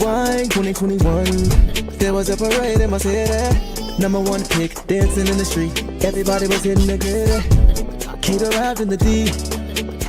Rewind 2021. There was a parade in my city. Number one pick, dancing in the street. Everybody was hitting the grid. Cade arrived in the D,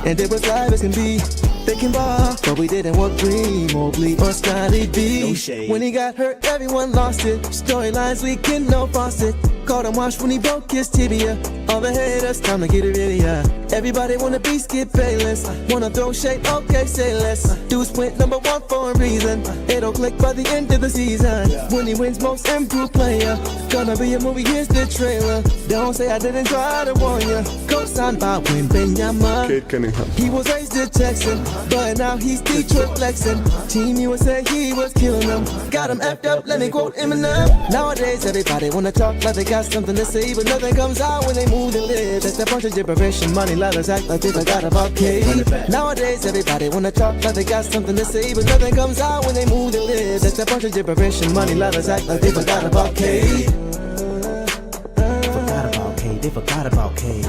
and it was live as can be. They can ball, but we didn't want Green, Mobley, or Scotty B. No shade. When he got hurt, everyone lost it. Storylines leaking, no faucet. Caught him washed when he broke his tibia. All the haters, time to get it ready, yeah. Everybody wanna be Skip Bayless. Wanna throw shade, okay, say less. Deuce went number one for a reason. It'll click by the end of the season. When he wins most improved player. Gonna be a movie, here's the trailer. Don't say I didn't try to warn ya. Co-signed by Win Benyama. Cade CunningHIM. He was raised a Texan, but now he's Detroit flexing. Team USA, he was killing them. Got him effed up, let me quote Eminem. Nowadays, everybody wanna talk like they got something to say, but nothing comes out when they move their lips. That's a bunch of gibberish and money lovers act like they forgot about Cade. Nowadays, everybody wanna talk like they got something to say, but nothing comes out when they move their lips. That's a bunch of gibberish and money lovers act like they forgot about Cade. Forgot about Cade. They forgot about Cade.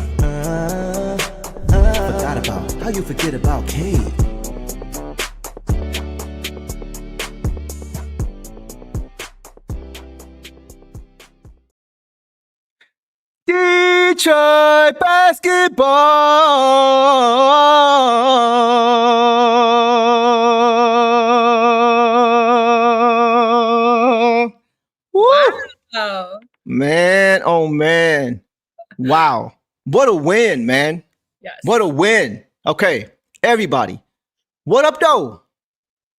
Forgot about. How you forget about Cade? Detroit basketball. Woo! Wow. Man, oh man. Wow. What a win, man. Yes. What a win. Okay, everybody. What up, though?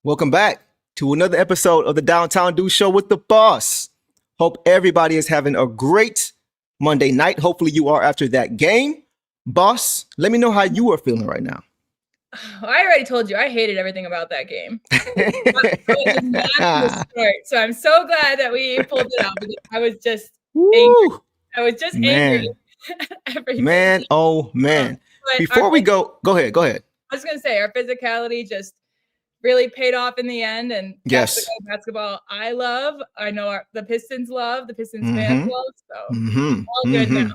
Welcome back to another episode of the Downtown Deuce Show with the boss. Hope everybody is having a great Monday night. Hopefully you are after that game. Boss, let me know how you are feeling right now. I already told you I hated everything about that game. It was not the start. So I'm so glad that we pulled it out because I was just angry. I was just angry. Man, oh man. Before we go ahead. I was gonna say our physicality just really paid off in the end, and yes, that's the kind of basketball I love. I know the Pistons love, the Pistons fans love, so all good now.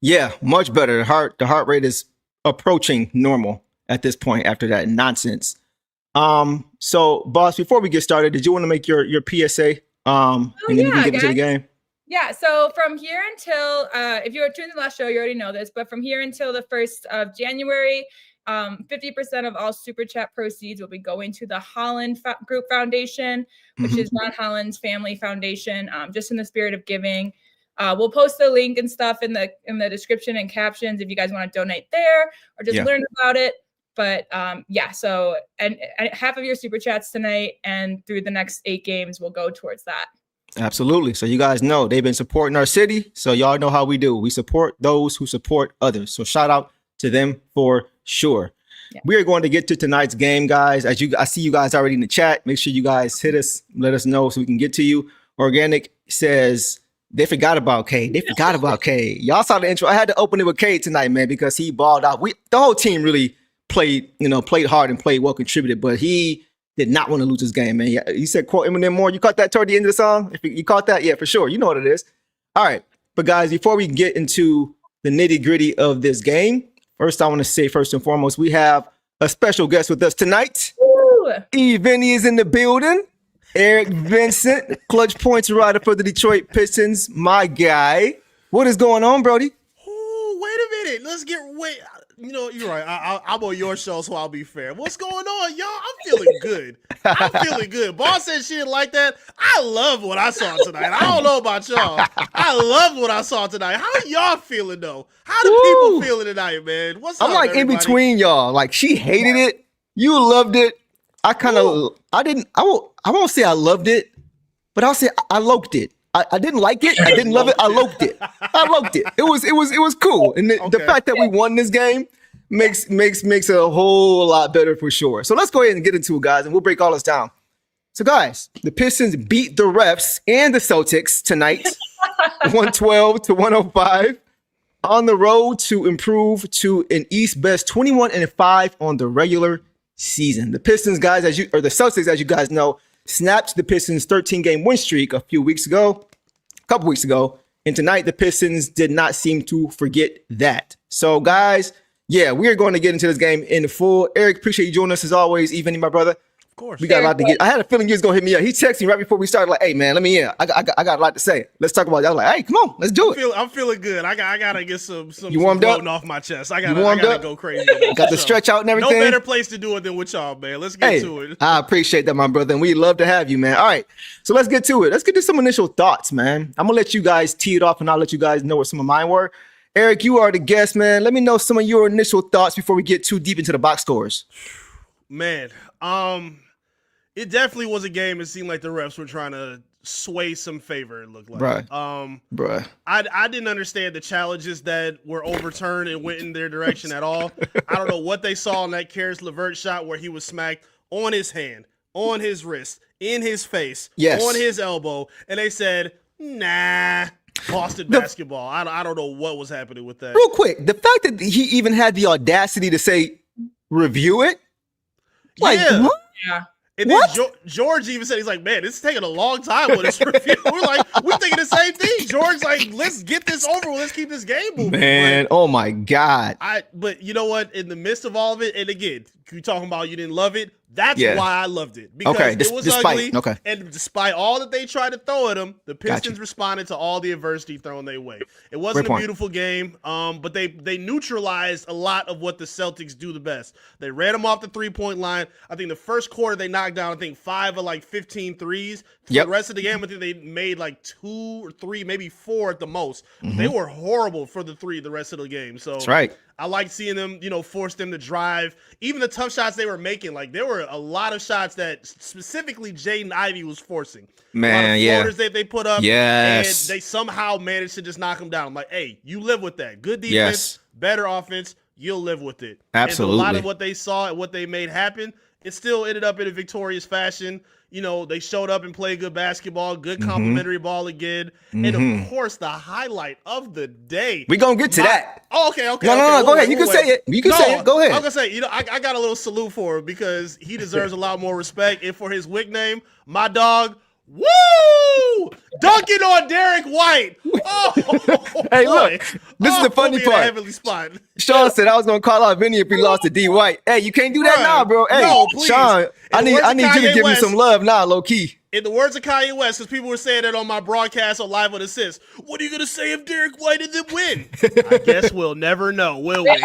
Yeah, much better. The heart rate is approaching normal at this point after that nonsense. So boss, before we get started, did you want to make your PSA? And then you can get into the game. Yeah, so from here until, if you were tuned in the last show, you already know this, but from here until the 1st of January, 50% of all Super Chat proceeds will be going to the Holland Group Foundation, which is Ron Holland's family foundation, just in the spirit of giving. We'll post the link and stuff in the description and captions if you guys want to donate there or just learn about it. But yeah, so and half of your Super Chats tonight and through the next 8 games will go towards that. Absolutely. So you guys know they've been supporting our city. So y'all know how we do. We support those who support others. So shout out to them for sure. Yeah. We are going to get to tonight's game, guys. I see you guys already in the chat. Make sure you guys hit us, let us know so we can get to you. Organic says they forgot about Cade. They forgot about Cade. Y'all saw the intro. I had to open it with Cade tonight, man, because he balled out. The whole team really played hard and played well, contributed, but he did not want to lose this game, man. Yeah, you said quote Eminem more. You caught that toward the end of the song? If you caught that, yeah, for sure. You know what it is. All right. But guys, before we get into the nitty gritty of this game, first, I want to say first and foremost, we have a special guest with us tonight. E. Vinny is in the building. Eric Vincent, clutch points rider for the Detroit Pistons, my guy. What is going on, Brody? Oh, wait a minute. Let's get You know, you're right. I'm on your show, so I'll be fair. What's going on, y'all? I'm feeling good. I'm feeling good. Boss said she didn't like that. I love what I saw tonight. I don't know about y'all. I love what I saw tonight. How are y'all feeling, though? How do people feeling tonight, man? What's up, I'm like everybody? in between y'all. Like, she hated it. You loved it. I won't say I loved it, but I'll say I loked it. I didn't like it. I didn't love it. I loked it. I loked it. It was cool. And the fact that we won this game makes it a whole lot better for sure. So let's go ahead and get into it, guys, and we'll break all this down. So, guys, the Pistons beat the refs and the Celtics tonight, 112-105, on the road to improve to an East best 21-5 on the regular season. The Pistons, guys, the Celtics, as you guys know, snapped the Pistons' 13-game win streak a couple weeks ago. And tonight, the Pistons did not seem to forget that. So, guys, yeah, we are going to get into this game in full. Eric, appreciate you joining us as always. Even my brother. Of course. We got a lot to get. I had a feeling you was gonna hit me up. He texted me right before we started, like, "Hey man, let me in. I got a lot to say. Let's talk about it." I was like, "Hey, come on, let's do it." I'm feeling good. I gotta get some you warmed up off my chest. I gotta go crazy. Got the stretch out and everything. No better place to do it than with y'all, man. Let's get to it. I appreciate that, my brother, and we love to have you, man. All right, so let's get to it. Let's get to some initial thoughts, man. I'm gonna let you guys tee it off, and I'll let you guys know what some of mine were. Eric, you are the guest, man. Let me know some of your initial thoughts before we get too deep into the box scores. Man, it definitely was a game. It seemed like the refs were trying to sway some favor. It looked like, bruh. I didn't understand the challenges that were overturned and went in their direction at all. I don't know what they saw in that Caris LeVert shot where he was smacked on his hand, on his wrist, in his face, on his elbow, and they said, "Nah." Boston basketball. I don't know what was happening with that. Real quick, the fact that he even had the audacity to say, "Review it." Like, yeah. what? Yeah. And then George even said, he's like, "Man, this is taking a long time with this review." We're thinking the same thing. George's like, "Let's get this over with. Let's keep this game moving." Man, oh my God. But you know what? In the midst of all of it, and again, you talking about you didn't love it. That's why I loved it. Because it was ugly. Okay. And despite all that they tried to throw at them, the Pistons responded to all the adversity thrown their way. It wasn't a beautiful game, but they neutralized a lot of what the Celtics do the best. They ran them off the three-point line. I think the first quarter they knocked down, 5 of 15 threes. For the rest of the game, I think they made 2 or 3, maybe 4 at the most. Mm-hmm. They were horrible for the rest of the game. So that's right. I like seeing them, force them to drive. Even the tough shots they were making, there were a lot of shots that specifically Jaden Ivey was forcing. Man, a lot of floaters that they put up, and they somehow managed to just knock them down. I'm like, hey, you live with that. Good defense, better offense, you'll live with it. Absolutely. And a lot of what they saw and what they made happen, it still ended up in a victorious fashion. They showed up and played good basketball, good complimentary ball again. And, of course, the highlight of the day. We're going to get to that. Oh, okay. No, go ahead. You can say it. Say it. Go ahead. I'm going to say, I got a little salute for him because he deserves a lot more respect. And for his nickname, my dog, woo! Dunking on Derek White. Oh, hey, look. This is the funny part. Heavenly spot. Sean said I was going to call out Vinny if he lost to D. White. Hey, you can't do that now, bro. Hey, no, please. Sean, I need you to give me some love now, low key. In the words of Kanye West, because people were saying that on my broadcast on Live on Assist, what are you going to say if Derek White didn't win? I guess we'll never know, will we?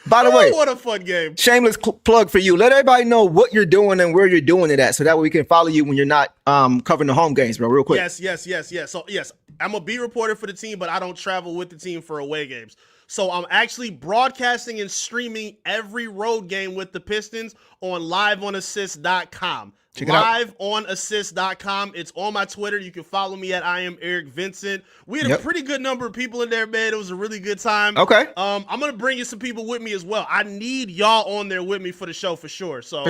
By the way, what a fun game. Shameless plug for you. Let everybody know what you're doing and where you're doing it at, so that way we can follow you when you're not covering the home games, bro, real quick. Yes. So, yes, I'm a beat reporter for the team, but I don't travel with the team for away games. So I'm actually broadcasting and streaming every road game with the Pistons on liveonassist.com. Liveonassist.com. It's on my Twitter. You can follow me at I am Eric Vincent. We had a pretty good number of people in there, man. It was a really good time. Okay. I'm gonna bring you some people with me as well. I need y'all on there with me for the show for sure. So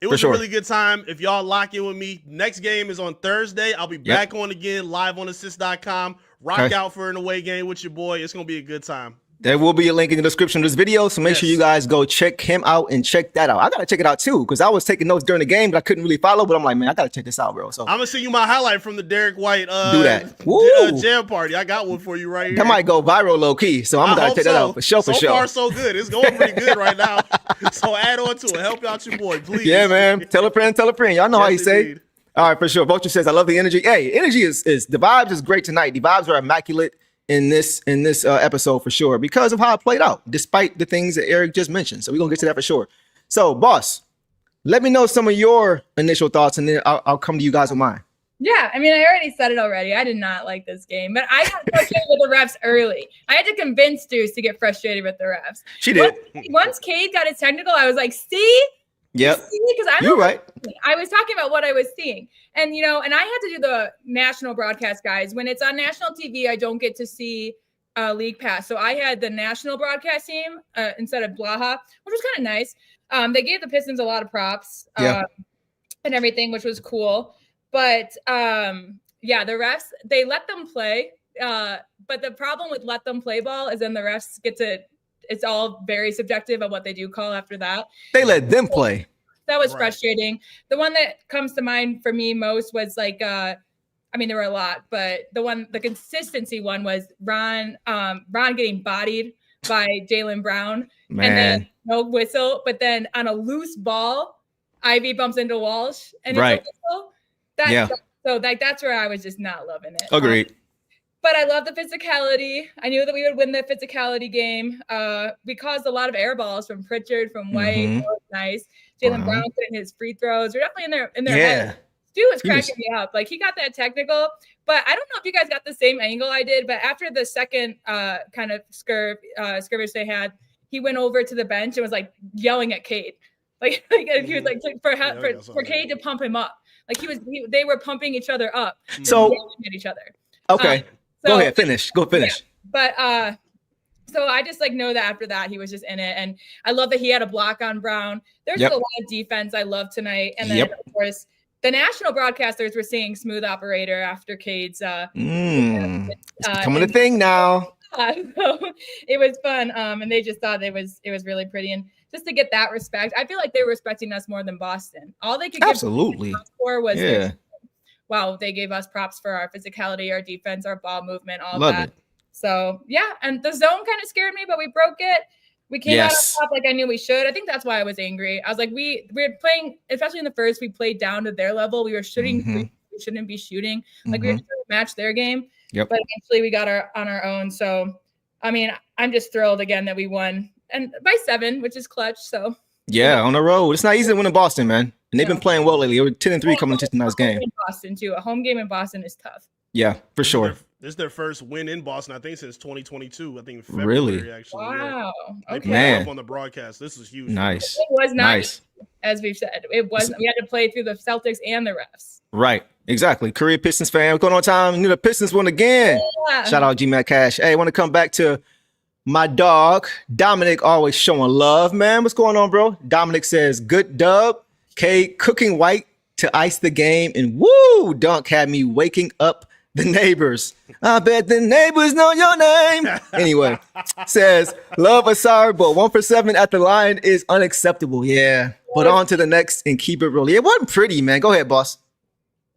it was a really good time. If y'all lock in with me, next game is on Thursday. I'll be back on again, liveonassist.com. Rock out for an away game with your boy. It's gonna be a good time. There will be a link in the description of this video, so make sure you guys go check him out and check that out. I got to check it out too, because I was taking notes during the game, but I couldn't really follow, but I'm like, man, I got to check this out, bro. So I'm going to send you my highlight from the Derek White jam party. I got one for you right here. That might go viral low key, so I'm going to check that out for sure, So far, so good. It's going pretty good right now. So add on to it. Help out your boy, please. Yeah, man. Tell a friend. Y'all know how you say. All right, for sure. Vulture says, I love the energy. Hey, energy is the vibes is great tonight. The vibes are immaculate in this episode for sure, because of how it played out, despite the things that Eric just mentioned. So we're gonna get to that for sure. So, boss, let me know some of your initial thoughts, and then I'll come to you guys with mine. Yeah, I mean, I already said it already. I did not like this game, but I got frustrated with the refs early. I had to convince Deuce to get frustrated with the refs. She did. Once Cade got his technical, I was like, see? Yep. Because you're right. I was talking about what I was seeing. And, and I had to do the national broadcast, guys. When it's on national TV, I don't get to see League Pass. So I had the national broadcast team instead of Blaha, which was kind of nice. They gave the Pistons a lot of props and everything, which was cool. But, the refs, they let them play. But the problem with let them play ball is then the refs get to – it's all very subjective of what they do call after that. They let them play. That was frustrating. The one that comes to mind for me most was there were a lot, but the consistency one was Ron getting bodied by Jaylen Brown. Man. And then no whistle, but then on a loose ball, Ivy bumps into Walsh and Right. it's a whistle. That's where I was just not loving it. Agreed. But I love the physicality. I knew that we would win the physicality game. We caused a lot of air balls from Pritchard, from White. Mhm. That was nice. Jalen Brown getting his free throws. We're definitely in their Yeah. head. Stu was cracking me up. Like, he got that technical. But I don't know if you guys got the same angle I did. But after the second kind of skirmish they had, he went over to the bench and was like yelling at Cade. Like he was like for Cade to pump him up. Like they were pumping each other up. So yelling at each other. Okay. Go ahead. Finish. Go finish. Yeah. But so I just like know that after that he was just in it. And I love that he had a block on Brown. There's just a lot of defense I love tonight. And then of course the national broadcasters were saying smooth operator after Cade's it's becoming a thing now. So it was fun. And they just thought it was really pretty. And just to get that respect, I feel like they were respecting us more than Boston. All they could give for was wow, they gave us props for our physicality, our defense, our ball movement, all that. So yeah, and the zone kind of scared me, but we broke it. We came out on top like I knew we should. I think that's why I was angry. I was like, we were playing, especially in the first, we played down to their level. We were shooting, we shouldn't be shooting. Like we were trying to match their game. But eventually we got on our own. So I mean, I'm just thrilled again that we won and by 7, which is clutch. So on the road. It's not easy to win in Boston, man. And they've been playing well lately. They were 10-3 coming into tonight's game. In Boston too. A home game in Boston is tough. Yeah, for sure. This is their first win in Boston, I think, since 2022. I think February, actually. Wow. They Okay. played up on the broadcast. This is huge. Nice. It was nice, as we've said. It wasn't. We had to play through the Celtics and the refs. Right. Exactly. Career Pistons fan. What's going on, Tom? The Pistons won again. Yeah. Shout out G-Mac Cash. Hey, I want to come back to my dog, Dominic, always showing love, man. What's going on, bro? Dominic says, good dub. Cade cooking white to ice the game. And woo, dunk had me waking up the neighbors. I bet the neighbors know your name. Anyway, says, love Ausar, but 1 for 7 at the line is unacceptable. Yeah. But on to the next and keep it real. It wasn't pretty, man. Go ahead, boss.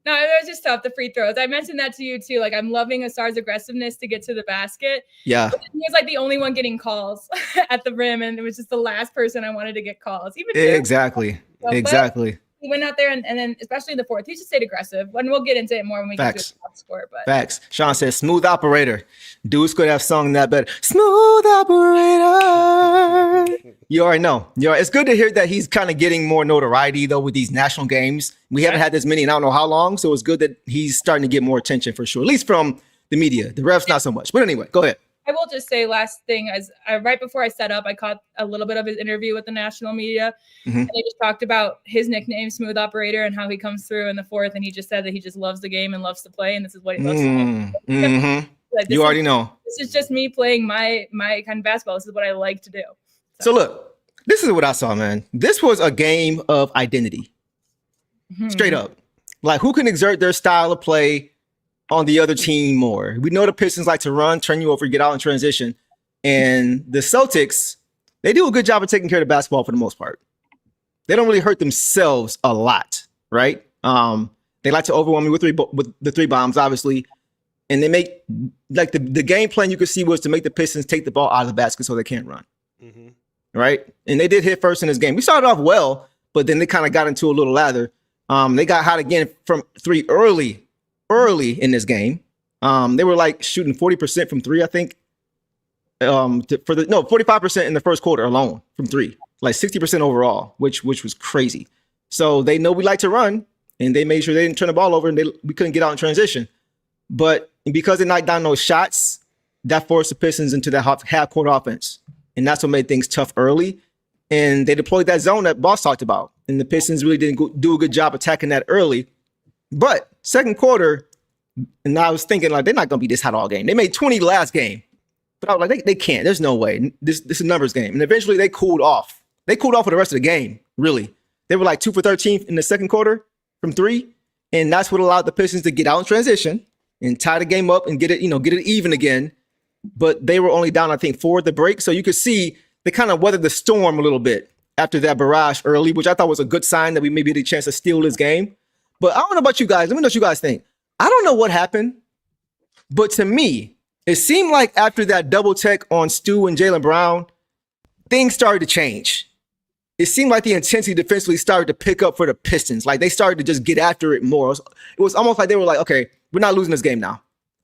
No, it was just tough, the free throws. I mentioned that to you too. Like, I'm loving Asar's aggressiveness to get to the basket. Yeah. But he was like the only one getting calls at the rim, and it was just the last person I wanted to get calls. Exactly. He went out there and then, especially in the fourth, he just stayed aggressive. And we'll get into it more when we get to the top score. But Facts. Sean says, smooth operator. Deuce could have sung that better. Smooth operator. You already know. It's good to hear that he's kind of getting more notoriety, though, with these national games. We haven't had this many in I don't know how long, so it's good that he's starting to get more attention for sure, at least from the media. The refs, not so much. But anyway, go ahead. I will just say last thing, as right before I set up, I caught a little bit of his interview with the national media. And they just talked about his nickname, Smooth Operator, and how he comes through in the fourth. And he just said that he just loves the game and loves to play. And this is what he loves to play. Like, you already know. This is just me playing my kind of basketball. This is what I like to do. So look, this is what I saw, man. This was a game of identity. Straight up. Like, who can exert their style of play on the other team more? We know the Pistons like to run, turn you over, get out in transition. And the Celtics, they do a good job of taking care of the basketball for the most part. They don't really hurt themselves a lot, right? They like to overwhelm me with the 3 bombs, obviously. And they make, like, the game plan you could see was to make the Pistons take the ball out of the basket so they can't run. Right? And they did hit first in this game. We started off well, but then they kind of got into a little lather. They got hot again from 3 early in this game. They were like shooting 40% from 3, I think. 45% in the first quarter alone from 3, like 60% overall, which was crazy. So they know we like to run, and they made sure they didn't turn the ball over, and we couldn't get out in transition. But because they knocked down those shots, that forced the Pistons into that half-court offense, and that's what made things tough early. And they deployed that zone that Boss talked about, and the Pistons really didn't do a good job attacking that early. But second quarter, and I was thinking, like, they're not going to be this hot all game. They made 20 last game. But I was like, they can't. There's no way. This is a numbers game. And eventually they cooled off. They cooled off for the rest of the game, really. They were like 2 for 13 in the second quarter from 3. And that's what allowed the Pistons to get out in transition and tie the game up and get it even again. But they were only down, I think, 4 at the break. So you could see they kind of weathered the storm a little bit after that barrage early, which I thought was a good sign that we maybe had a chance to steal this game. But I don't know about you guys. Let me know what you guys think. I don't know what happened, but to me, it seemed like after that double tech on Stu and Jalen Brown, things started to change. it seemed like the intensity defensively started to pick up for the Pistons. Like they started to just get after it more. It was almost like they were like, okay, we're not losing this game now.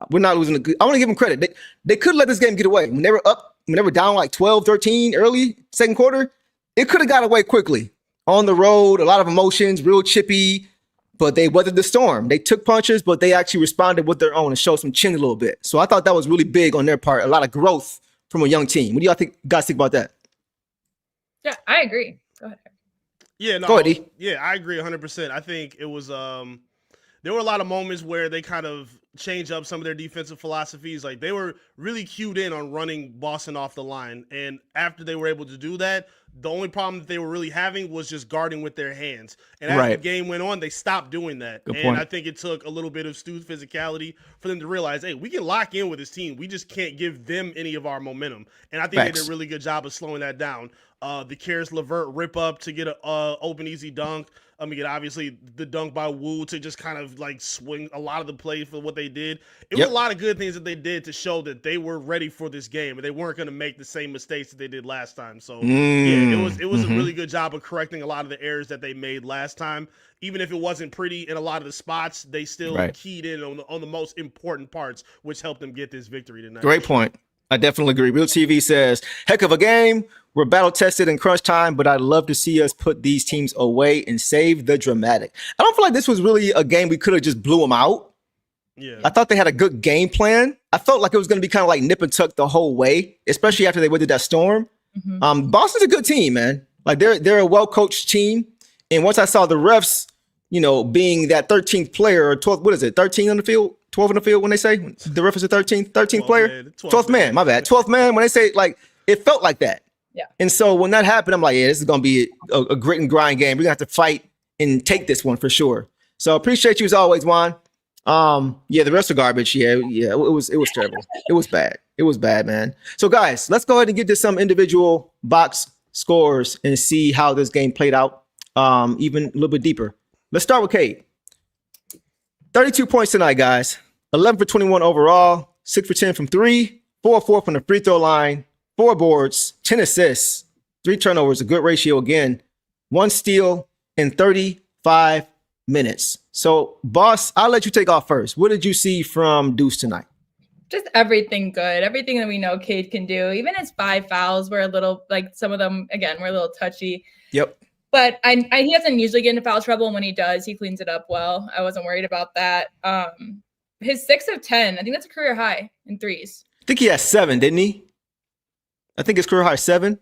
We're not losing. I want to give them credit. They could let this game get away. When they were up, when they were down like 12, 13 early second quarter, it could have got away quickly. On the road, a lot of emotions, real chippy, but they weathered the storm. They took punches, but they actually responded with their own and showed some chin a little bit. So I thought that was really big on their part. A lot of growth from a young team. What do y'all guys think about that? Yeah, I agree. Go ahead. Yeah, no, Go ahead, E. yeah, I agree 100%. I think it was there were a lot of moments where they kind of change up some of their defensive philosophies. Like they were really cued in on running Boston off the line. And after they were able to do that, the only problem that they were really having was just guarding with their hands. And as the game went on, they stopped doing that. Good and point. I think it took a little bit of Stu's physicality for them to realize, hey, we can lock in with this team. We just can't give them any of our momentum. And I think they did a really good job of slowing that down. The Caris LeVert rip up to get an open, easy dunk. I mean, obviously the dunk by Wu to just kind of like swing a lot of the play for what they did. It was a lot of good things that they did to show that they were ready for this game and they weren't going to make the same mistakes that they did last time. So yeah, it was a really good job of correcting a lot of the errors that they made last time. Even if it wasn't pretty in a lot of the spots, they still keyed in on the most important parts, which helped them get this victory tonight. Great point. I definitely agree. Real TV says, heck of a game. We're battle tested in crunch time, but I'd love to see us put these teams away and save the dramatic. I don't feel like this was really a game we could have just blew them out. Yeah, I thought they had a good game plan. I felt like it was going to be kind of like nip and tuck the whole way, especially after they weathered that storm. Boston's a good team, man. Like they're a well-coached team. And once I saw the refs, being that 13th player or 12th, what is it, 13 on the field? 12 on the field when they say the ref is a 13th player? 12th man, my bad. 12th man, when they say, like, it felt like that. Yeah. And so when that happened, I'm like, yeah, this is going to be a grit and grind game. We're going to have to fight and take this one for sure. So appreciate you as always, Juan. The rest of garbage. Yeah, it was terrible. It was bad. It was bad, man. So guys, let's go ahead and get to some individual box scores and see how this game played out even a little bit deeper. Let's start with Cade. 32 points tonight, guys. 11 for 21 overall, 6 for 10 from 3, 4 for 4 from the free throw line, 4 boards, 10 assists, 3 turnovers, a good ratio again, 1 steal in 35 minutes. So, boss, I'll let you take off first. What did you see from Deuce tonight? Just everything good. Everything that we know Cade can do. Even his 5 fouls were a little, like some of them, again, were a little touchy. Yep. But he doesn't usually get into foul trouble. And when he does, he cleans it up well. I wasn't worried about that. His 6 of 10, I think that's a career high in threes. I think he has 7, didn't he? I think his career high 7.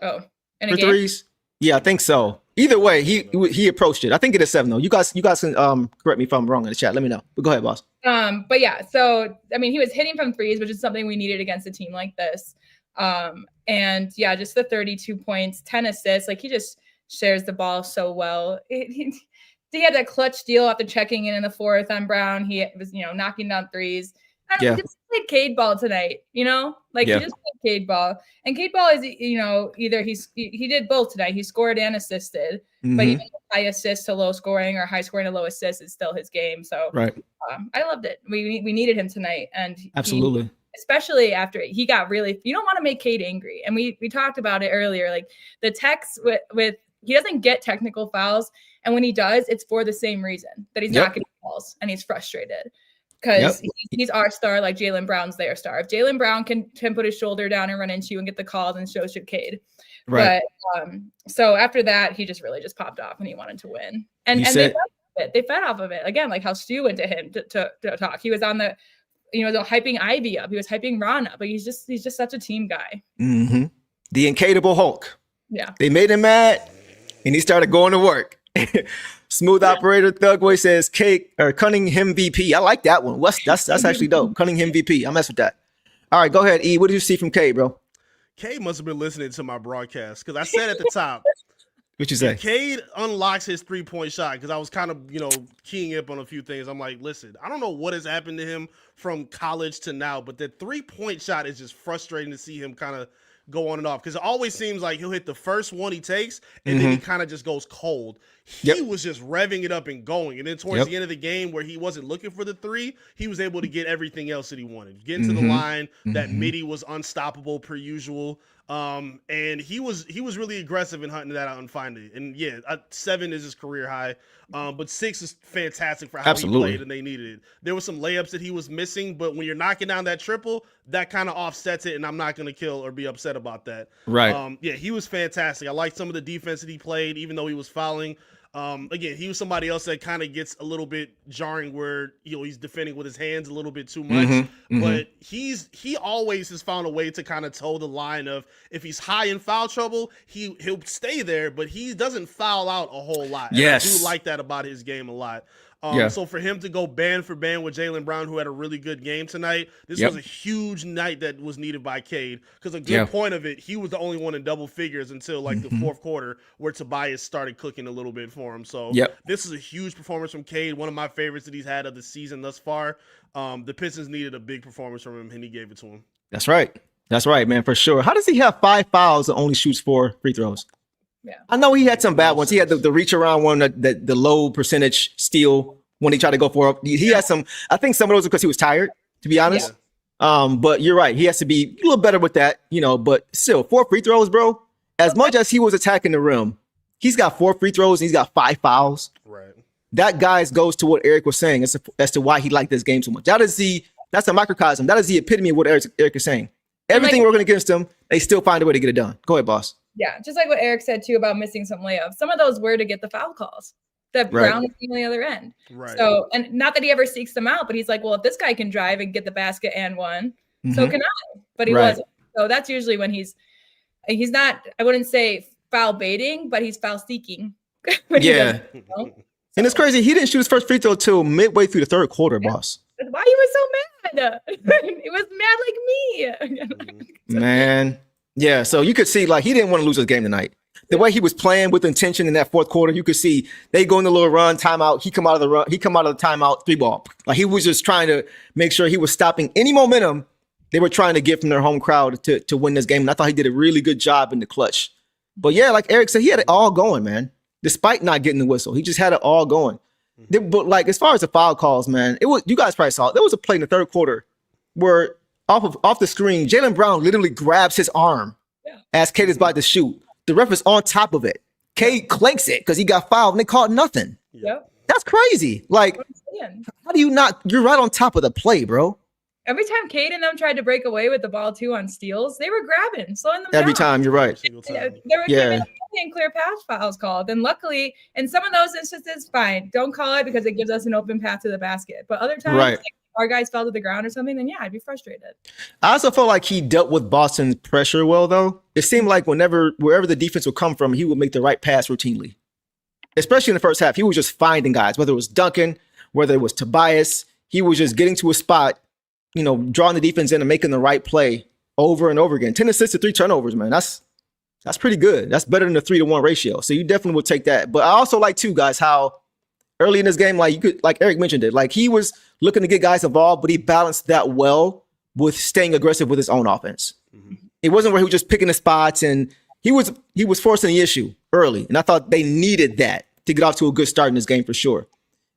Oh, in a for game? threes. Yeah, I think so. Either way, he approached it. I think it is 7 though. You guys can correct me if I'm wrong in the chat. Let me know. But go ahead, boss. But yeah, so I mean, he was hitting from threes, which is something we needed against a team like this. And yeah, just the 32 points, 10 assists. Like he just shares the ball so well. He had that clutch steal after checking in the 4th on Brown. He was, knocking down threes. He just played Cade ball tonight, he just played Cade ball. And Cade ball is, either he did both tonight. He scored and assisted, but even high assist to low scoring or high scoring to low assist is still his game. So I loved it. We needed him tonight. And absolutely. Especially after he got really, you don't want to make Cade angry. And we talked about it earlier, like the text with he doesn't get technical fouls. And when he does, it's for the same reason that he's not getting calls and he's frustrated because he's our star, like Jaylen Brown's their star. If Jaylen Brown can put his shoulder down and run into you and get the calls, and so should Cade. Right. But so after that, he just really popped off and he wanted to win. And they fed off of it again, like how Stu went to him to talk. He was on the hyping Ivy up. He was hyping Ron up. But he's just such a team guy. Mm-hmm. The incapable Hulk. Yeah. They made him mad, and he started going to work. Smooth operator Thugboy says Cade or CunningHIM VP. I like that one. That's actually dope. CunningHIM VP. I mess with that. All right, go ahead, E. What did you see from Cade, bro? Cade must have been listening to my broadcast because I said at the top. What you say? Cade unlocks his 3-point shot because I was kind of, keying up on a few things. I'm like, listen, I don't know what has happened to him from college to now, but the 3-point shot is just frustrating to see him kind of go on and off because it always seems like he'll hit the first one he takes and then he kind of just goes cold. He was just revving it up and going. And then towards the end of the game where he wasn't looking for the 3, he was able to get everything else that he wanted. Getting to the line, that midi was unstoppable per usual. And he was really aggressive in hunting that out and finding it. And yeah, 7 is his career high. But 6 is fantastic for how he played and they needed it. There were some layups that he was missing, but when you're knocking down that triple, that kind of offsets it, and I'm not going to kill or be upset about that. Right. Yeah, he was fantastic. I liked some of the defense that he played, even though he was fouling. Again, he was somebody else that kind of gets a little bit jarring where, he's defending with his hands a little bit too much, but he always has found a way to kind of toe the line of if he's high in foul trouble, he'll stay there, but he doesn't foul out a whole lot. And I do like that about his game a lot. So for him to go band for band with Jaylen Brown, who had a really good game tonight, this was a huge night that was needed by Cade. Because a good point of it, he was the only one in double figures until like the fourth quarter, where Tobias started cooking a little bit for him. So this is a huge performance from Cade, one of my favorites that he's had of the season thus far. The Pistons needed a big performance from him, and he gave it to him. That's right. That's right, man, for sure. How does he have 5 fouls and only shoots 4 free throws? Yeah, I know he had some bad ones. He had the reach around one, the low percentage steal when he tried to go for it. He had some. I think some of those are because he was tired, to be honest. But you're right. He has to be a little better with that, But still, 4 free throws, bro. As much as he was attacking the rim, he's got 4 free throws and he's got 5 fouls. Right. That guys goes to what Eric was saying as to why he liked this game so much. That's a microcosm. That is the epitome of what Eric is saying. Everything working against them, they still find a way to get it done. Go ahead, boss. Yeah, just like what Eric said too about missing some layups. Some of those were to get the foul calls that Brown was on the other end. Right. So, and not that he ever seeks them out, but he's like, well, if this guy can drive and get the basket and one, so can I. But he wasn't. So that's usually when he's not, I wouldn't say foul baiting, but he's foul seeking. And it's crazy. He didn't shoot his first free throw till midway through the third quarter, boss. That's why he was so mad. He was mad like me. Man. Yeah. So you could see like he didn't want to lose this game tonight. The way he was playing with intention in that fourth quarter, you could see they go in the little run, timeout. He come out of the run. He come out of the timeout, 3-ball. Like he was just trying to make sure he was stopping any momentum they were trying to get from their home crowd to win this game. And I thought he did a really good job in the clutch. But yeah, like Eric said, he had it all going, man. Despite not getting the whistle, he just had it all going. But like as far as the foul calls, man, you guys probably saw it. There was a play in the third quarter where off the screen, Jaylen Brown literally grabs his arm as Cade is about to shoot. The ref is on top of it. Cade clanks it because he got fouled and they called nothing. Yep. That's crazy. Like, how do you not? You're right on top of the play, bro. Every time Cade and them tried to break away with the ball too on steals, they were grabbing, slowing them down. Every time, you're right. They were giving clear pass fouls called. And luckily, in some of those instances, fine. Don't call it because it gives us an open path to the basket. But other times, like, our guys fell to the ground or something, then I'd be frustrated. I also felt like he dealt with Boston's pressure well, though. It seemed like wherever the defense would come from, he would make the right pass routinely. Especially in the first half, he was just finding guys, whether it was Duncan, whether it was Tobias. He was just getting to a spot, drawing the defense in and making the right play over and over again. 10 assists to 3 turnovers, man. That's pretty good. That's better than the 3-to-1 ratio. So you definitely would take that. But I also like, too, guys, how early in this game, like Eric mentioned it, like he was looking to get guys involved, but he balanced that well with staying aggressive with his own offense. Mm-hmm. It wasn't where he was just picking the spots, and he was forcing the issue early. And I thought they needed that to get off to a good start in this game for sure.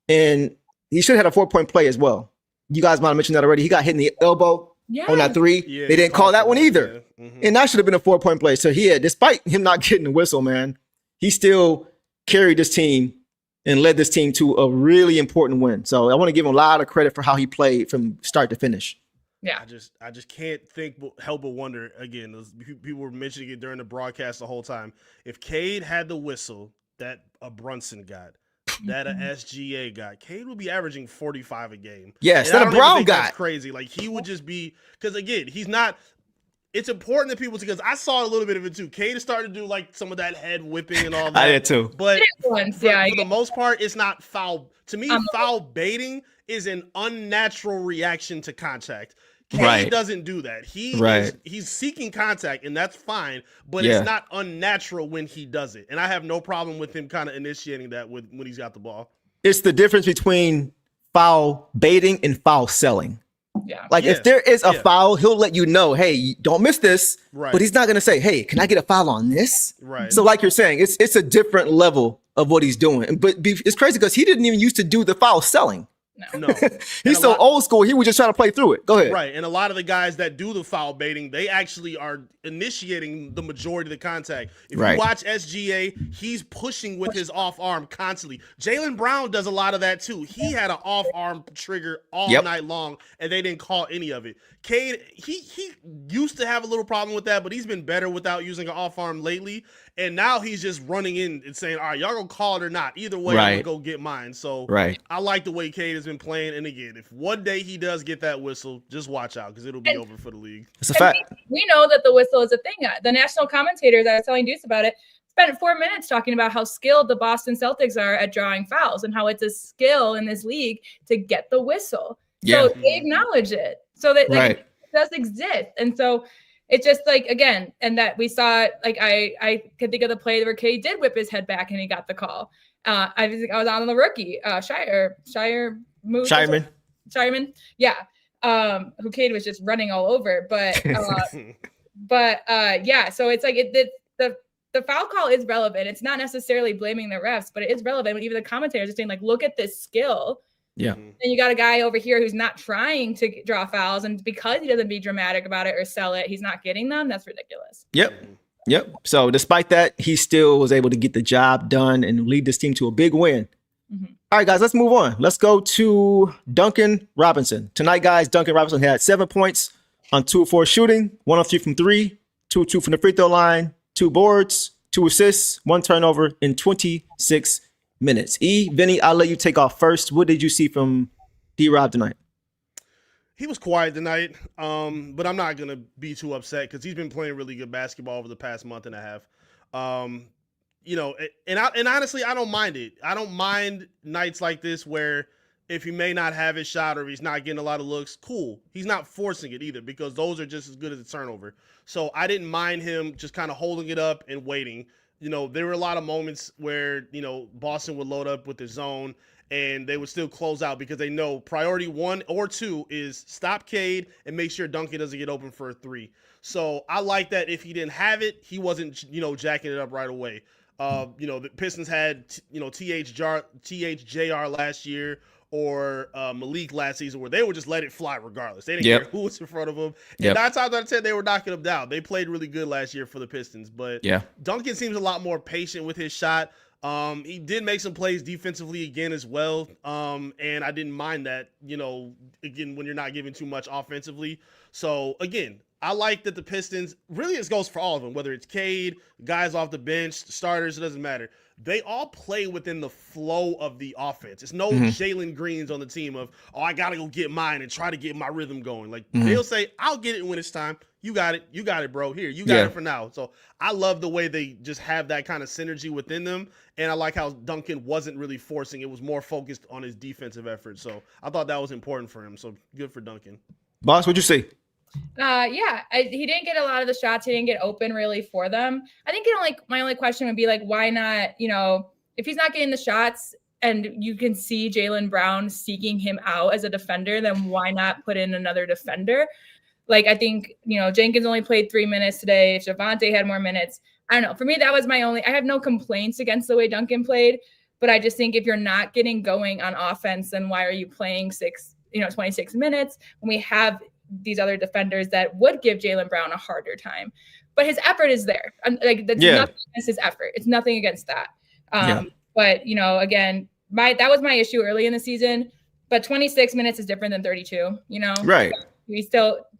And he should have had a 4-point play as well. You guys might have mentioned that already. He got hit in the elbow on that 3. Yeah, they didn't call that one either. Yeah. Mm-hmm. And that should have been a 4-point play. So despite him not getting the whistle, man, he still carried this team and led this team to a really important win. So I want to give him a lot of credit for how he played from start to finish. Yeah, I just can't help but wonder again. People were mentioning it during the broadcast the whole time. If Cade had the whistle that a Brunson got, that a SGA got, Cade would be averaging 45 a game. Yes, that a Brown got. That's crazy. Like he would just be, because again, he's not. It's important that people, because I saw a little bit of it too. Cade is starting to do like some of that head whipping and all that. I did too. But for the most part, it's not foul. To me, foul baiting is an unnatural reaction to contact. Cade doesn't do that. He's seeking contact, and that's fine, but it's not unnatural when he does it. And I have no problem with him kind of initiating that when he's got the ball. It's the difference between foul baiting and foul selling. Yeah. Like if there is a foul, he'll let you know, hey, don't miss this. Right. But he's not going to say, hey, can I get a foul on this? Right. So like you're saying, it's a different level of what he's doing. But it's crazy because he didn't even used to do the foul selling. No. He's so old school. He was just trying to play through it. Go ahead. Right. And a lot of the guys that do the foul baiting, they actually are initiating the majority of the contact. If you watch SGA, he's pushing with his off arm constantly. Jalen Brown does a lot of that too. He had an off arm trigger all night long, and they didn't call any of it. Cade, he used to have a little problem with that, but he's been better without using an off arm lately. And now he's just running in and saying, all right, y'all gonna call it or not. Either way, I'm gonna go get mine. So I like the way Cade has been playing. And again, if one day he does get that whistle, just watch out because it'll be over for the league. It's a fact. We know that the whistle is a thing. The national commentators, I was telling Deuce about it, spent 4 minutes talking about how skilled the Boston Celtics are at drawing fouls and how it's a skill in this league to get the whistle. So they acknowledge it. So that it does exist. And so it's just like, again, and that we saw, like, I could think of the play where Cade did whip his head back and he got the call. I was on the rookie, Shireman. Yeah. Who Cade was just running all over. But, so it's like the foul call is relevant. It's not necessarily blaming the refs, but it is relevant when even the commentators are saying, like, look at this skill. Yeah. And you got a guy over here who's not trying to draw fouls, and because he doesn't be dramatic about it or sell it, he's not getting them. That's ridiculous. Yep. So despite that, he still was able to get the job done and lead this team to a big win. All right, guys, let's move on. Let's go to Duncan Robinson. Tonight, guys, Duncan Robinson had 7 points on 2 of 4 shooting, 1 of 3 from 3, 2 of 2 from the free throw line, 2 boards, 2 assists, 1 turnover in 26 minutes. Vinny, I'll let you take off first. What did you see from D-Rob tonight? He was quiet tonight, but I'm not going to be too upset because he's been playing really good basketball over the past month and a half. And honestly, I don't mind it. I don't mind nights like this where if he may not have his shot or he's not getting a lot of looks, cool. He's not forcing it either because those are just as good as a turnover. So I didn't mind him just kind of holding it up and waiting. There were a lot of moments where, Boston would load up with the zone and they would still close out because they know priority 1 or 2 is stop Cade and make sure Duncan doesn't get open for a 3. So I like that if he didn't have it, he wasn't, jacking it up right away. The Pistons had, THJR last year or Malik last season where they would just let it fly regardless. They didn't care who was in front of them. And 9 times out of 10, they were knocking them down. They played really good last year for the Pistons. But Duncan seems a lot more patient with his shot. He did make some plays defensively again as well. And I didn't mind that, again, when you're not giving too much offensively. So, again, I like that the Pistons, really this goes for all of them, whether it's Cade, guys off the bench, starters, it doesn't matter. They all play within the flow of the offense. It's no Jalen Greens on the team of, I got to go get mine and try to get my rhythm going. Like, they'll say, I'll get it when it's time. You got it. You got it, bro. Here, you got it for now. So I love the way they just have that kind of synergy within them. And I like how Duncan wasn't really forcing. It was more focused on his defensive effort. So I thought that was important for him. So good for Duncan. Boss, what'd you see? He didn't get a lot of the shots. He didn't get open really for them. I think my only question would be like, why not, if he's not getting the shots and you can see Jaylen Brown seeking him out as a defender, then why not put in another defender? Like, I think, Jenkins only played 3 minutes today. If Javonte had more minutes, I don't know. For me, that was I have no complaints against the way Duncan played, but I just think if you're not getting going on offense, then why are you playing 26 minutes when we have these other defenders that would give Jaylen Brown a harder time? But his effort is there. Like, that's nothing against his effort. It's nothing against that. But, again, that was my issue early in the season. But 26 minutes is different than 32, Right.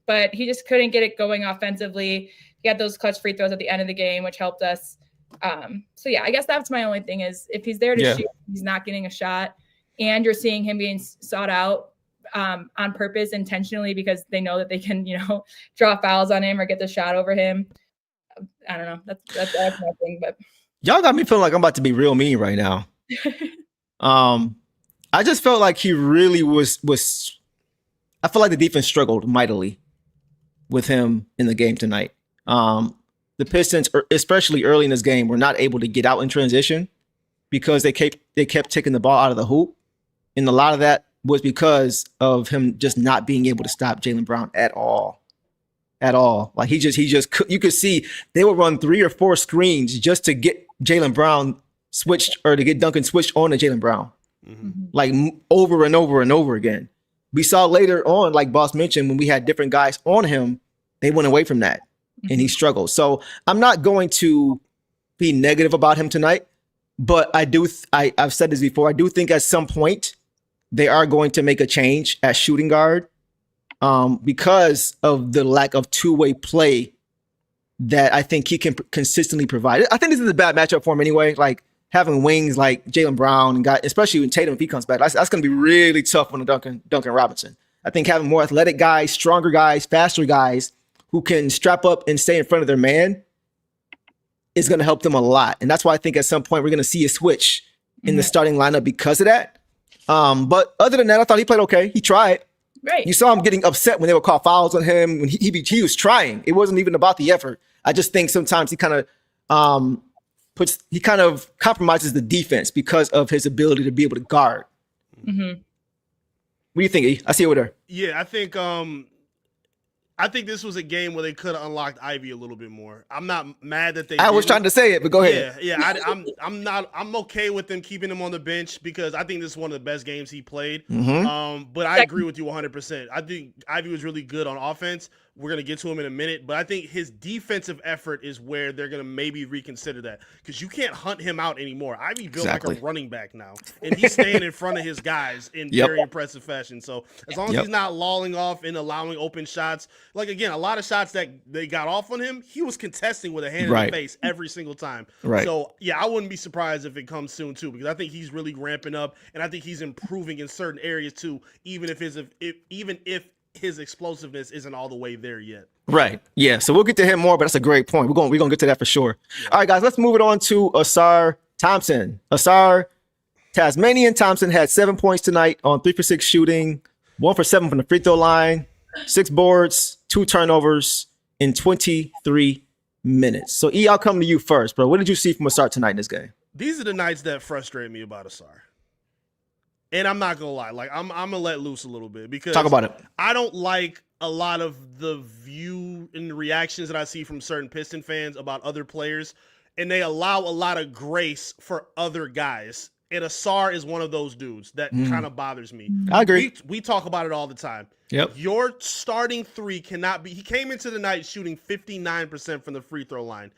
But he just couldn't get it going offensively. He had those clutch free throws at the end of the game, which helped us. I guess that's my only thing is if he's there to shoot, he's not getting a shot, and you're seeing him being sought out on purpose intentionally because they know that they can, draw fouls on him or get the shot over him. I don't know. That's my thing, but y'all got me feeling like I'm about to be real mean right now. I just felt like he really was I feel like the defense struggled mightily with him in the game tonight. The Pistons, especially early in this game, were not able to get out in transition because they kept taking the ball out of the hoop. And a lot of that was because of him just not being able to stop Jaylen Brown at all. Like he just you could see they would run 3 or 4 screens just to get Jaylen Brown switched or to get Duncan switched on to Jaylen Brown. like over and over and over again. We saw later on, like Boss mentioned, when we had different guys on him, they went away from that and he struggled. So I'm not going to be negative about him tonight, but I've said this before. I do think at some point they are going to make a change at shooting guard because of the lack of two-way play that I think he can consistently provide. I think this is a bad matchup for him anyway. Like having wings like Jaylen Brown and especially when Tatum, if he comes back, that's going to be really tough on Duncan Robinson. I think having more athletic guys, stronger guys, faster guys who can strap up and stay in front of their man is going to help them a lot. And that's why I think at some point we're going to see a switch in the starting lineup because of that. But other than that, I thought he played okay. He tried. Right. You saw him getting upset when they would call fouls on him. When he was trying. It wasn't even about the effort. I just think sometimes he kind of compromises the defense because of his ability to be able to guard. What do you think, E? I see you over there. Yeah, I think this was a game where they could have unlocked Ivy a little bit more. I'm not mad that they I was trying to say it, but go ahead. Yeah. I'm okay with them keeping him on the bench because I think this is one of the best games he played. But I agree with you 100%. I think Ivy was really good on offense. We're going to get to him in a minute, but I think his defensive effort is where they're going to maybe reconsider that because you can't hunt him out anymore. Ivy built like a running back now, and he's staying in front of his guys in very impressive fashion. So as long as he's not lolling off and allowing open shots, like again, a lot of shots that they got off on him, he was contesting with a hand in the face every single time. So yeah, I wouldn't be surprised if it comes soon too, because I think he's really ramping up, and I think he's improving in certain areas too, even if his explosiveness isn't all the way there yet. Right. Yeah. So we'll get to him more, but that's a great point. We're going to get to that for sure. Yeah. All right, guys, let's move it on to Ausar Thompson. Ausar Tasmanian Thompson had 7 points tonight on 3 for 6 shooting, 1 for 7 from the free throw line, 6 boards, 2 turnovers in 23 minutes. So E, I'll come to you first, bro. What did you see from Ausar tonight in this game? These are the nights that frustrate me about Ausar. And I'm not going to lie, like I'm going to let loose a little bit because talk about it. I don't like a lot of the view and reactions that I see from certain Piston fans about other players, and they allow a lot of grace for other guys. And Ausar is one of those dudes that kind of bothers me. I agree. We talk about it all the time. Yep. Your starting three cannot be – he came into the night shooting 59% from the free throw line.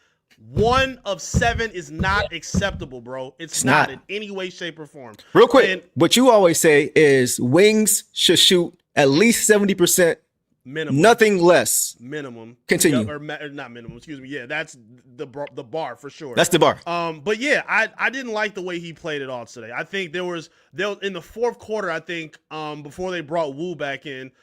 1 of 7 is not acceptable, bro. It's not in any way, shape, or form. Real quick, what you always say is wings should shoot at least 70%. Minimum. Nothing less. Minimum. Continue. Or not minimum, excuse me. Yeah, that's the bar for sure. That's the bar. But yeah, I didn't like the way he played at all today. I think there was in the fourth quarter, I think, before they brought Wu back in,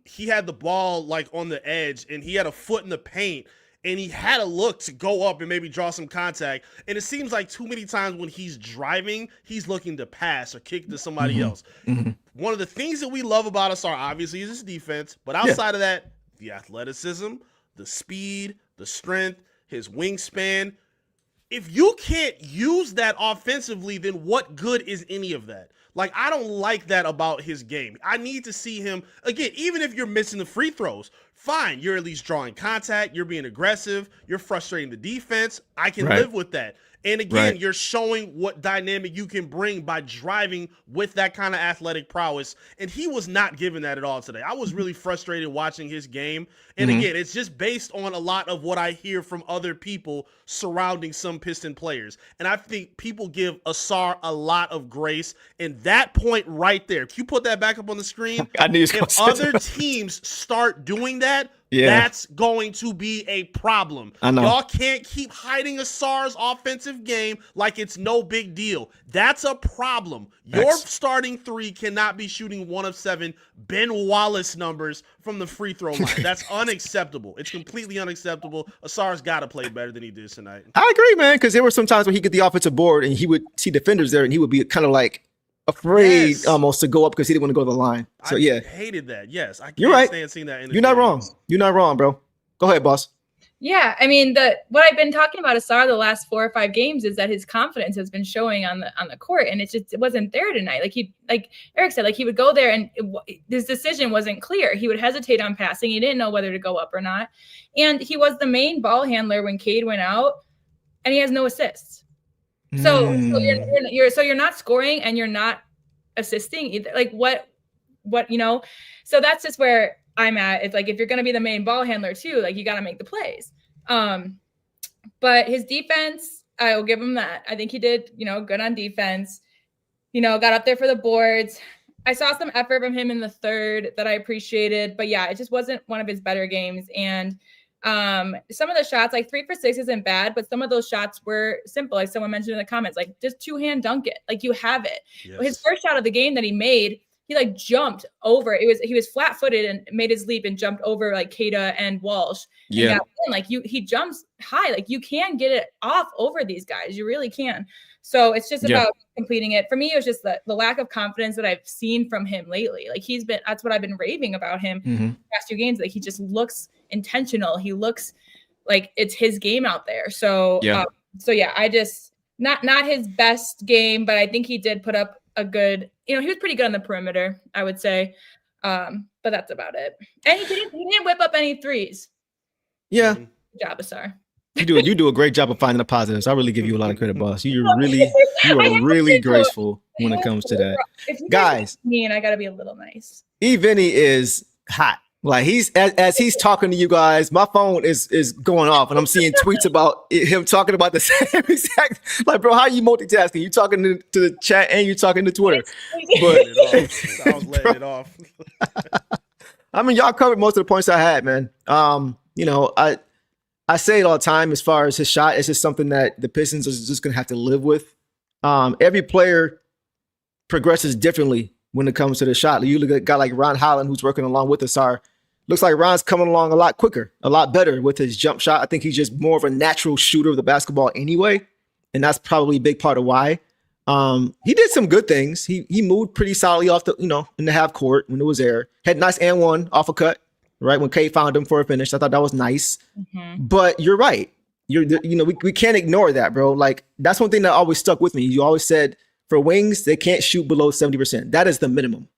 he had the ball like on the edge and he had a foot in the paint. And he had a look to go up and maybe draw some contact. And it seems like too many times when he's driving, he's looking to pass or kick to somebody else. One of the things that we love about Ausar, obviously, is his defense. But outside of that, the athleticism, the speed, the strength, his wingspan. If you can't use that offensively, then what good is any of that? Like, I don't like that about his game. I need to see him, again, even if you're missing the free throws, fine. You're at least drawing contact. You're being aggressive. You're frustrating the defense. I can live with that. And again, you're showing what dynamic you can bring by driving with that kind of athletic prowess. And he was not given that at all today. I was really frustrated watching his game. And again, it's just based on a lot of what I hear from other people surrounding some Piston players. And I think people give Ausar a lot of grace. And that point right there, if you put that back up on the screen, if other teams start doing that, that's going to be a problem. I know. Y'all can't keep hiding Ausar's offensive game like it's no big deal. That's a problem. Your starting three cannot be shooting 1 of 7 Ben Wallace numbers from the free throw line. That's unacceptable. It's completely unacceptable. Ausar's got to play better than he did tonight. I agree, man, because there were some times where he'd get the offensive board and he would see defenders there and he would be kind of like afraid almost to go up because he didn't want to go to the line. So I hated that. Yes, I can't stand seeing that. You're not wrong. You're not wrong, bro. Go ahead, boss. Yeah, I mean, what I've been talking about Ausar the last 4 or 5 games is that his confidence has been showing on the court, and it wasn't there tonight. Like Eric said, like he would go there and his decision wasn't clear. He would hesitate on passing. He didn't know whether to go up or not, and he was the main ball handler when Cade went out, and he has no assists. So you're not scoring and you're not assisting either. Like what, so that's just where I'm at. It's like, if you're going to be the main ball handler too, like you got to make the plays. But his defense, I will give him that. I think he did, good on defense, got up there for the boards. I saw some effort from him in the third that I appreciated, but yeah, it just wasn't one of his better games. And some of the shots, like 3 for 6 isn't bad, but some of those shots were simple. Like someone mentioned in the comments, like just 2-hand dunk it. Like you have it. Yes. His first shot of the game that he made, he like jumped over. He was flat footed and made his leap and jumped over like Kada and Walsh. Yeah. And like he jumps high. Like you can get it off over these guys. You really can. So it's just about completing it. For me, it was just the lack of confidence that I've seen from him lately. Like that's what I've been raving about him the past 2 games. Like he just looks intentional. He looks like it's his game out there. So, I just, not his best game, but I think he did put up a good, he was pretty good on the perimeter, I would say. But that's about it. And he didn't whip up any threes. Yeah. Good job, Ausar. You do a great job of finding the positives. I really give you a lot of credit, boss. You are really graceful when it comes to that. Guys, I gotta be a little nice. Vinny is hot. Like as he's talking to you guys, my phone is going off, and I'm seeing tweets about him talking about the same exact. Like, bro, how are you multitasking? You talking to the chat and you talking to Twitter. But I was letting it off. I mean, y'all covered most of the points I had, man. I say it all the time as far as his shot. It's just something that the Pistons is just going to have to live with. Every player progresses differently when it comes to the shot. You look at a guy like Ron Holland, who's working along with Ausar. Looks like Ron's coming along a lot quicker, a lot better with his jump shot. I think he's just more of a natural shooter of the basketball anyway. And that's probably a big part of why. He did some good things. He moved pretty solidly off in the half court when it was there. Had a nice and one off a cut. Right when Cade found him for a finish, I thought that was nice. But you're right. We can't ignore that, bro. Like that's one thing that always stuck with me. You always said for wings they can't shoot below 70%. That is the minimum.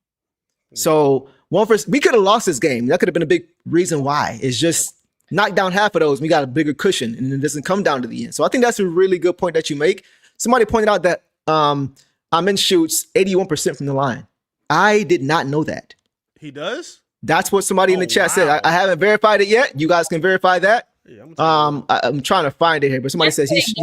So we could have lost this game. That could have been a big reason why. It's just knock down half of those. We got a bigger cushion, and it doesn't come down to the end. So I think that's a really good point that you make. Somebody pointed out that Amin shoots 81% from the line. I did not know that. He does? That's what somebody in the chat said. I haven't verified it yet. You guys can verify that. Yeah, I'm trying to find it here, but somebody says he's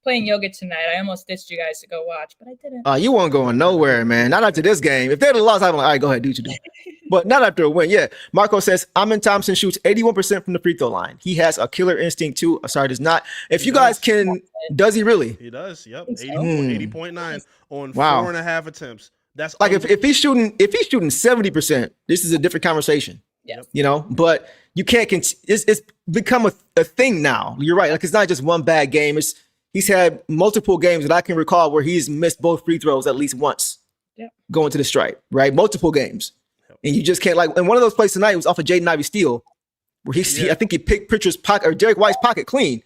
playing yoga tonight. I almost ditched you guys to go watch, but I didn't. You weren't going nowhere, man. Not after this game. If they'd have lost, I'd be like, all right, go ahead, do what you do. But not after a win. Yeah. Marco says Amin Thompson shoots 81% from the free throw line. He has a killer instinct too. Sorry, does not. If you guys can, does he really? He does. Yep. 80.9 on 4.5 attempts. That's like if he's shooting 70%, this is a different conversation. Yeah. But you can't. It's become a thing now. You're right. Like it's not just one bad game. He's had multiple games that I can recall where he's missed both free throws at least once. Yeah. Going to the stripe, right? Multiple games, and you just can't and one of those plays tonight was off of Jaden Ivey steal, where I think he picked Pritchard's pocket or Derek White's pocket clean,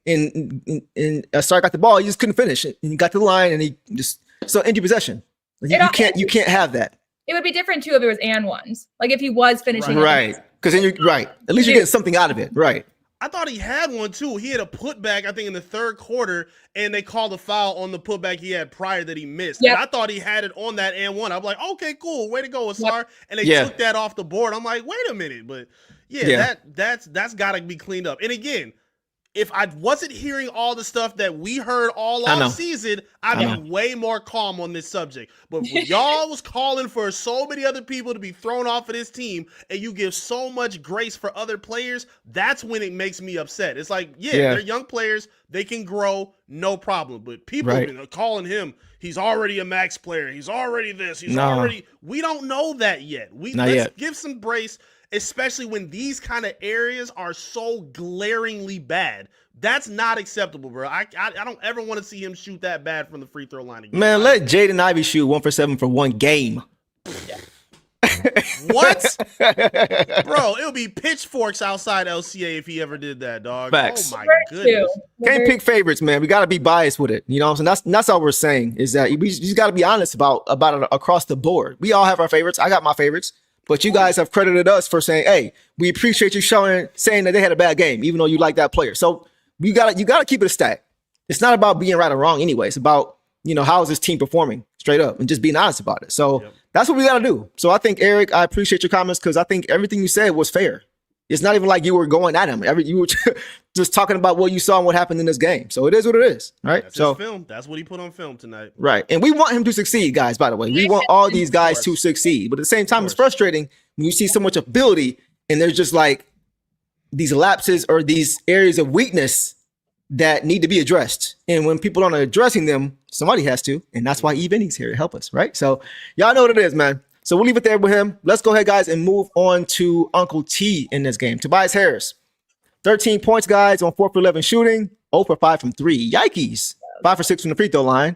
and Ausar got the ball. He just couldn't finish it, and he got to the line, and he just empty possession. You can't have that. It would be different too if it was and ones. Like if he was finishing. Right. Because then you're right. At least you're getting something out of it. Right. I thought he had one too. He had a putback, I think, in the third quarter, and they called a foul on the putback he had prior that he missed. Yep. And I thought he had it on that and one. I'm like, okay, cool, way to go, Ausar. Yep. And they took that off the board. I'm like, wait a minute, but that's got to be cleaned up. And again, if I wasn't hearing all the stuff that we heard all off season, I'd be way more calm on this subject. But when y'all was calling for so many other people to be thrown off of this team, and you give so much grace for other players, that's when it makes me upset. It's like, they're young players, they can grow, no problem. But people are calling him, he's already a max player, he's already this, we don't know that yet. Let's give some grace. Especially when these kind of areas are so glaringly bad. That's not acceptable, bro. I don't ever want to see him shoot that bad from the free throw line again. Man, let Jaden Ivey shoot 1 for 7 for one game. What? Bro, it would be pitchforks outside LCA if he ever did that, dog. Facts. Oh, my goodness. Can't pick favorites, man. We got to be biased with it. You know what I'm saying? That's all we're saying is that we just got to be honest about it across the board. We all have our favorites. I got my favorites. But you guys have credited us for saying, hey, we appreciate you saying that they had a bad game, even though you like that player. So you gotta keep it a stack. It's not about being right or wrong anyway. It's about, how is this team performing straight up and just being honest about it. So that's what we got to do. So I think, Eric, I appreciate your comments because I think everything you said was fair. It's not even like you were going at him. You were just talking about what you saw and what happened in this game. So it is what it is, right? That's his film. That's what he put on film tonight. Right. And we want him to succeed, guys, by the way. We want all these guys to succeed. But at the same time, it's frustrating when you see so much ability and there's just like these lapses or these areas of weakness that need to be addressed. And when people aren't addressing them, somebody has to. And that's why Evening's here to help us, right? So y'all know what it is, man. So we'll leave it there with him. Let's go ahead, guys, and move on to Uncle T in this game. Tobias Harris, 13 points, guys, on 4 for 11 shooting, 0 for 5 from 3. Yikes. 5 for 6 from the free throw line.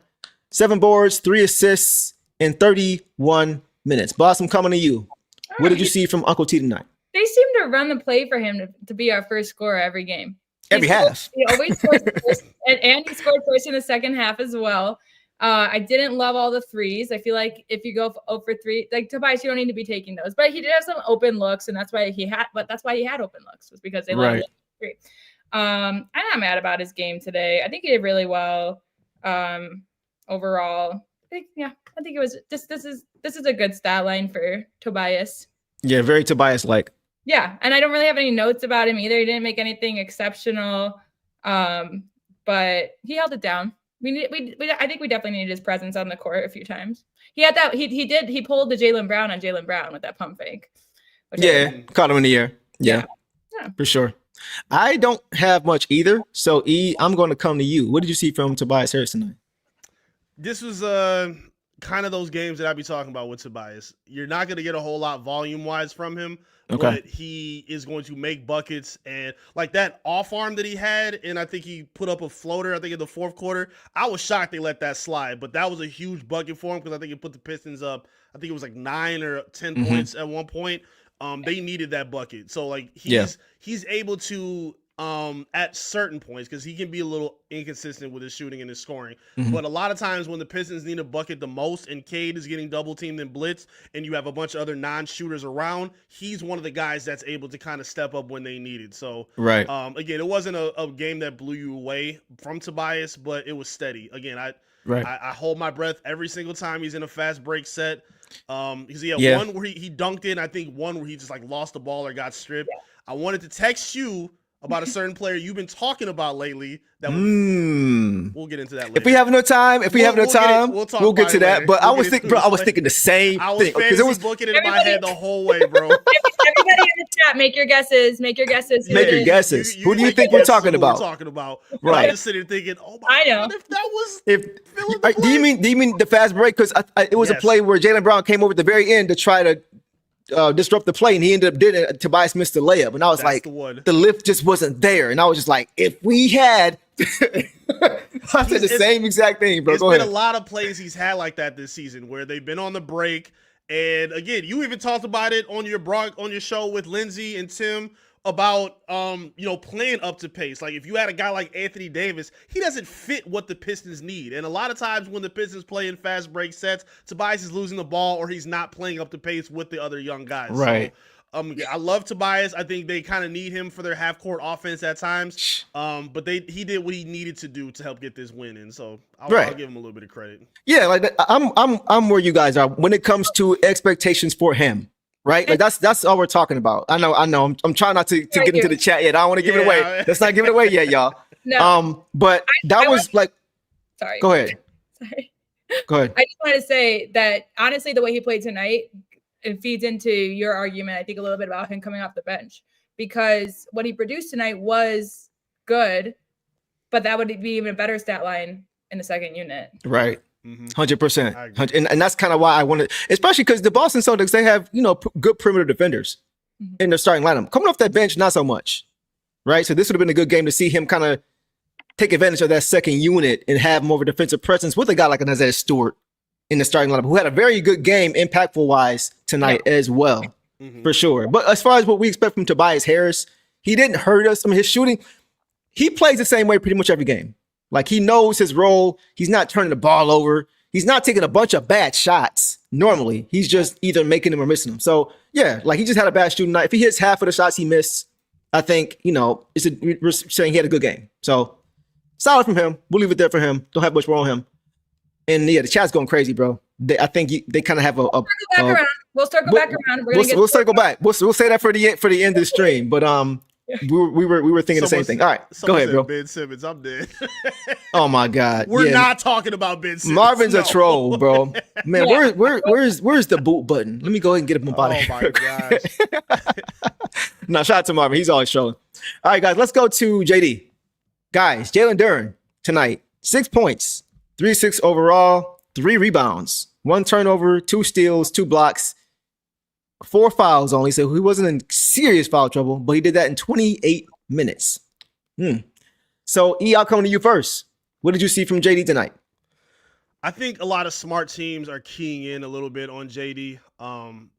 7 boards, 3 assists in 31 minutes. Boss, I'm coming to you. What did you see from Uncle T tonight? They seem to run the play for him to be our first scorer every game. Every half. He always scores first, and he scored first in the second half as well. I didn't love all the threes. I feel like if you go 0 for 3, like Tobias, you don't need to be taking those. But he did have some open looks, and that's why he had open looks, was because they let him three. I'm not mad about his game today. I think he did really well. Overall, I think it was just this is a good stat line for Tobias. Yeah, very Tobias-like. Yeah, and I don't really have any notes about him either. He didn't make anything exceptional, but he held it down. I think we definitely needed his presence on the court a few times. He had that. He pulled the Jalen Brown on Jalen Brown with that pump fake. Caught him in the air. Yeah, for sure. I don't have much either. So E, I'm going to come to you. What did you see from Tobias Harris tonight? This was kind of those games that I'd be talking about with Tobias. You're not going to get a whole lot volume-wise from him, but he is going to make buckets. And like that off arm that he had, and I think he put up a floater, I think in the fourth quarter. I was shocked they let that slide, but that was a huge bucket for him because I think it put the Pistons up. I think it was like 9 or 10 points at one point. They needed that bucket. So like he's able to at certain points, because he can be a little inconsistent with his shooting and his scoring. But a lot of times when the Pistons need a bucket the most and Cade is getting double teamed and blitz and you have a bunch of other non-shooters around, he's one of the guys that's able to kind of step up when they need it. So again, it wasn't a game that blew you away from Tobias, but it was steady. Again, I hold my breath every single time he's in a fast break set. Because one where he dunked in, I think one where he just like lost the ball or got stripped. I wanted to text you about a certain player you've been talking about lately. That we'll get into that later. If we have no time, we'll get to that. But I was thinking the same thing. Because it was booking it in my head the whole way, bro. Everybody in the chat, make your guesses. Make your guesses. Who do you think we're talking about? Right. I'm just sitting thinking, oh my God, if that was do you mean the fast break? Because it was a play where Jalen Brown came over at the very end to try to disrupt the play, and he ended up doing it. Tobias missed the layup, and I was like, the lift just wasn't there, and I was just like, if we had, I said the same exact thing, bro. It's been a lot of plays he's had like that this season where they've been on the break, and again, you even talked about it on your show with Lindsay and Tim about playing up to pace. Like if you had a guy like Anthony Davis, he doesn't fit what the Pistons need. And a lot of times when the Pistons play in fast break sets, Tobias is losing the ball or he's not playing up to pace with the other young guys. Right. So, I love Tobias. I think they kind of need him for their half court offense at times. But he did what he needed to do to help get this win in. So I'll give him a little bit of credit. Yeah, like I'm where you guys are when it comes to expectations for him. Right, like that's all we're talking about. I know. I'm trying not to get into the chat yet. I don't want to give it away. Let's not give it away yet, y'all. No. But that was like. Sorry. Go ahead. Sorry. Go ahead. I just want to say that honestly, the way he played tonight, it feeds into your argument. I think a little bit about him coming off the bench, because what he produced tonight was good, but that would be even a better stat line in the second unit. Right. 100%. And that's kind of why I wanted, especially because the Boston Celtics, they have, good perimeter defenders in their starting lineup. Coming off that bench, not so much. Right. So this would have been a good game to see him kind of take advantage of that second unit and have more of a defensive presence with a guy like an Isaiah Stewart in the starting lineup, who had a very good game, impactful wise tonight as well, for sure. But as far as what we expect from Tobias Harris, he didn't hurt us. I mean, his shooting, he plays the same way pretty much every game. Like he knows his role. He's not turning the ball over. He's not taking a bunch of bad shots. Normally, he's just either making them or missing them. So yeah, like he just had a bad shooting night. If he hits half of the shots he missed, I think, we're saying he had a good game. So solid from him. We'll leave it there for him. Don't have much wrong with him. And yeah, the chat's going crazy, bro. I think they kind of have a We'll circle back around. We'll circle back. We'll say that for the end of the stream. But we were thinking the same thing. All right, go ahead, bro. Ben Simmons, I'm dead. Oh my God, we're not talking about Ben Simmons. Marvin's a troll, bro. Man, where's the boot button? Let me go ahead and get him about it. Oh my gosh. No, shout out to Marvin. He's always trolling. All right, guys, let's go to JD. Guys, Jalen Duren tonight, 6 points, 3-6 overall, 3 rebounds, 1 turnover, 2 steals, 2 blocks, 4 fouls only. So he wasn't in serious foul trouble, but he did that in 28 minutes. So E, I'll come to you first. What did you see from JD tonight? I think a lot of smart teams are keying in a little bit on JD.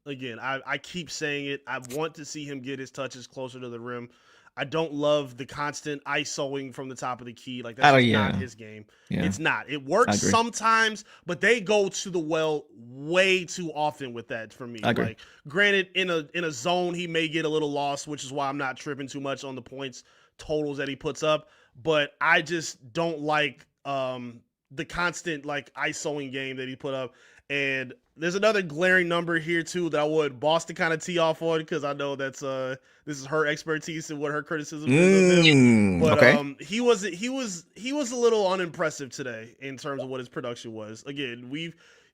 Again, I keep saying it. I want to see him get his touches closer to the rim. I don't love the constant isoing from the top of the key. Like, that's not his game. Yeah. It's not. It works sometimes, but they go to the well way too often with that for me. Like, granted, in a zone, he may get a little lost, which is why I'm not tripping too much on the points totals that he puts up. But I just don't like the constant like isoing game that he put up. And there's another glaring number here too that I would Boston kind of tee off on, because I know that's this is her expertise and what her criticism is of him. But he was a little unimpressive today in terms of what his production was. Again,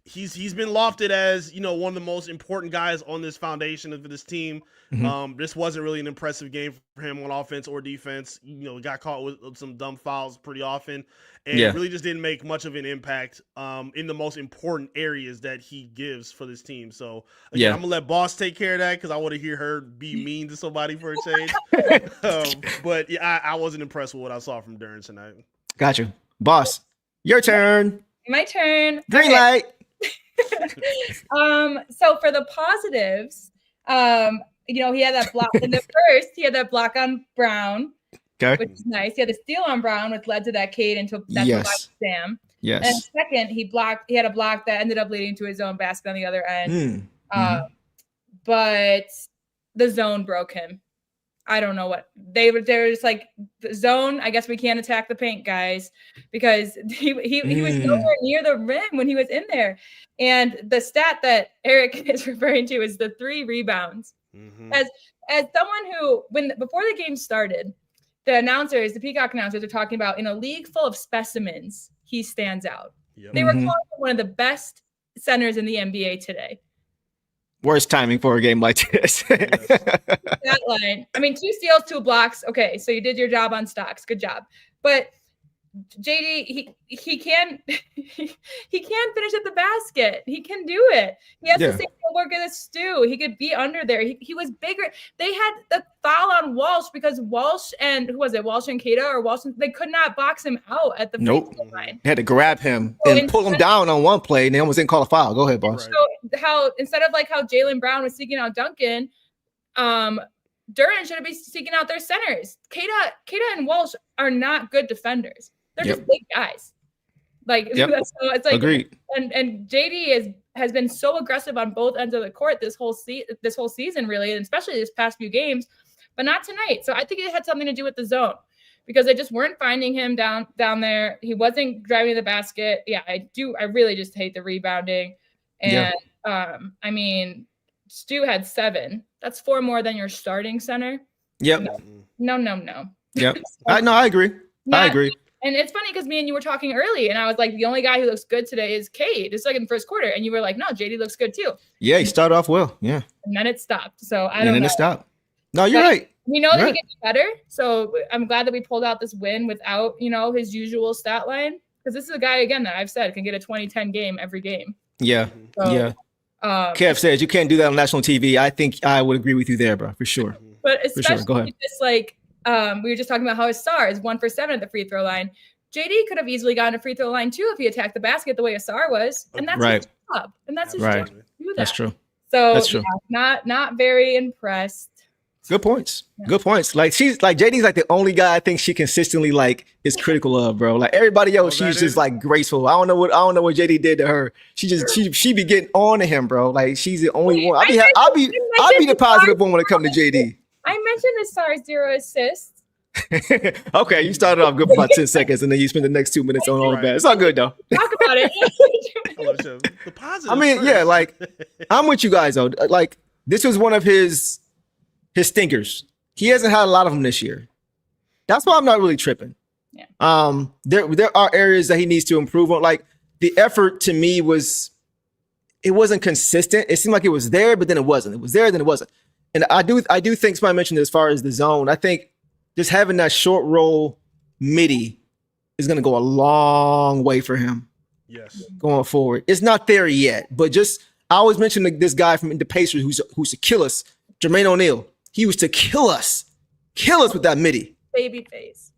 he's been lofted as, you know, one of the most important guys on this foundation of this team. This wasn't really an impressive game for him on offense or defense. You know, he got caught with some dumb fouls pretty often, and really just didn't make much of an impact in the most important areas that he gives for this team. So again, I'm gonna let Boss take care of that, because I want to hear her be mean to somebody for a change. But yeah, I wasn't impressed with what I saw from Duren tonight. Got you, Boss. Your turn. My turn. Green light. So for the positives, you know, he had that block in the first. He had that block on Brown, which is nice. He had a steal on Brown, which led to that Cade into that Sam. Yes. And second, he had a block that ended up leading to his own basket on the other end. But the zone broke him. I don't know what they were just like, the zone. I guess we can't attack the paint, guys, because he was nowhere near the rim when he was in there. And the stat that Eric is referring to is the 3 rebounds. As someone who, before the game started, the Peacock announcers are talking about, in a league full of specimens, he stands out. They were calling him one of the best centers in the NBA today. Worst timing for a game like this. That line. I mean, 2 steals, 2 blocks. Okay, so you did your job on stocks. Good job. But JD, he can finish at the basket. He can do it. He has the same work as Stu. He could be under there. He was bigger. They had the foul on Walsh because Walsh and Keita or Walsh, they could not box him out at the free throw line. They had to grab him and pull him down on one play, and they almost didn't call a foul. Go ahead, Boss. So instead of like how Jaylen Brown was seeking out Duncan, Duren should be seeking out their centers. Keita and Walsh are not good defenders. They're just big guys. Like so it's like, agreed. And JD has been so aggressive on both ends of the court this whole season, really, and especially this past few games, but not tonight. So I think it had something to do with the zone, because they just weren't finding him down there. He wasn't driving the basket. Yeah, I really just hate the rebounding. And I mean, Stu had 7. That's 4 more than your starting center. Yep. No. Yep. I agree. I agree. And it's funny because me and you were talking early, and I was like, the only guy who looks good today is Cade. It's like in the first quarter. And you were like, no, JD looks good too. Yeah, he started off well. Yeah. And then it stopped. So I don't know. And then it stopped. No, you're right. We know that he gets better. So I'm glad that we pulled out this win without, his usual stat line. Because this is a guy, again, that I've said can get a 20-10 game every game. Yeah. So, Kev says you can't do that on national TV. I think I would agree with you there, bro, for sure. But especially Go ahead. Just like we were just talking about how Ausar is 1 for 7 at the free throw line. JD could have easily gotten a free throw line too if he attacked the basket the way Ausar was, and that's his job. And that's his job to do that. That's true. So that's true. Not very impressed. Good points. Yeah. Good points. Like JD's like the only guy I think she consistently like is critical of, bro. Like everybody else, she's just like graceful. I don't know what JD did to her. She be getting on to him, bro. Like she's the only one. I'll be the positive one when it comes to JD. I mentioned Ausar's 0 assists. Okay, you started off good for about 10 seconds, and then you spent the next 2 minutes on all the bad. It's all good, though. Talk about it. I love Jeff. The positive. I mean, first. yeah, like, I'm with you guys, though. Like, this was one of his stinkers. He hasn't had a lot of them this year. That's why I'm not really tripping. Yeah. There are areas that he needs to improve on. Like, the effort to me it wasn't consistent. It seemed like it was there, but then it wasn't. It was there, then it wasn't. And I do think somebody mentioned as far as the zone. I think just having that short roll midi is going to go a long way for him. Yes. Going forward. It's not there yet, but I always mention this guy from the Pacers who's to kill us, Jermaine O'Neal. He was to kill us with that midi. Baby face.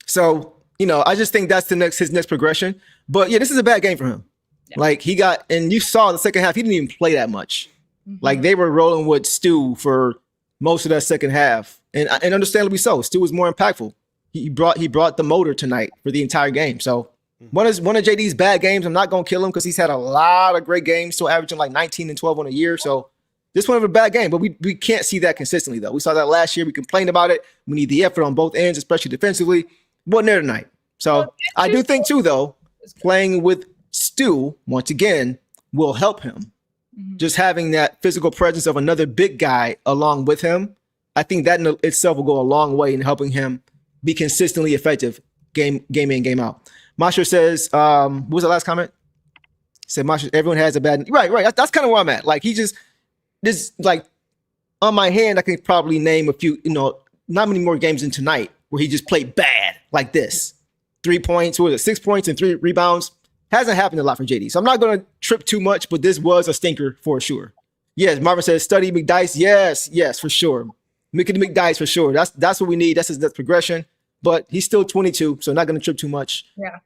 So, I just think that's his next progression. But yeah, this is a bad game for him. Yeah. Like and you saw the second half, he didn't even play that much. Mm-hmm. Like they were rolling with Stu for most of that second half. And understandably so. Stu was more impactful. He brought the motor tonight for the entire game. So one of JD's bad games, I'm not going to kill him because he's had a lot of great games, still averaging like 19 and 12 on a year. So this one of a bad game, but we can't see that consistently, though. We saw that last year. We complained about it. We need the effort on both ends, especially defensively. Wasn't there tonight. So I do think, too, though, playing with Stu, once again, will help him. Mm-hmm. Just having that physical presence of another big guy along with him, I think that in itself will go a long way in helping him be consistently effective game in, game out. Masha says, what was the last comment? He said, Masha, everyone has a bad... Right. That's kind of where I'm at. Like, like, on my hand, I can probably name a few, not many more games than tonight where he just played bad like this. 3 points, 6 points and 3 rebounds. Hasn't happened a lot for JD. So I'm not going to trip too much, but this was a stinker for sure. Yes, Marvin says, study McDice. Yes, for sure. Mickey McDice for sure. That's what we need. That's his next progression. But he's still 22, so not going to trip too much. Yeah.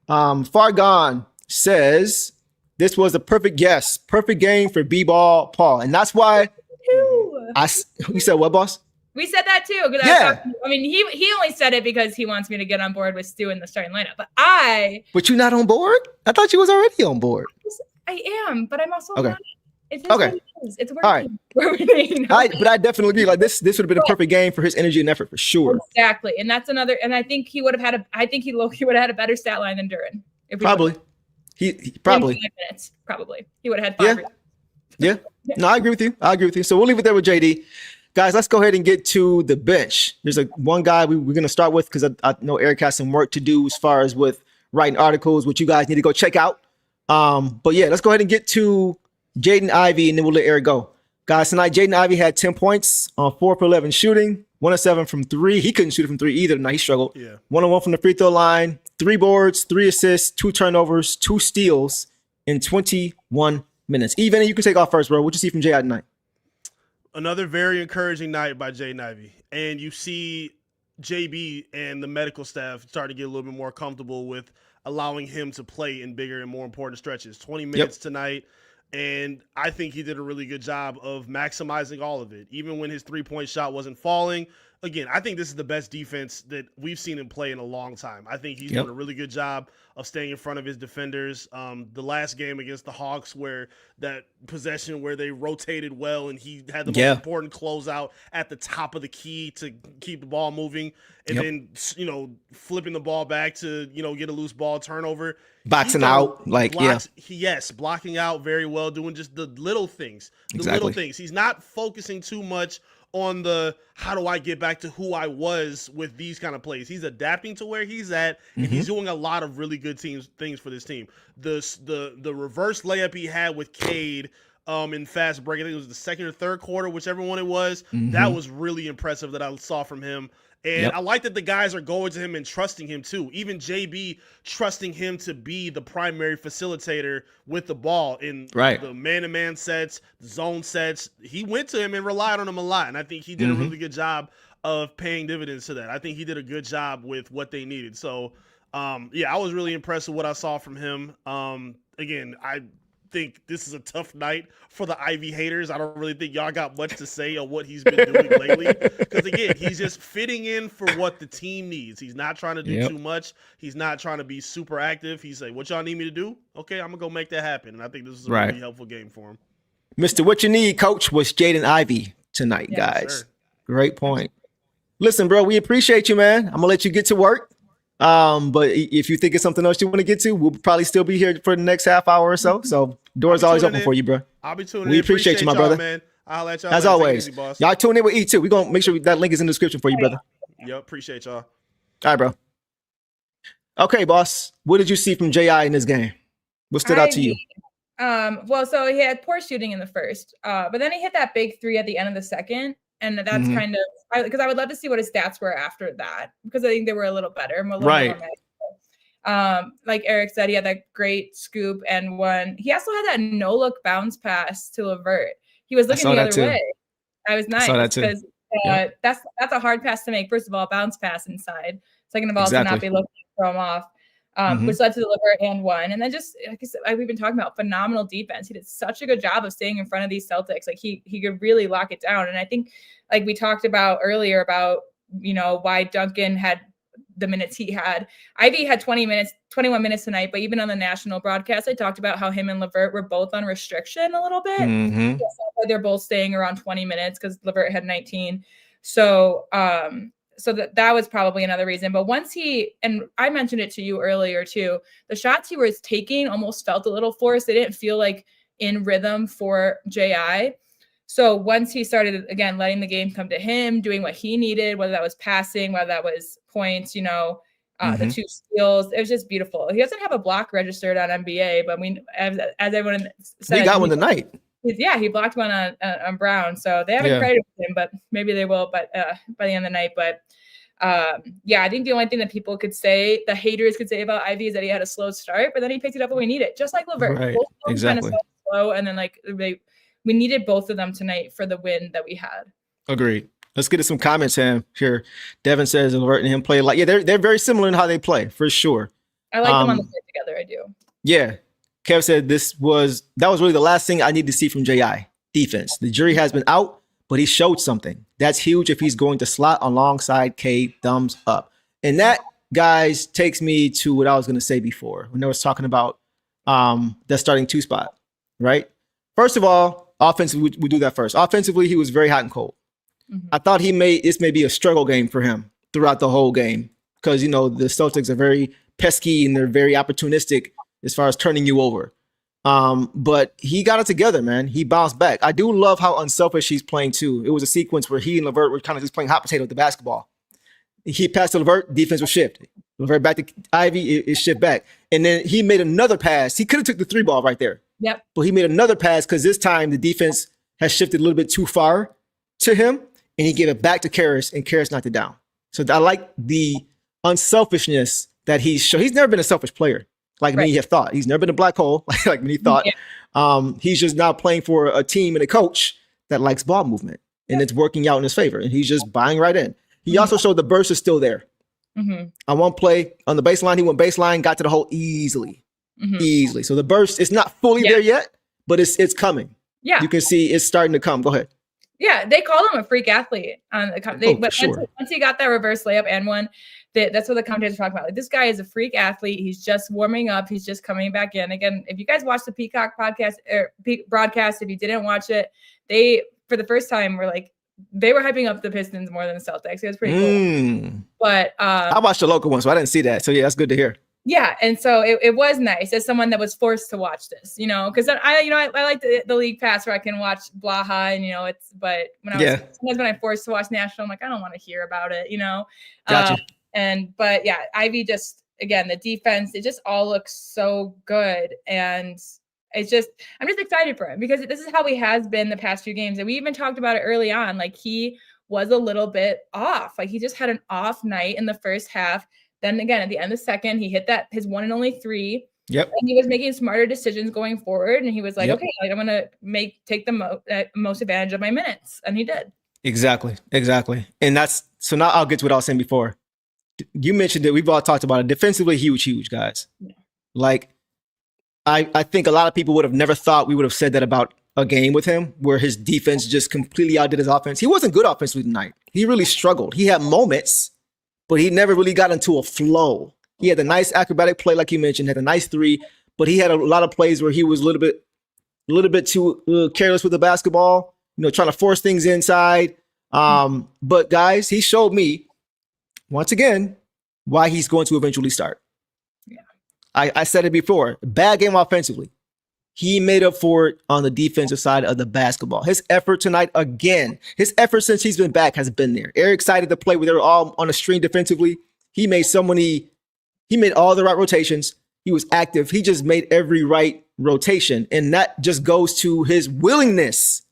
Far Gone says, this was a perfect guess. Perfect game for B-Ball Paul. And that's why you said what, boss? We said that too. Yeah. He only said it because he wants me to get on board with Stu in the starting lineup. But you're not on board? I thought you was already on board. I am, but I'm also okay. not. It's okay. It's working. All right. But I definitely agree. Like this would have been a perfect game for his energy and effort for sure. Exactly. And that's another. And I think he would have had he would have had a better stat line than Duren. Probably. He probably. 5 minutes, probably. He would have had 5. Yeah. No, I agree with you. So we'll leave it there with JD. Guys, let's go ahead and get to the bench. There's one guy we're going to start with because I know Eric has some work to do as far as with writing articles, which you guys need to go check out. But yeah, let's go ahead and get to Jaden Ivey, and then we'll let Eric go. Guys, tonight, Jaden Ivey had 10 points on 4 for 11 shooting, 1 of 7 from 3. He couldn't shoot it from 3 either. Now he struggled. Yeah. 1 of 1 from the free throw line, 3 boards, 3 assists, 2 turnovers, 2 steals in 21 minutes. Even you can take off first, bro. What you see from Jay tonight? Another very encouraging night by Jaden Ivey. And you see JB and the medical staff starting to get a little bit more comfortable with allowing him to play in bigger and more important stretches. 20 minutes tonight. And I think he did a really good job of maximizing all of it, even when his 3-point shot wasn't falling. Again, I think this is the best defense that we've seen him play in a long time. I think he's doing a really good job of staying in front of his defenders. The last game against the Hawks, where that possession where they rotated well and he had the most important closeout at the top of the key to keep the ball moving, and then flipping the ball back to get a loose ball turnover, boxing out blocking out very well, doing just the little things. Little things. He's not focusing too much on the how do I get back to who I was with these kind of plays. He's adapting to where he's at, and he's doing a lot of really good things for this team. The reverse layup he had with Cade in fast break, I think it was the second or third quarter, whichever one it was. That was really impressive that I saw from him. And I like that the guys are going to him and trusting him too. Even JB trusting him to be the primary facilitator with the ball in the man-to-man sets, the zone sets. He went to him and relied on him a lot. And I think he did a really good job of paying dividends to that. I think he did a good job with what they needed. So, I was really impressed with what I saw from him. Again, I think this is a tough night for the Ivy haters. I don't really think y'all got much to say on what he's been doing lately. Because again, he's just fitting in for what the team needs. He's not trying to do too much. He's not trying to be super active. He's like, what y'all need me to do? Okay, I'm going to go make that happen. And I think this is a really helpful game for him. Mr. What you need, coach, was Jaden Ivey tonight, guys. Sir. Great point. Listen, bro, we appreciate you, man. I'm gonna let you get to work. But if you think it's something else you want to get to, we'll probably still be here for the next half hour or so. So doors always open for you, bro. I'll be tuning in. We appreciate you, my brother. Man. I'll let y'all. As always, y'all tune in with E too. We're gonna make sure that link is in the description for you, brother. Yep, appreciate y'all. All right, bro. Okay, boss. What did you see from J.I. in this game? What stood out to you? Well, so he had poor shooting in the first, but then he hit that big 3 at the end of the second. And that's kind of because I would love to see what his stats were after that, because I think they were a little better. Right. Like Eric said, he had that great scoop and one. He also had that no look bounce pass to LeVert. He was looking the other way. I was nice because that's a hard pass to make. First of all, bounce pass inside. Second of all, to not be looking to throw him off. Which led to the LeVert and one. And then just like I said, we've been talking about phenomenal defense. He did such a good job of staying in front of these Celtics. Like he could really lock it down. And I think like we talked about earlier about, why Duncan had the minutes he had. Ivy had 21 minutes tonight, but even on the national broadcast, I talked about how him and LeVert were both on restriction a little bit. They're both staying around 20 minutes because LeVert had 19. So that was probably another reason. But once and I mentioned it to you earlier too, the shots he was taking almost felt a little forced. They didn't feel like in rhythm for J.I. So once he started, again, letting the game come to him, doing what he needed, whether that was passing, whether that was points, the 2 steals, it was just beautiful. He doesn't have a block registered on NBA, but as everyone said, he got one tonight. He blocked one on Brown. So they haven't credited him, but maybe they will, but by the end of the night. But I think the only thing that people could say, the haters could say about Ivy, is that he had a slow start, but then he picked it up when we need it, just like LeVert. Right. Both Exactly. Kind of slow, and then we needed both of them tonight for the win that we had. Agreed. Let's get to some comments here. Devin says LeVert and him play like, they're very similar in how they play, for sure. I like them on the field together. I do. Yeah. Kev said that was really the last thing I need to see from J.I. defense. The jury has been out, but he showed something. That's huge if he's going to slot alongside Cade. Thumbs up. And that, guys, takes me to what I was going to say before when I was talking about the starting 2 spot, right? First of all, offensively, we do that first. Offensively, he was very hot and cold. I thought this may be a struggle game for him throughout the whole game because, the Celtics are very pesky and they're very opportunistic as far as turning you over. But he got it together, man. He bounced back. I do love how unselfish he's playing too. It was a sequence where he and LeVert were kind of just playing hot potato with the basketball. He passed to LeVert, defense was shift. LeVert back to Ivy, it shift back. And then he made another pass. He could have took the 3 ball right there. Yep. But he made another pass because this time the defense has shifted a little bit too far to him, and he gave it back to Caris, and Caris knocked it down. So I like the unselfishness that he's shown. He's never been a selfish player like many have thought. He's never been a black hole like many thought. He's just now playing for a team and a coach that likes ball movement, and it's working out in his favor, and he's just buying right in. He also showed the burst is still there. On one play on the baseline, he went baseline, got to the hole easily. So the burst is not fully there yet, but it's coming. Yeah, you can see it's starting to come. Go ahead. Yeah, they called him a freak athlete on the once he got that reverse layup and one, that's what the commentators talk about. Like, this guy is a freak athlete. He's just warming up. He's just coming back in. Again, if you guys watched the Peacock podcast or broadcast, if you didn't watch it, they for the first time were like, they were hyping up the Pistons more than the Celtics. It was pretty cool. But I watched the local one, so I didn't see that. So yeah, that's good to hear. Yeah, and so it was nice as someone that was forced to watch this, because I like the league pass where I can watch Blaha, and but sometimes when I'm forced to watch national, I'm like, I don't want to hear about it, Gotcha. But yeah, Ivy just, again, the defense, it just all looks so good, and I'm just excited for him because this is how he has been the past few games, and we even talked about it early on. Like, he was a little bit off, like he just had an off night in the first half. Then again, at the end of the second, he hit his one and only 3. Yep. And he was making smarter decisions going forward. And he was like, okay, I'm going to take the most advantage of my minutes. And he did. Exactly. And so now I'll get to what I was saying before. You mentioned that we've all talked about it. Defensively, huge, guys. Yeah. Like, I think a lot of people would have never thought we would have said that about a game with him where his defense just completely outdid his offense. He wasn't good offensively tonight. He really struggled. He had moments, but he never really got into a flow. He had a nice acrobatic play, like you mentioned, had a nice 3, but he had a lot of plays where he was a little bit too careless with the basketball, trying to force things inside. But guys, he showed me once again why he's going to eventually start. Yeah. I said it before. Bad game offensively. He made up for it on the defensive side of the basketball. His effort tonight, again, his effort since he's been back has been there. Eric excited to play with her all on a string defensively. He made all the right rotations. He was active. He just made every right rotation. And that just goes to his willingness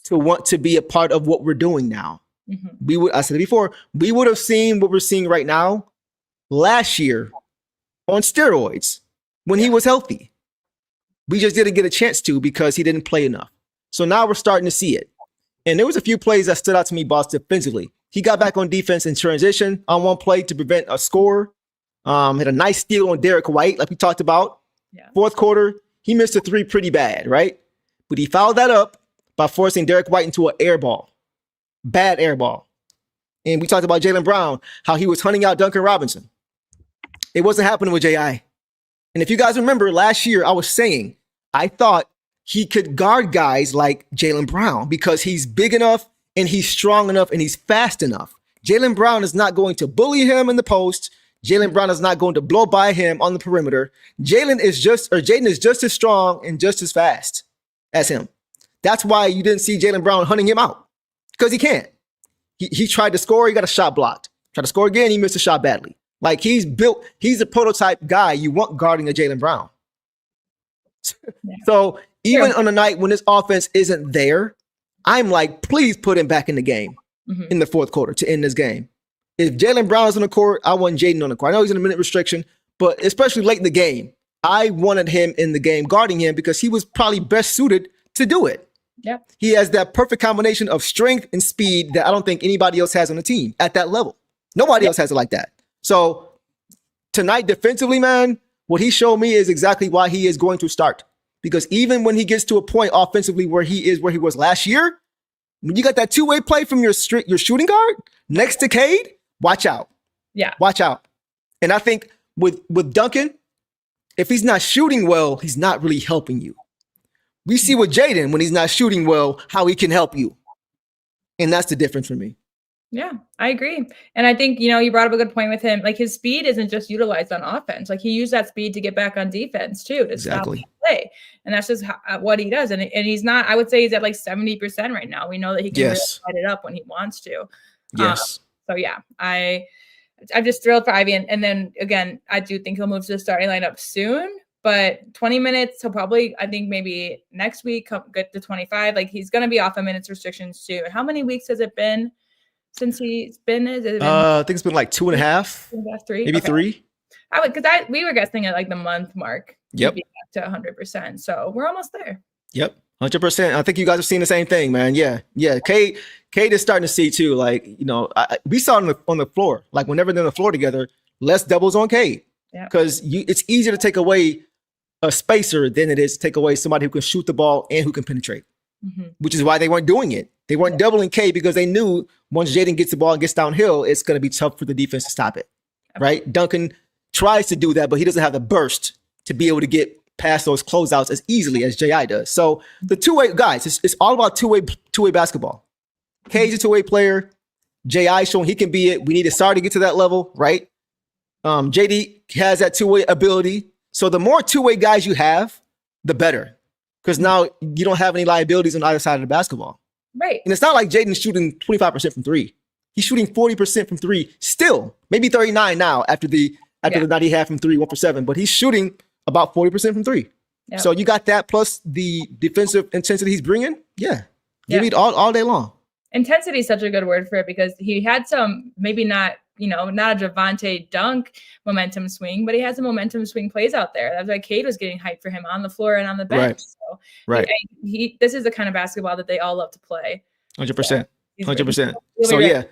to want to be a part of what we're doing now. Mm-hmm. I said it before, we would have seen what we're seeing right now last year on steroids when he was healthy. We just didn't get a chance to because he didn't play enough. So now we're starting to see it. And there was a few plays that stood out to me, boss, defensively. He got back on defense in transition on one play to prevent a score. Had a nice steal on Derek White, like we talked about. Yeah. Fourth quarter, he missed a three pretty bad, right? But he fouled that up by forcing Derek White into an air ball. Bad air ball. And we talked about Jaylen Brown, how he was hunting out Duncan Robinson. It wasn't happening with J.I. And if you guys remember last year, I was saying, I thought he could guard guys like Jaylen Brown because he's big enough and he's strong enough and he's fast enough. Jaylen Brown is not going to bully him in the post. Jaylen Brown is not going to blow by him on the perimeter. Jaden is just as strong and just as fast as him. That's why you didn't see Jaylen Brown hunting him out because he can't. He tried to score, he got a shot blocked. Tried to score again, he missed a shot badly. Like he's a prototype guy you want guarding a Jaylen Brown. So even on a night when this offense isn't there, I'm like, please put him back in the game in the fourth quarter to end this game. If Jaylen Brown is on the court, I want Jaden on the court. I know he's in a minute restriction, but especially late in the game, I wanted him in the game guarding him because he was probably best suited to do it. Yep. He has that perfect combination of strength and speed that I don't think anybody else has on the team at that level. Nobody else has it like that. So tonight, defensively, man, what he showed me is exactly why he is going to start. Because even when he gets to a point offensively where he was last year, when you got that two-way play from your shooting guard next to Cade, watch out. Yeah. Watch out. And I think with Duncan, if he's not shooting well, he's not really helping you. We see with Jaden, when he's not shooting well, how he can help you. And that's the difference for me. Yeah, I agree. And I think, you brought up a good point with him. Like his speed isn't just utilized on offense. Like he used that speed to get back on defense too, to stop the play. And that's just what he does. And he's not, I would say he's at like 70% right now. We know that he can really light it up when he wants to. Yes. So yeah, I'm just thrilled for Ivey. And then again, I do think he'll move to the starting lineup soon, but 20 minutes, he'll probably, I think maybe next week, get to 25. Like he's going to be off a minutes restriction soon. How many weeks has it been? Since he's been, I think it's been like 2.5, 3, maybe 3. We were guessing at like the month mark. Yep. To 100%. So we're almost there. Yep. 100%. I think you guys have seen the same thing, man. Yeah. Cade is starting to see too. Like, we saw it on the floor. Like whenever they're on the floor together, less doubles on Cade. Because it's easier to take away a spacer than it is to take away somebody who can shoot the ball and who can penetrate. Which is why they weren't doing it. They weren't doubling Cade because they knew once Jaden gets the ball and gets downhill, it's going to be tough for the defense to stop it. Right? Duncan tries to do that, but he doesn't have the burst to be able to get past those closeouts as easily as J.I. does. So the two-way guys, it's all about two-way basketball. Cade's a two-way player. J.I. showing he can be it. We need to start to get to that level, right? J.D. has that two-way ability. So the more two-way guys you have, the better. Because now you don't have any liabilities on either side of the basketball. Right. And it's not like Jaden's shooting 25% from three. He's shooting 40% from three still. Maybe 39 now after the night he had from 3, 1 for 7. But he's shooting about 40% from three. Yep. So you got that plus the defensive intensity he's bringing. Yeah. Give it all day long. Intensity is such a good word for it because he had some, maybe not, not a Javonte dunk momentum swing, but he had some momentum swing plays out there. That's why Cade was getting hyped for him on the floor and on the bench. Right. So this is the kind of basketball that they all love to play. 100%. 100%. So yeah,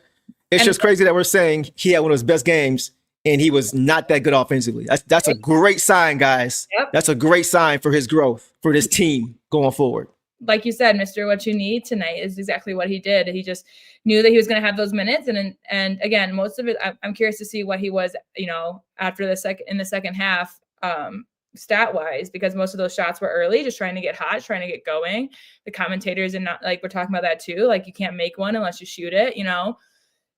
it's just crazy that we're saying he had one of his best games and he was not that good offensively. That's a great sign, guys. Yep. That's a great sign for his growth, for this team going forward. Like you said, Mr. What You Need tonight is exactly what he did. He just knew that he was going to have those minutes. And again, most of it, I'm curious to see what he was, after in the second half. stat wise, because most of those shots were early, just trying to get hot, trying to get going. The commentators and not like we're talking about that too. Like you can't make one unless you shoot it,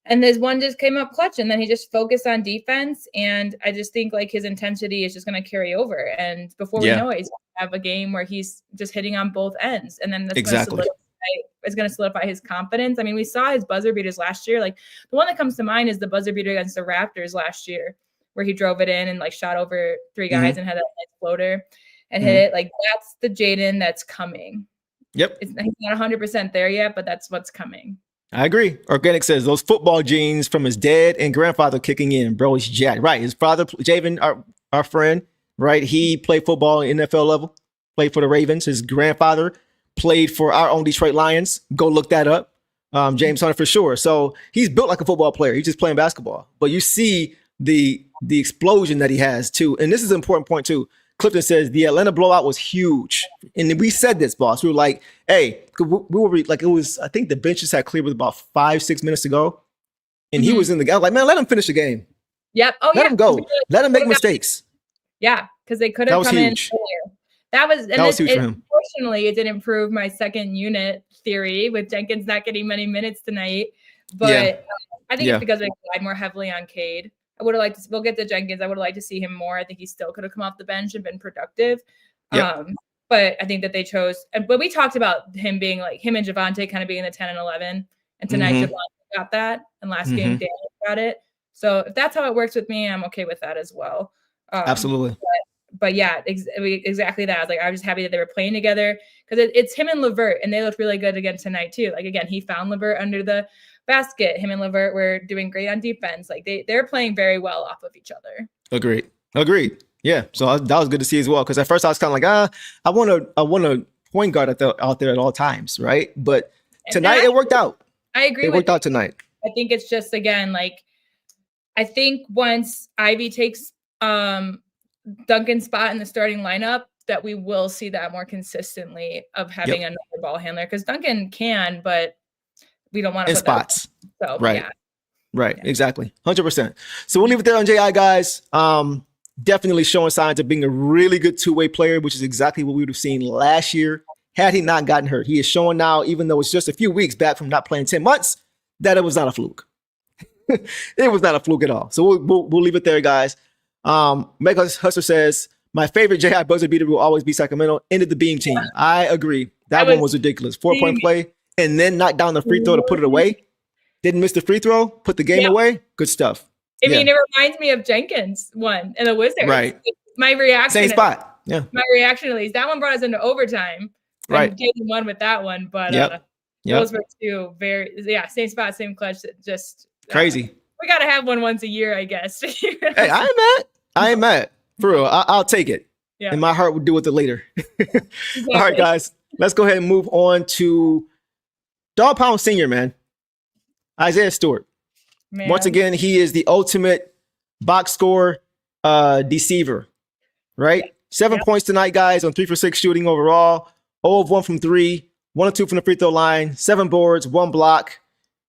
And this one just came up clutch, and then he just focused on defense. And I just think like his intensity is just going to carry over. And before we know it, he's going to have a game where he's just hitting on both ends. And then that's going to solidify his confidence. I mean, we saw his buzzer beaters last year. Like the one that comes to mind is the buzzer beater against the Raptors last year, where he drove it in and like shot over 3 guys and had that nice floater and hit it. Like that's the Jaden that's coming. Yep. He's not 100% there yet, but that's what's coming. I agree. Organic says those football genes from his dad and grandfather kicking in, bro. He's jacked. Right. His father, Javon, our friend, right? He played football at NFL level, played for the Ravens. His grandfather played for our own Detroit Lions. Go look that up. James Hunter for sure. So he's built like a football player. He's just playing basketball. But you see the explosion that he has too. And this is an important point too. Clifton says the Atlanta blowout was huge. And we said this, boss. We were like, hey, we were like, it was, I think the benches had cleared with about 5-6 minutes to go. And he was in the game. I was like, man, let him finish the game. Yep. Oh, let him go. Let him make mistakes. Yeah. Because they could have come huge. in earlier. That was huge for him. Unfortunately, it didn't improve my second unit theory with Jenkins not getting many minutes tonight. But I think it's because they relied more heavily on Cade. I would have liked to, we'll get to Jenkins. I would have liked to see him more. I think he still could have come off the bench and been productive. But I think that they chose, but we talked about him being like him and Javonte kind of being the 10 and 11. And tonight Javonte got that. And last game, Daniel got it. So if that's how it works with me, I'm okay with that as well. Absolutely. But yeah, exactly that. I was just happy that they were playing together because it's him and LeVert, and they looked really good again tonight too. Like again, he found LeVert under the basket. Him and LeVert were doing great on defense. Like they're playing very well off of each other. Agreed. Yeah. So that was good to see as well. Because at first I was kind of like, I want a point guard out there at all times, right? But tonight it worked out. I agree. It worked out tonight. I think it's just again like I think once Ivy takes Duncan's spot in the starting lineup, that we will see that more consistently of having another ball handler because Duncan can, but we don't want to in put spots. So right. Exactly. 100%. So we'll leave it there on JI, guys. Definitely showing signs of being a really good two-way player, which is exactly what we would have seen last year had he not gotten hurt. He is showing now, even though it's just a few weeks back from not playing 10 months, that it was not a fluke. It was not a fluke at all. So we'll leave it there, guys. Mega Hustler says, my favorite JI buzzer beater will always be Sacramento. Ended the beam team. I agree. That one was ridiculous. 4-point play and then knocked down the free throw to put it away. Didn't miss the free throw, put the game away. Good stuff. I mean, it reminds me of Jenkins one and the Wizards. Right. My reaction. Same spot. Yeah. My reaction, at least. That one brought us into overtime. Right. Jaden won with that one, but those were two same spot, same clutch. Just crazy. We got to have one once a year, I guess. Hey, I ain't mad. For real. I'll take it. Yeah. And my heart will do with it later. Exactly. All right, guys. Let's go ahead and move on to Dog Pound Senior, man. Isaiah Stewart. Man. Once again, he is the ultimate box score deceiver, right? 7 points tonight, guys, on 3 for 6 shooting overall. 0 of 1 from 3, 1 of 2 from the free throw line, 7 boards, 1 block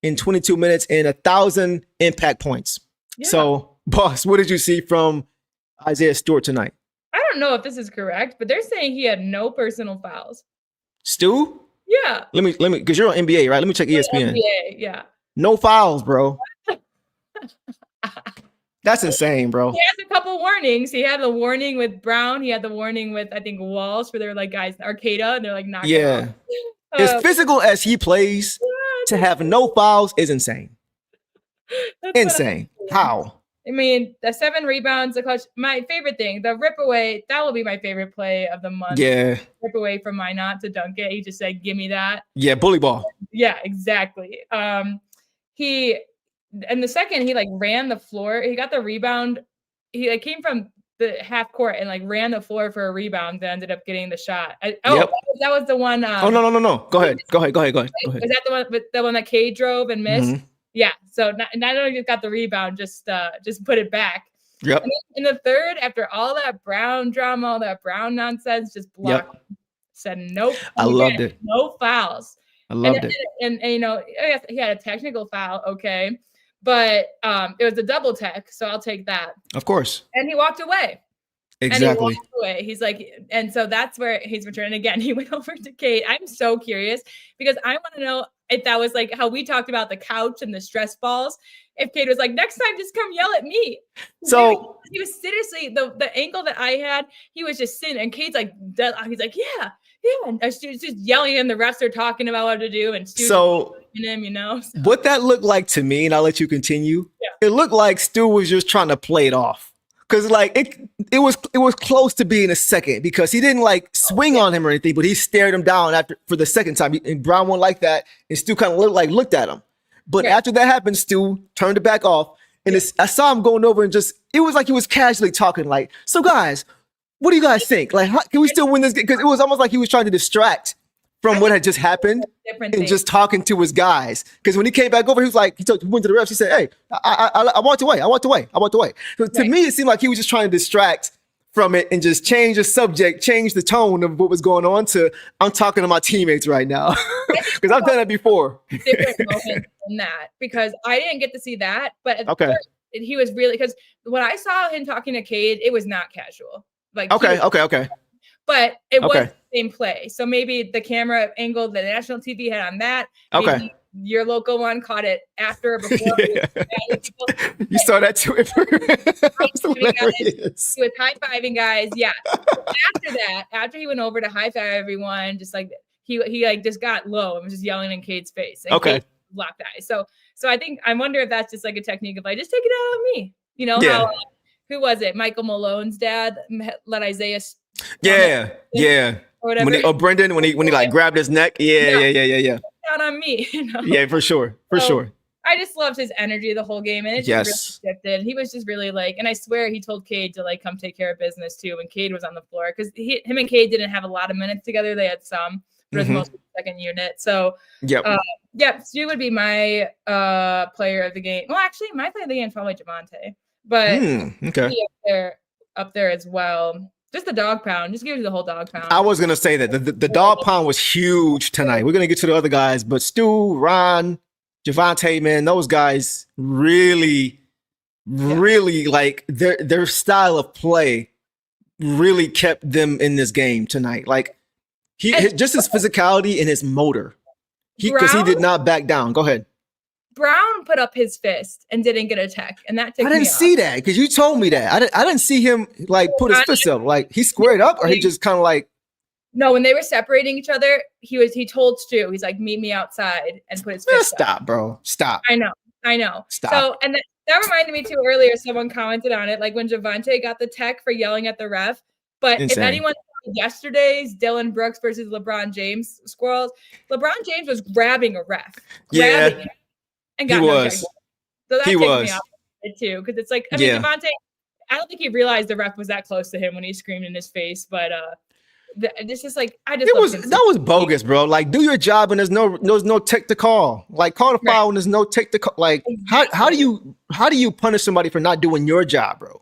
in 22 minutes, and 1,000 impact points. Yeah. So, boss, what did you see from Isaiah Stewart tonight? I don't know if this is correct, but they're saying he had no personal fouls. Stu? Yeah. Let me, because you're on NBA, right? Let me check ESPN. NBA, yeah. No fouls, bro. That's insane, bro. He has a couple warnings. He had the warning with Brown. He had the warning with, I think, Walsh, where they were like, guys, Arcata, and they're like, knocking off. As physical as he plays, to have no fouls is insane. Insane. How? I mean, the 7 rebounds, the clutch. My favorite thing, the rip away, that will be my favorite play of the month. Yeah. Rip away from Minot to dunk it. He just said, give me that. Yeah, bully ball. Yeah, exactly. And the second he ran the floor, he got the rebound. He came from the half court and ran the floor for a rebound that ended up getting the shot. That was the one. Oh, no. Go ahead. Was that the one that Cade drove and missed? Mm-hmm. Yeah. So not only just got the rebound, just put it back. Yep. And in the third, after all that Brown drama, all that Brown nonsense, just blocked. Yep. Said nope. I loved it. No fouls. I loved it. And he had a technical foul. Okay. But it was a double tech, so I'll take that. Of course. And he walked away. Exactly. And he walked away. He's like, and so that's where he's returned. Again, he went over to Cade. I'm so curious because I want to know if that was like how we talked about the couch and the stress balls. If Cade was like, next time, just come yell at me. So he was seriously the angle that I had, he was just sitting, and Cade's like, he's like, yeah. And Stu's just yelling, and the refs are talking about what to do, and Stu's him, So. What that looked like to me, and I'll let you continue. Yeah. It looked like Stu was just trying to play it off. Because like it was close to being a second because he didn't like swing on him or anything, but he stared him down for the second time. And Brown won't like that, and Stu kind of looked at him. But after that happened, Stu turned it back off, and I saw him going over and it was like he was casually talking like, "So guys, what do you guys think? Like, can we still win this game?" Because it was almost like he was trying to distract from what had just happened and just talking to his guys. Because when he came back over, he was like, he went to the refs. He said, "Hey, I walked away. I walked away. So to me, it seemed like he was just trying to distract from it and just change the subject, change the tone of what was going on to, I'm talking to my teammates right now. Because I've done it before. Different moments in that because I didn't get to see that. But first, he was really, because when I saw him talking to Cade, it was not casual. Like okay. But it was the same play. So maybe the camera angle the national TV had on that. Maybe your local one caught it after or before. You saw that too. He was high-fiving guys. Yeah. After he went over to high-five everyone, just like he like just got low and was just yelling in Cade's face. And Cade locked eyes. So I wonder if that's just like a technique of like, just take it out on me. You know, how who was it? Michael Malone's dad let Isaiah. Or whatever. Brendan when he like grabbed his neck. Yeah. Down on me. You know? Yeah, for sure. I just loved his energy the whole game, and it just really shifted. He was just really like, and I swear he told Cade to like come take care of business too when Cade was on the floor, because him and Cade didn't have a lot of minutes together. They had some, but it was mostly the second unit. So Stu would be my player of the game. Well, actually, my player of the game is probably Javonte, but up there as well. Just the dog pound. Just give you the whole dog pound. I was going to say that. The dog pound was huge tonight. We're going to get to the other guys, but Stu, Ron, Javonte, man, those guys really like their style of play really kept them in this game tonight. Like just his physicality and his motor. Because he did not back down. Go ahead. Brown put up his fist and didn't get a tech, and that I didn't see that because you told me that. I didn't see him like put his fist up. Like he squared up, or he just kind of like. No, when they were separating each other, he told Stu, he's like, "Meet me outside," and put his fist up. Stop, bro. Stop. I know. Stop. So, and that reminded me too earlier. Someone commented on it, like when Javonte got the tech for yelling at the ref. But if anyone yesterday's Dylan Brooks versus LeBron James squirrels, LeBron James was grabbing a ref. Grabbing him. And got so that takes me off it too, because it's like, I mean, Javonte, I don't think he realized the ref was that close to him when he screamed in his face, but it's just like that was bogus, bro. Like, do your job and there's no tech to call. Like, call the foul and there's no tech to call. Like, how do you punish somebody for not doing your job, bro?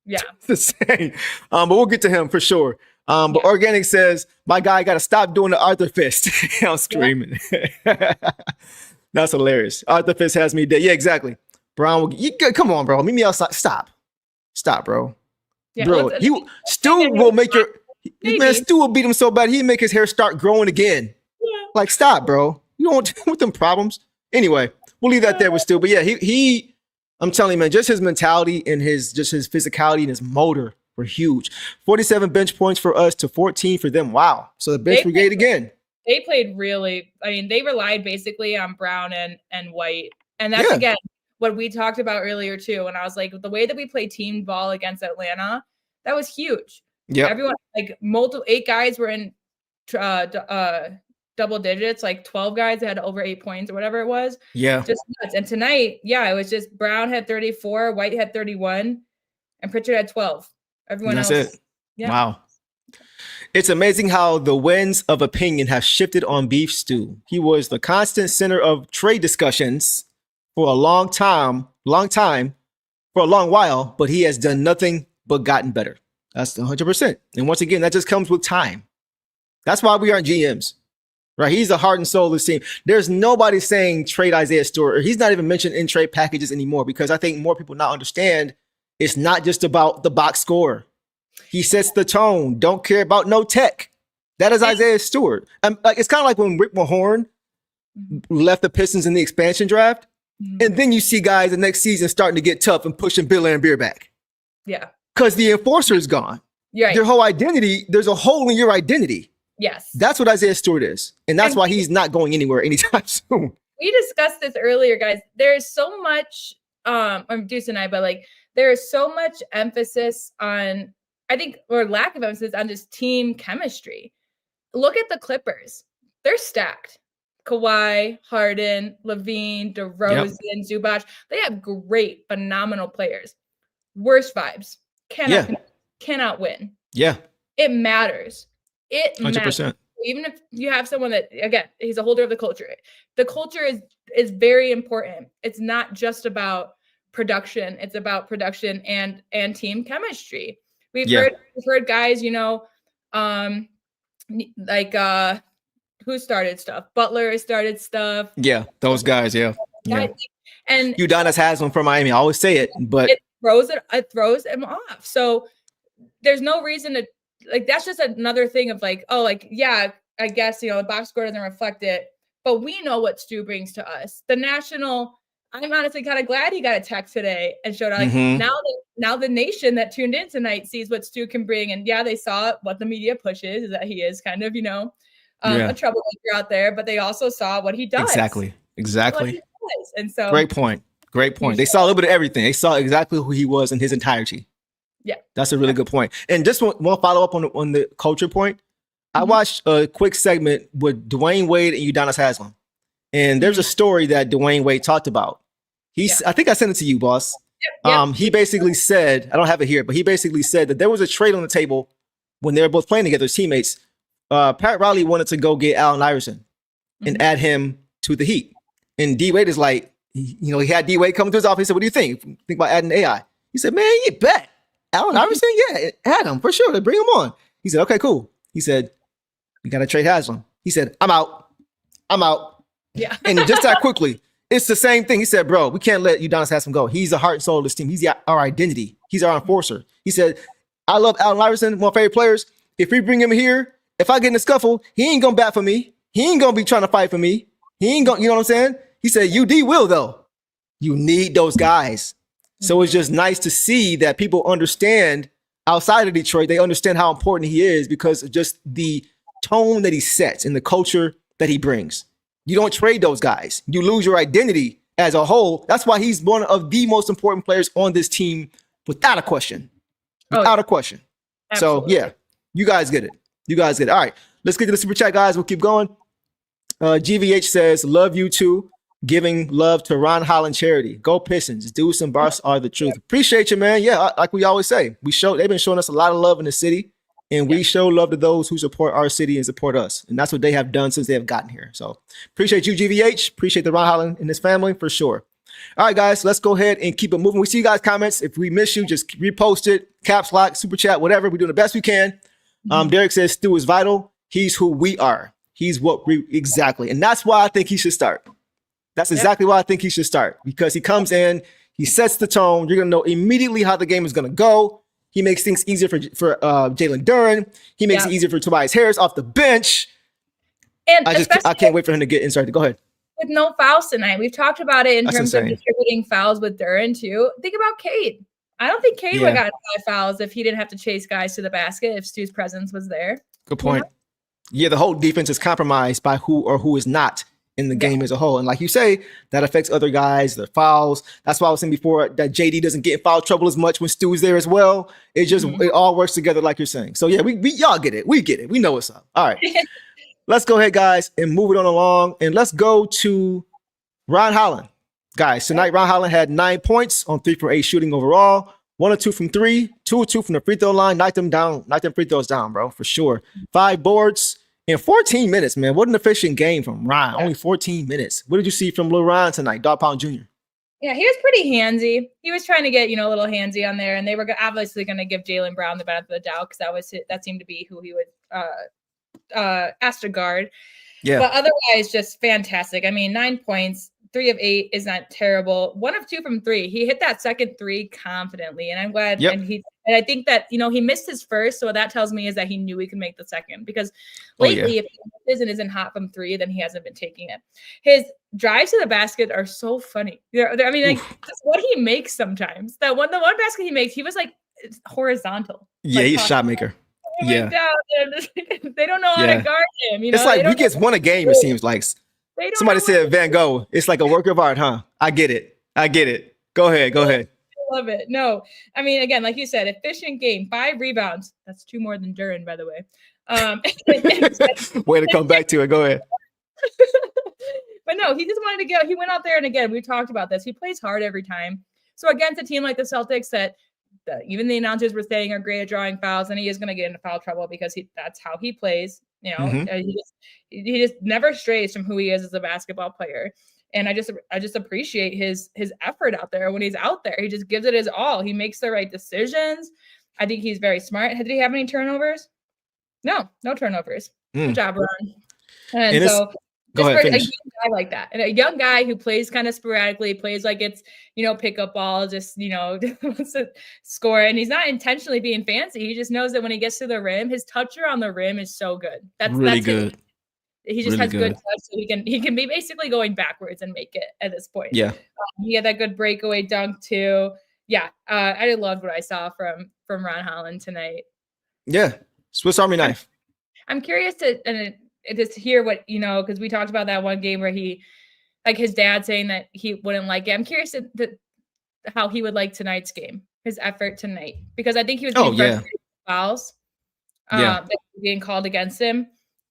Yeah, it's the same. But we'll get to him for sure. But Organic says my guy got to stop doing the Arthur fist. I'm screaming. That's hilarious. Arthur Fist has me dead. Yeah, exactly. Brown, come on, bro. Meet me outside. Stop, bro. Yeah, bro, Stu will make Stu will beat him so bad he'd make his hair start growing again. Yeah. Like, stop, bro. You don't want with them problems. Anyway, we'll leave that there with Stu. But yeah, he I'm telling you, man, just his mentality and his physicality and his motor were huge. 47 bench points for us to 14 for them. Wow. So the bench brigade again. They played they relied basically on Brown and White. And that's, again, what we talked about earlier, too. And I was like, the way that we play team ball against Atlanta, that was huge. Yeah. Everyone, like, 8 guys were in double digits, like 12 guys that had over 8 points or whatever it was. Yeah. Just nuts. And tonight, it was just Brown had 34, White had 31, and Pritchard had 12. Everyone else. That's it. Yeah. Wow. It's amazing how the winds of opinion have shifted on Beef Stew. He was the constant center of trade discussions for a long while, but he has done nothing but gotten better. That's 100%. And once again, that just comes with time. That's why we aren't GMs, right? He's the heart and soul of this team. There's nobody saying trade Isaiah Stewart, or he's not even mentioned in trade packages anymore, because I think more people now understand it's not just about the box score. He sets the tone. Don't care about no tech. That is Isaiah Stewart. Like, it's kind of like when Rick Mahorn left the Pistons in the expansion draft. And then you see guys the next season starting to get tough and pushing Bill Laimbeer back. Yeah. Because the enforcer is gone. Right. Their whole identity, there's a hole in your identity. Yes. That's what Isaiah Stewart is. And that's why he's not going anywhere anytime soon. We discussed this earlier, guys. There's so much, Deuce and I, but like, there is so much emphasis on, I think, or lack of emphasis on just team chemistry. Look at the Clippers. They're stacked. Kawhi, Harden, Levine, DeRozan, Zubac. They have great, phenomenal players. Worst vibes. Cannot win. Yeah. It matters. It 100%. matters. Even if you have someone that, again, he's a holder of the culture. The culture is very important. It's not just about production. It's about production and team chemistry. We've heard guys, who started stuff? Butler started stuff. Yeah, those guys. Yeah. And Udonis has one for Miami. I always say it, but it throws him off. So there's no reason to, like, that's just another thing of like, oh, like, yeah, I guess, the box score doesn't reflect it, but we know what Stu brings to us. I'm honestly kind of glad he got a text today and showed out. Like, now the nation that tuned in tonight sees what Stu can bring. And yeah, they saw what the media pushes, is that he is kind of, a troublemaker out there, but they also saw what he does. Exactly. And so great point. They saw a little bit of everything. They saw exactly who he was in his entirety. Yeah. That's a really good point. And just one follow up on the culture point. I watched a quick segment with Dwayne Wade and Udonis Haslem. And there's a story that Dwayne Wade talked about. I think I sent it to you, boss. Yep. He basically said, I don't have it here, but he basically said that there was a trade on the table when they were both playing together as teammates. Pat Riley wanted to go get Allen Iverson and add him to the Heat. And D Wade is like, he had D Wade come to his office. He said, what do you think? Think about adding AI? He said, man, you bet. Allen Iverson? Yeah, add him for sure. Bring him on. He said, okay, cool. He said, we got to trade Haslem. He said, I'm out. Yeah. And just that quickly, it's the same thing. He said, bro, we can't let Udonis Haslem go. He's the heart and soul of this team. He's our identity. He's our enforcer. He said, I love Allen Iverson, one of my favorite players. If we bring him here, if I get in a scuffle, he ain't going to bat for me. He ain't going to be trying to fight for me. He ain't going, you know what I'm saying? He said, UD will, though. You need those guys. So it's just nice to see that people understand outside of Detroit, they understand how important he is because of just the tone that he sets and the culture that he brings. You don't trade those guys. You lose your identity as a whole. That's why he's one of the most important players on this team without a question. Absolutely. So, yeah, you guys get it. All right, let's get to the super chat, guys. We'll keep going. GVH says, love you too. Giving love to Ron Holland charity. Go Pistons. Deuce and Bars are the truth. Appreciate you, man. Yeah, like we always say, they've been showing us a lot of love in the city, and we show love to those who support our city and support us. And that's what they have done since they have gotten here. So appreciate you, GVH. Appreciate the Ron Holland and his family for sure. All right, guys, let's go ahead and keep it moving. We see you guys' comments. If we miss you, just repost it, caps lock, super chat, whatever. We're doing the best we can. Derek says Stu is vital. He's who we are. He's what we exactly. And that's why I think he should start. That's exactly why I think he should start, because he comes in, he sets the tone. You're going to know immediately how the game is going to go. He makes things easier for Jalen Duren. He makes it easier for Tobias Harris off the bench. And I can't wait for him to get inside. Go ahead. With no fouls tonight. We've talked about it in terms of distributing fouls with Duren too. Think about Cade. I don't think Cade would have gotten 5 fouls if he didn't have to chase guys to the basket if Stu's presence was there. Good point. Yeah, the whole defense is compromised by who is not in the game as a whole. And like you say, that affects other guys, their fouls. That's why I was saying before that JD doesn't get in foul trouble as much when Stu's there as well. It just it all works together like you're saying. So yeah, we y'all get it. We get it. We know what's up. All right. Let's go ahead, guys, and move it on along. And let's go to Ron Holland. Guys, tonight Ron Holland had 9 points on 3 for 8 shooting overall. 1 or 2 from 3, 2 or 2 from the free throw line. Knocked them free throws down, bro, for sure. 5 boards. In 14 minutes, man. What an efficient game from Ron. Only 14 minutes. What did you see from Lil Ron tonight, Dog Pound Jr.? Yeah, he was pretty handsy. He was trying to get, a little handsy on there, and they were obviously going to give Jaylen Brown the benefit of the doubt because that seemed to be who he would ask to guard. Yeah. But otherwise, just fantastic. I mean, 9 points. 3 of 8 is not terrible. 1 of 2 from 3. He hit that second 3 confidently, and I'm glad. Yep. And I think that, he missed his first, so what that tells me is that he knew he could make the second, because lately, if he isn't hot from 3, then he hasn't been taking it. His drives to the basket are so funny. Just what he makes sometimes. The one basket he makes, he was like horizontal. Yeah, he's a shot maker. Yeah. They don't know how to guard him. It's like he gets one a game, it seems like. Somebody said Van Gogh. It's like a work of art, huh? I get it. Go ahead. I love it. No, again, like you said, efficient game, 5 rebounds. That's 2 more than Duren, by the way. Way to come back to it. Go ahead. But no, he just wanted to go. He went out there, and again, we talked about this. He plays hard every time. So against a team like the Celtics that even the announcers were saying are great at drawing fouls, and he is going to get into foul trouble because that's how he plays. He just never strays from who he is as a basketball player. And I just appreciate his effort out there. When he's out there, he just gives it his all. He makes the right decisions. I think he's very smart. Did he have any turnovers? No turnovers. Good job, Ron. And so go ahead, for a finish. young guy like that, and a young guy who plays kind of sporadically, plays like it's, pickup ball, just, wants to score. And he's not intentionally being fancy. He just knows that when he gets to the rim, his touch around the rim is so good. That's good. He just has good touch, so he can be basically going backwards and make it at this point. Yeah. He had that good breakaway dunk too. Yeah. I loved what I saw from Ron Holland tonight. Yeah. Swiss Army knife. I'm curious to just hear what, because we talked about that one game where he, like his dad saying that he wouldn't like it. I'm curious to how he would like tonight's game, his effort tonight, because I think he was getting frustrated with fouls that were being called against him.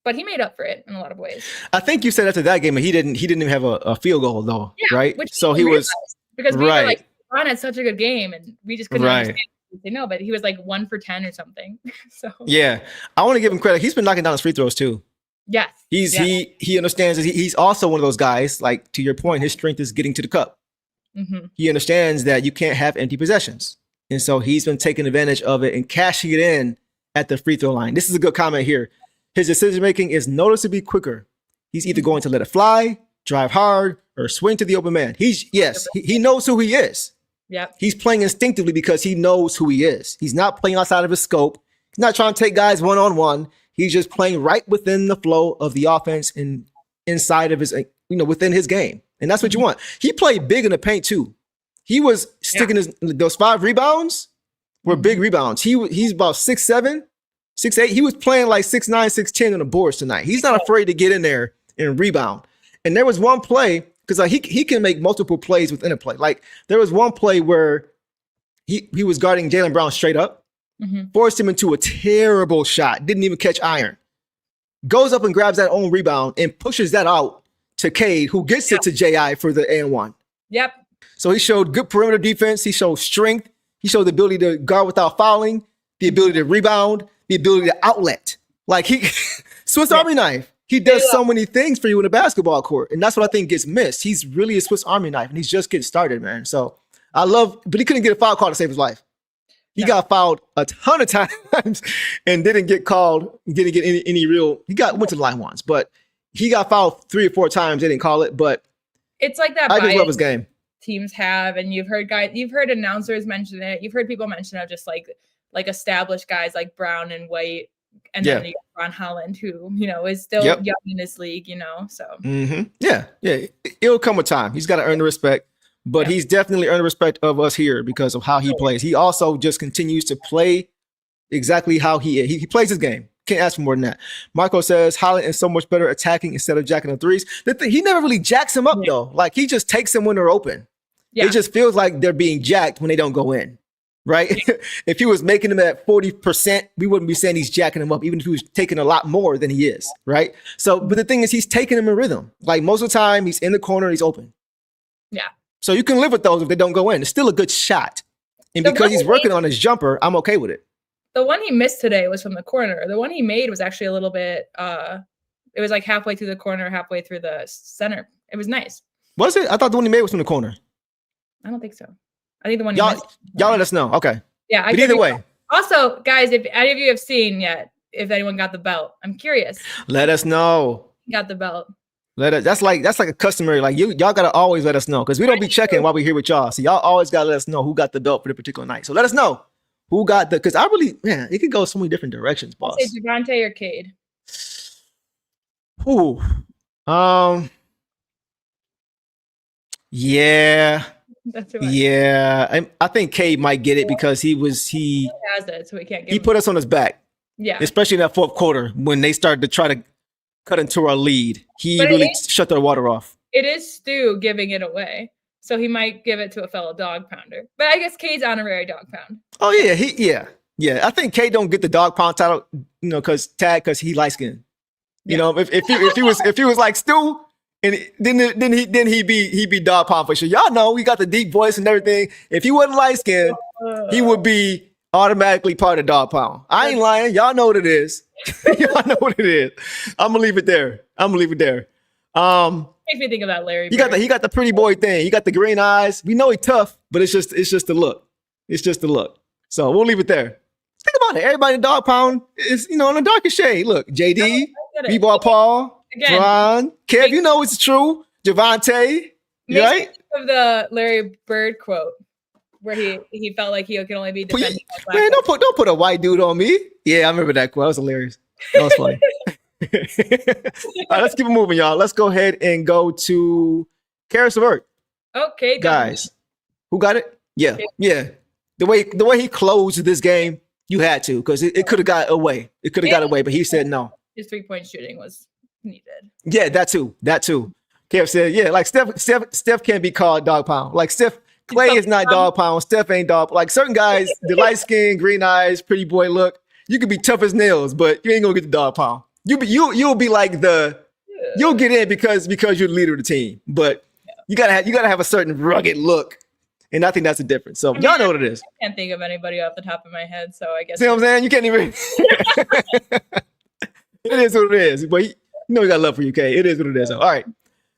But he made up for it in a lot of ways. I think you said after that game, he didn't even have a field goal though, right? So he was because we were like, Ron had such a good game, and we just couldn't understand. No, but he was like 1 for 10 or something. So yeah, I want to give him credit. He's been knocking down his free throws too. Yes, he understands that he's also one of those guys. Like, to your point, his strength is getting to the cup. Mm-hmm. He understands that you can't have empty possessions, and so he's been taking advantage of it and cashing it in at the free throw line. This is a good comment here. His decision-making is noticeably quicker. He's either going to let it fly, drive hard, or swing to the open man. He knows who he is. Yep. He's playing instinctively because he knows who he is. He's not playing outside of his scope. He's not trying to take guys one-on-one. He's just playing right within the flow of the offense and inside of his, within his game. And that's what you want. He played big in the paint too. He was sticking those 5 rebounds were big rebounds. He's about 6'7", 6'8". He was playing like 6'9", 6'10" on the boards tonight. He's not afraid to get in there and rebound. And there was one play, because he can make multiple plays within a play. Like, there was one play where he was guarding Jaylen Brown straight up, forced him into a terrible shot, didn't even catch iron. Goes up and grabs that own rebound and pushes that out to Cade, who gets it to J.I. for the and-1. Yep. So he showed good perimeter defense. He showed strength. He showed the ability to guard without fouling, the ability to rebound, the ability to outlet. Like, Swiss Army knife. He does so many things for you in a basketball court. And that's what I think gets missed. He's really a Swiss Army knife, and he's just getting started, man. So but he couldn't get a foul call to save his life. He got fouled a ton of times and didn't get called, didn't get any real, went to the line once, but he got fouled 3 or 4 times. They didn't call it, but it's like that. I just love his game. Teams have, and you've heard announcers mention it. You've heard people mention it, just like established guys like Brown and White. And then you got Ron Holland, who, is still young in this league, so. Mm-hmm. Yeah. It'll come with time. He's got to earn the respect, but he's definitely earned the respect of us here because of how he plays. He also just continues to play exactly how he is. He plays his game. Can't ask for more than that. Marco says Holland is so much better attacking instead of jacking the threes. He never really jacks him up, though. Like, he just takes them when they're open. Yeah. It just feels like they're being jacked when they don't go in. Right? If he was making them at 40%, we wouldn't be saying he's jacking them up, even if he was taking a lot more than he is. Right? So, but the thing is, he's taking them in rhythm. Like, most of the time, he's in the corner, he's open. Yeah. So you can live with those if they don't go in. It's still a good shot. And because he's working on his jumper, I'm okay with it. The one he missed today was from the corner. The one he made was actually a little bit, it was like halfway through the corner, halfway through the center. It was nice. Was it? I thought the one he made was from the corner. I don't think so. I think the one y'all let us know. Okay. Yeah. But either way. Also, guys, if any of you have seen yet, if anyone got the belt, I'm curious. Let us know. Got the belt. That's like a customary. Like y'all gotta always let us know because we don't be checking while we're here with y'all. So y'all always gotta let us know who got the belt for the particular night. So let us know who got because I really, man, it could go so many different directions, boss. Say Javonte or Cade. Ooh. Yeah. That's who I think Cade might get it because he has it, so we can't get. He put us on his back. Yeah. Especially in that fourth quarter when they started to try to cut into our lead. He really shut their water off. It is Stu giving it away. So he might give it to a fellow dog pounder. But I guess Cade's honorary dog pound. Oh yeah, yeah. I think Cade don't get the dog pound title, because he light skinned. You know, if he was like Stu, and then he'd be dog pound for sure. Y'all know he got the deep voice and everything. If he wasn't light skinned, he would be automatically part of dog pound. I ain't lying. Y'all know what it is. Y'all know what it is. I'm gonna leave it there. Makes me think of that Larry. He got the pretty boy thing. He got the green eyes. We know he's tough, but it's just the look. It's just the look. So we'll leave it there. Think about it. Everybody in dog pound is on the darkest shade. Look, JD, B-Ball Paul, Ron, Kev. You know it's true. Javonte, right? Of the Larry Bird quote, where he felt like he could only be defending. Man, don't put a white dude on me. Yeah, I remember that quote. That was hilarious. That was funny. All right, let's keep it moving, y'all. Let's go ahead and go to Caris LeVert. Okay, guys, who got it? Yeah, yeah. The way he closed this game, you had to because it could have got away. It could have got away, but he said no. His 3-point shooting was needed. Yeah, that too. Kev said, yeah, like Steph can't be called dog pound. Like Clay is not dog pound. Steph ain't dog. Like certain guys, the light skin, green eyes, pretty boy look. You could be tough as nails, but you ain't gonna get the dog pound. You'll be like you'll get in because you're the leader of the team, but you gotta have a certain rugged look, and I think that's the difference. So y'all know what it is. I can't think of anybody off the top of my head, so I guess. See what I'm saying? You can't even. It is what it is, but we got love for you, Kay. It is what it is. All right,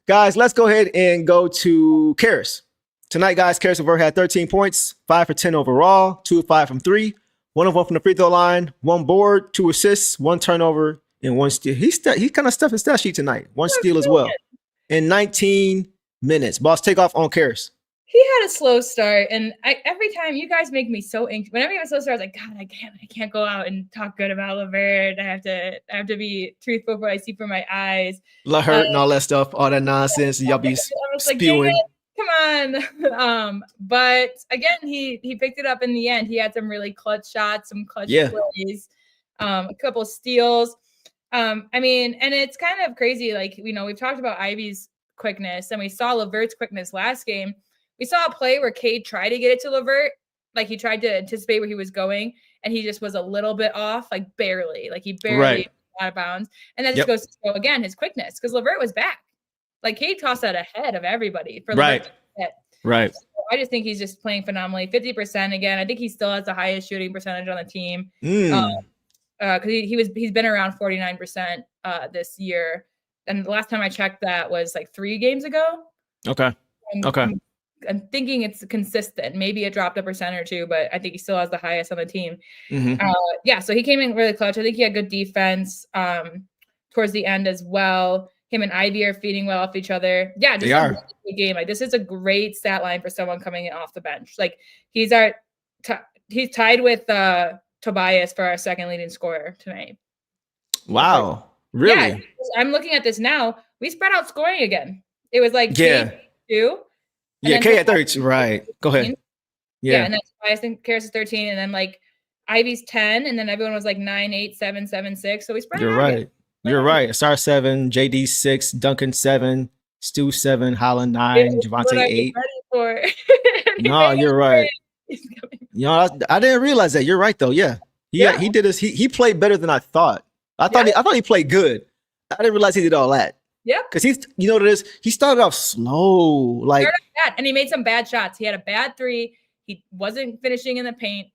guys, let's go ahead and go to Caris tonight, guys. Caris LeVert had 13 points, 5 for 10 overall, 2 of 5 from 3, 1 of 1 from the free throw line, 1 board, 2 assists, 1 turnover. And 1 steal. He kind of stuffed his stat sheet tonight. 1 steal as well. In 19 minutes. Boss, take off on Caris. He had a slow start, and every time you guys make me so anxious. Whenever he was slow start, I was like, God, I can't go out and talk good about LeVert. I have to be truthful for what I see from my eyes. LeVert and all that stuff, all that nonsense. Y'all be spewing. Like, come on. But again, he picked it up in the end. He had some really clutch shots, some clutch plays, a couple steals. And it's kind of crazy. Like, we've talked about Ivey's quickness and we saw LeVert's quickness last game. We saw a play where Cade tried to get it to LeVert. Like he tried to anticipate where he was going and he just was a little bit off, like barely got out of bounds. And that just goes to show again, his quickness because LeVert was back. Like Cade tossed that ahead of everybody for LeVert to hit. Right. So I just think he's just playing phenomenally. 50% again. I think he still has the highest shooting percentage on the team. Because he's been around 49% this year, and the last time I checked that was like 3 games ago. Okay. I'm thinking it's consistent. Maybe it dropped a percent or 2, but I think he still has the highest on the team. So he came in really clutch. I think he had good defense towards the end as well. Him and Ivey are feeding well off each other. Yeah, just a really good game. Like this is a great stat line for someone coming in off the bench. Like he's tied with Tobias for our second leading scorer tonight. Wow. Really? Yeah, I'm looking at this now. We spread out scoring again. It was like 2. Yeah, K at 13. Right. Go ahead. Yeah, and then Tobias and Caris is 13, and then like Ivey's 10, and then everyone was like 9, 8, 7, 7, 6. So we spread You're out. Right. You're right. Ausar 7, JD 6, Duncan 7, Stu 7, Holland 9, Javonte 8. No, you're right. I didn't realize that. You're right though. Yeah. He did this. He played better than I thought. I thought he played good. I didn't realize he did all that. Yeah. Because what it is? He started off slow. And he made some bad shots. He had a bad 3. He wasn't finishing in the paint.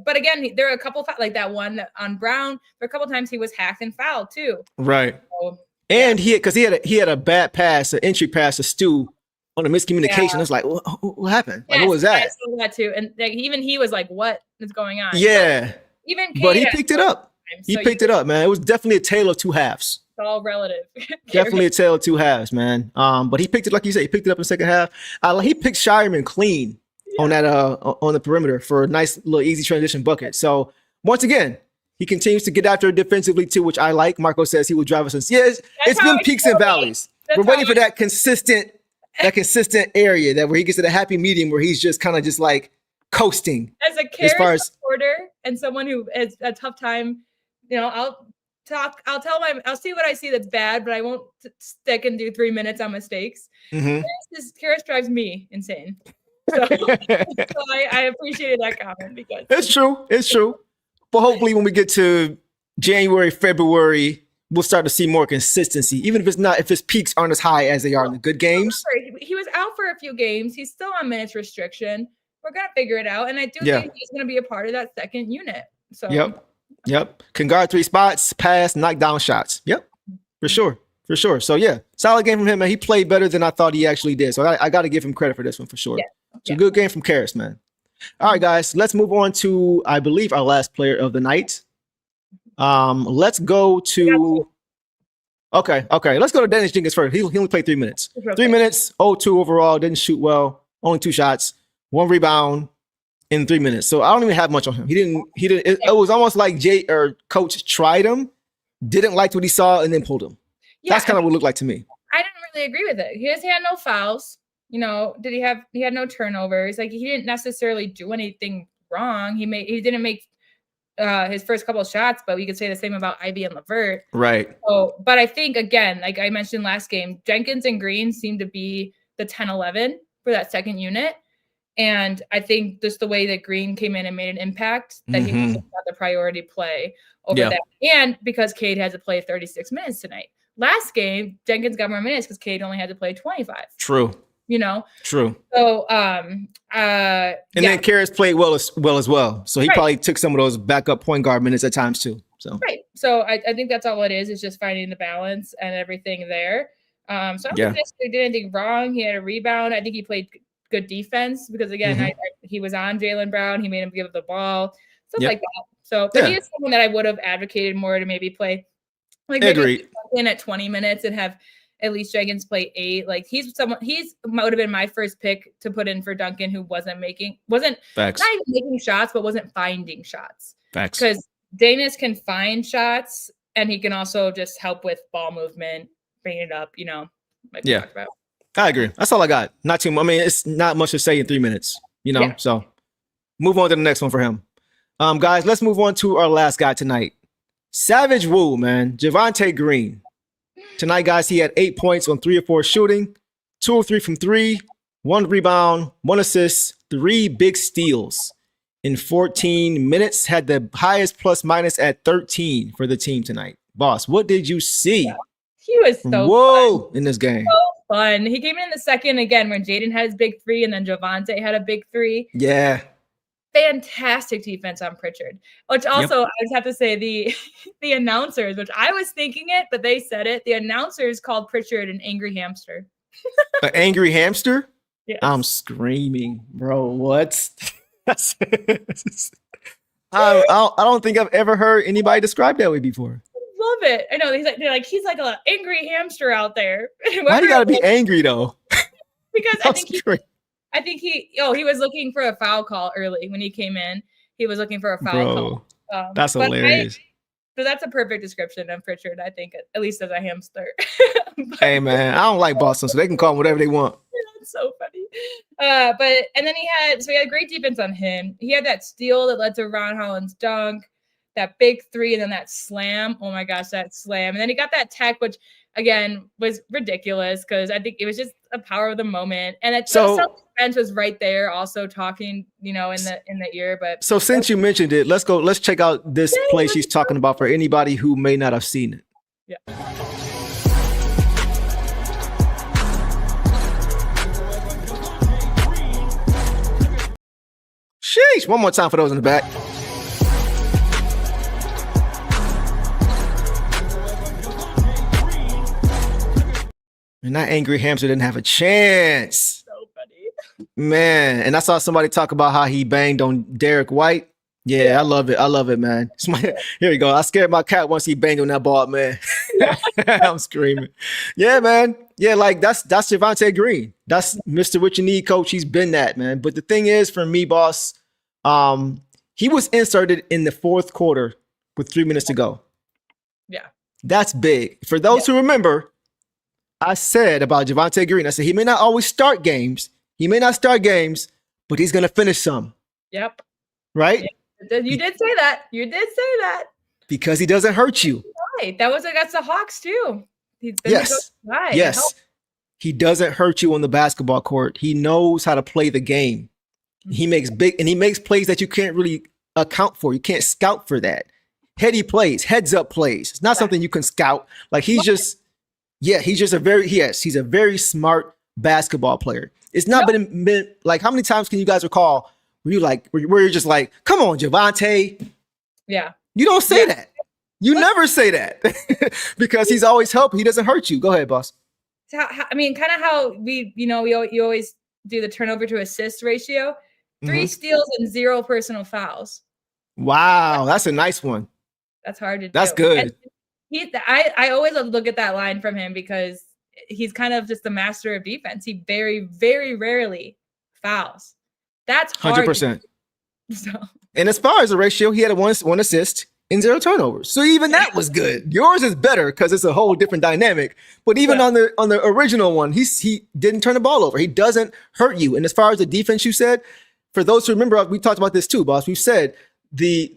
But again, there were a couple like that one on Brown. For a couple times he was hacked and fouled too. Right. So, and he had a bad pass, an entry pass to Stu on a miscommunication. It's like, what happened? Like, what was that? I saw that too. And like, even he was like, what is going on? Yeah. But even but he picked it up. He picked it up, man. It was definitely a tale of 2 halves. all relative. Definitely a tale of two halves, man. But he picked it, like you said, he picked it up in the second half. He picked Shireman clean on that on the perimeter for a nice little easy transition bucket. So once again, he continues to get after it defensively too, which I like. Marco says he will drive us in. Yeah, it's been peaks and valleys. We're waiting for that consistent area where he gets to the happy medium where he's just kind of just like coasting. As a Caris supporter and someone who has a tough time, I'll see what I see that's bad, but I won't stick and do 3 minutes on mistakes. Caris drives me insane. So, I appreciated that comment because it's true. But hopefully when we get to January, February, we'll start to see more consistency, even if his peaks aren't as high as they are in the good games. He was out for a few games. He's still on minutes restriction. We're going to figure it out. And I do think he's going to be a part of that second unit. So Yep. Can guard 3 spots, pass, knock down shots. Yep. For sure. So yeah, solid game from him, man. He played better than I thought he actually did. So I got to give him credit for this one for sure. It's a good game from Caris, man. All right, guys, let's move on to, I believe, our last player of the night. Let's go to Okay. Let's go to Daniss Jenkins first. He only played 3 minutes. 3 minutes, 0-2 overall, didn't shoot well, only 2 shots, 1 rebound in 3 minutes. So I don't even have much on him. He didn't it was almost like coach tried him, didn't like what he saw, and then pulled him. That's kind of what it looked like to me. I didn't really agree with it. He had no fouls. He had no turnovers. Like, he didn't necessarily do anything wrong. He didn't make his first couple of shots, but we could say the same about Ivey and LeVert. Right. So, but I think, again, like I mentioned last game, Jenkins and Green seem to be the 10-11 for that second unit. And I think just the way that Green came in and made an impact, that he was the priority play over that. And because Cade had to play 36 minutes tonight. Last game, Jenkins got more minutes because Cade only had to play 25. True. True. So, then Caris played well as well. So he probably took some of those backup point guard minutes at times too. So So I think that's all it is. It's just finding the balance and everything there. So I don't think he did anything wrong. He had a rebound. I think he played good defense because again, he was on Jaylen Brown. He made him give the ball, stuff like that. So but he is someone that I would have advocated more to maybe play maybe in at 20 minutes and have at least Jenkins play 8. Like he's would have been my first pick to put in for Duncan, who wasn't not even making shots, but wasn't finding shots. Because Daniss can find shots and he can also just help with ball movement, bring it up, like we talked about. I agree. That's all I got. Not too much. I mean, it's not much to say in 3 minutes, so move on to the next one for him. Guys, let's move on to our last guy tonight. Savage Woo, man. Javonte Green. Tonight, guys, he had 8 points on 3 of 4 shooting, 2 of 3 from 3, 1 rebound, 1 assist, 3 big steals in 14 minutes. Had the highest plus minus at 13 for the team tonight. Boss, what did you see? He was so fun in this game. So fun. He came in the second again when Jaden had his big 3 and then Javonte had a big 3. Yeah. Fantastic defense on Pritchard, which also I just have to say the announcers, which I was thinking it, but they said it. The announcers called Pritchard an angry hamster. An angry hamster? Yes. I'm screaming, bro. What? I don't think I've ever heard anybody describe that way before. Love it. I know they're like he's like an angry hamster out there. Why do you gotta be angry though? Because I think he was looking for a foul call early when he came in. He was looking for a foul call. That's hilarious. So that's a perfect description of Pritchard, I think, at least as a hamster. Hey, man, I don't like Boston, so they can call him whatever they want. That's so funny. And then he had great defense on him. He had that steal that led to Ron Holland's dunk, that big 3, and then that slam. Oh my gosh, that slam. And then he got that tech, which again was ridiculous because I think it was just a power of the moment. And the bench was right there also talking, in the ear. But so since you mentioned it, let's check out this play she's talking about for anybody who may not have seen it. Yeah. Sheesh. One more time for those in the back. And that angry hamster didn't have a chance. So funny. Man, and I saw somebody talk about how he banged on Derek White. Yeah, I love it. I love it, man. Here you go. I scared my cat once he banged on that ball, man. I'm screaming. Yeah, man. Yeah, like that's Javonte Green. That's Mr. What You Need coach. He's been that, man. But the thing is, for me, boss, he was inserted in the fourth quarter with 3 minutes to go. Yeah. That's big. For those who remember, I said about Javonte Green, I said he may not always start games. He may not start games, but he's going to finish some. Yep. Right? Yeah. You did say that. You did say that. Because he doesn't hurt you. Right. That was against the Hawks too. Yes. Yes. He doesn't hurt you on the basketball court. He knows how to play the game. He makes plays that you can't really account for. You can't scout for that. Heady plays, heads up plays. It's not something you can scout. Like he's a very smart basketball player. It's not been like, how many times can you guys recall where you're just like, come on, Javonte. Yeah. You don't say that. You never say that because he's always helping. He doesn't hurt you. Go ahead, boss. I mean, kind of how you always do the turnover to assist ratio. 3 steals and 0 personal fouls. Wow, that's a nice one. That's hard to do. That's good. I always look at that line from him because he's kind of just the master of defense. He very, very rarely fouls. That's hard. 100%. And as far as the ratio, he had a one assist and 0 turnovers. So even that was good. Yours is better because it's a whole different dynamic. But even on the original one, he didn't turn the ball over. He doesn't hurt you. And as far as the defense, you said, for those who remember, we talked about this too, boss. We've said the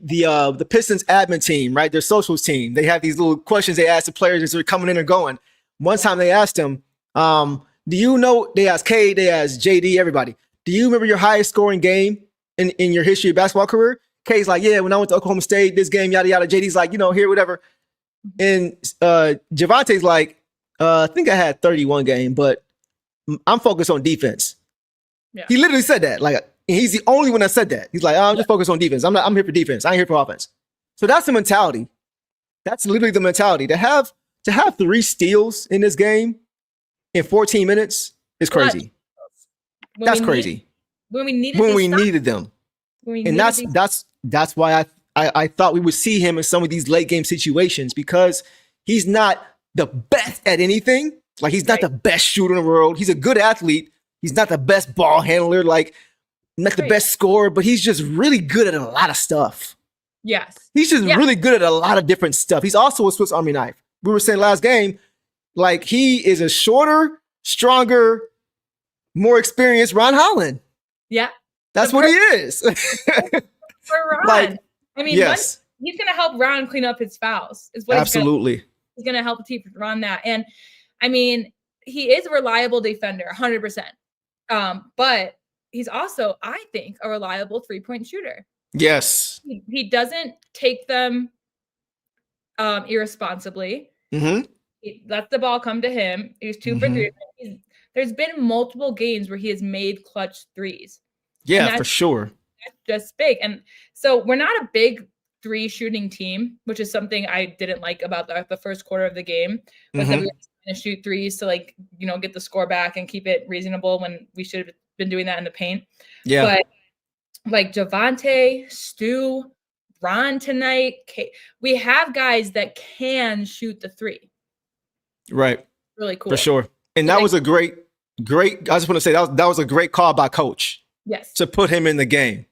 Pistons admin team, right? Their socials team. They have these little questions they ask the players as they're coming in or going. One time they asked him, do you know? They asked Cade, they asked JD, everybody. Do you remember your highest scoring game in your history of basketball career? Cade's like, yeah, when I went to Oklahoma State, this game, yada, yada. JD's like, here, whatever. And Javonte's like, I think I had 31 game, but I'm focused on defense. Yeah. He literally said that. Like, he's the only one that said that. He's like, I'm just focused on defense. I'm here for defense. I ain't here for offense. So that's the mentality. That's literally the mentality. To have 3 steals in this game in 14 minutes is crazy. That's crazy. When we needed them. And that's why I thought we would see him in some of these late game situations because he's not the best at anything. Like he's not the best shooter in the world. He's a good athlete. He's not the best ball handler, like not the best scorer, but he's just really good at a lot of stuff. Yes. He's just really good at a lot of different stuff. He's also a Swiss Army knife. We were saying last game, like he is a shorter, stronger, more experienced Ron Holland. Yeah. That's what he is. For Ron. I mean, he's going to help Ron clean up his fouls. Is what absolutely. He's going to help teach Ron that. And I mean, he is a reliable defender, 100%. But he's also, I think, a reliable 3-point shooter. Yes. He doesn't take them irresponsibly. He lets the ball come to him. He's 2 for 3. There's been multiple games where he has made clutch threes. Yeah, for sure. That's just big. And so we're not a big 3 shooting team, which is something I didn't like about the first quarter of the game. Was that we were going to shoot 3s to get the score back and keep it reasonable when we should have been doing that in the paint. Yeah. But like Javonte, Stu, Ron tonight, we have guys that can shoot the 3. Right. Really cool. For sure. And that was a great, I just want to say that was a great call by coach. Yes. To put him in the game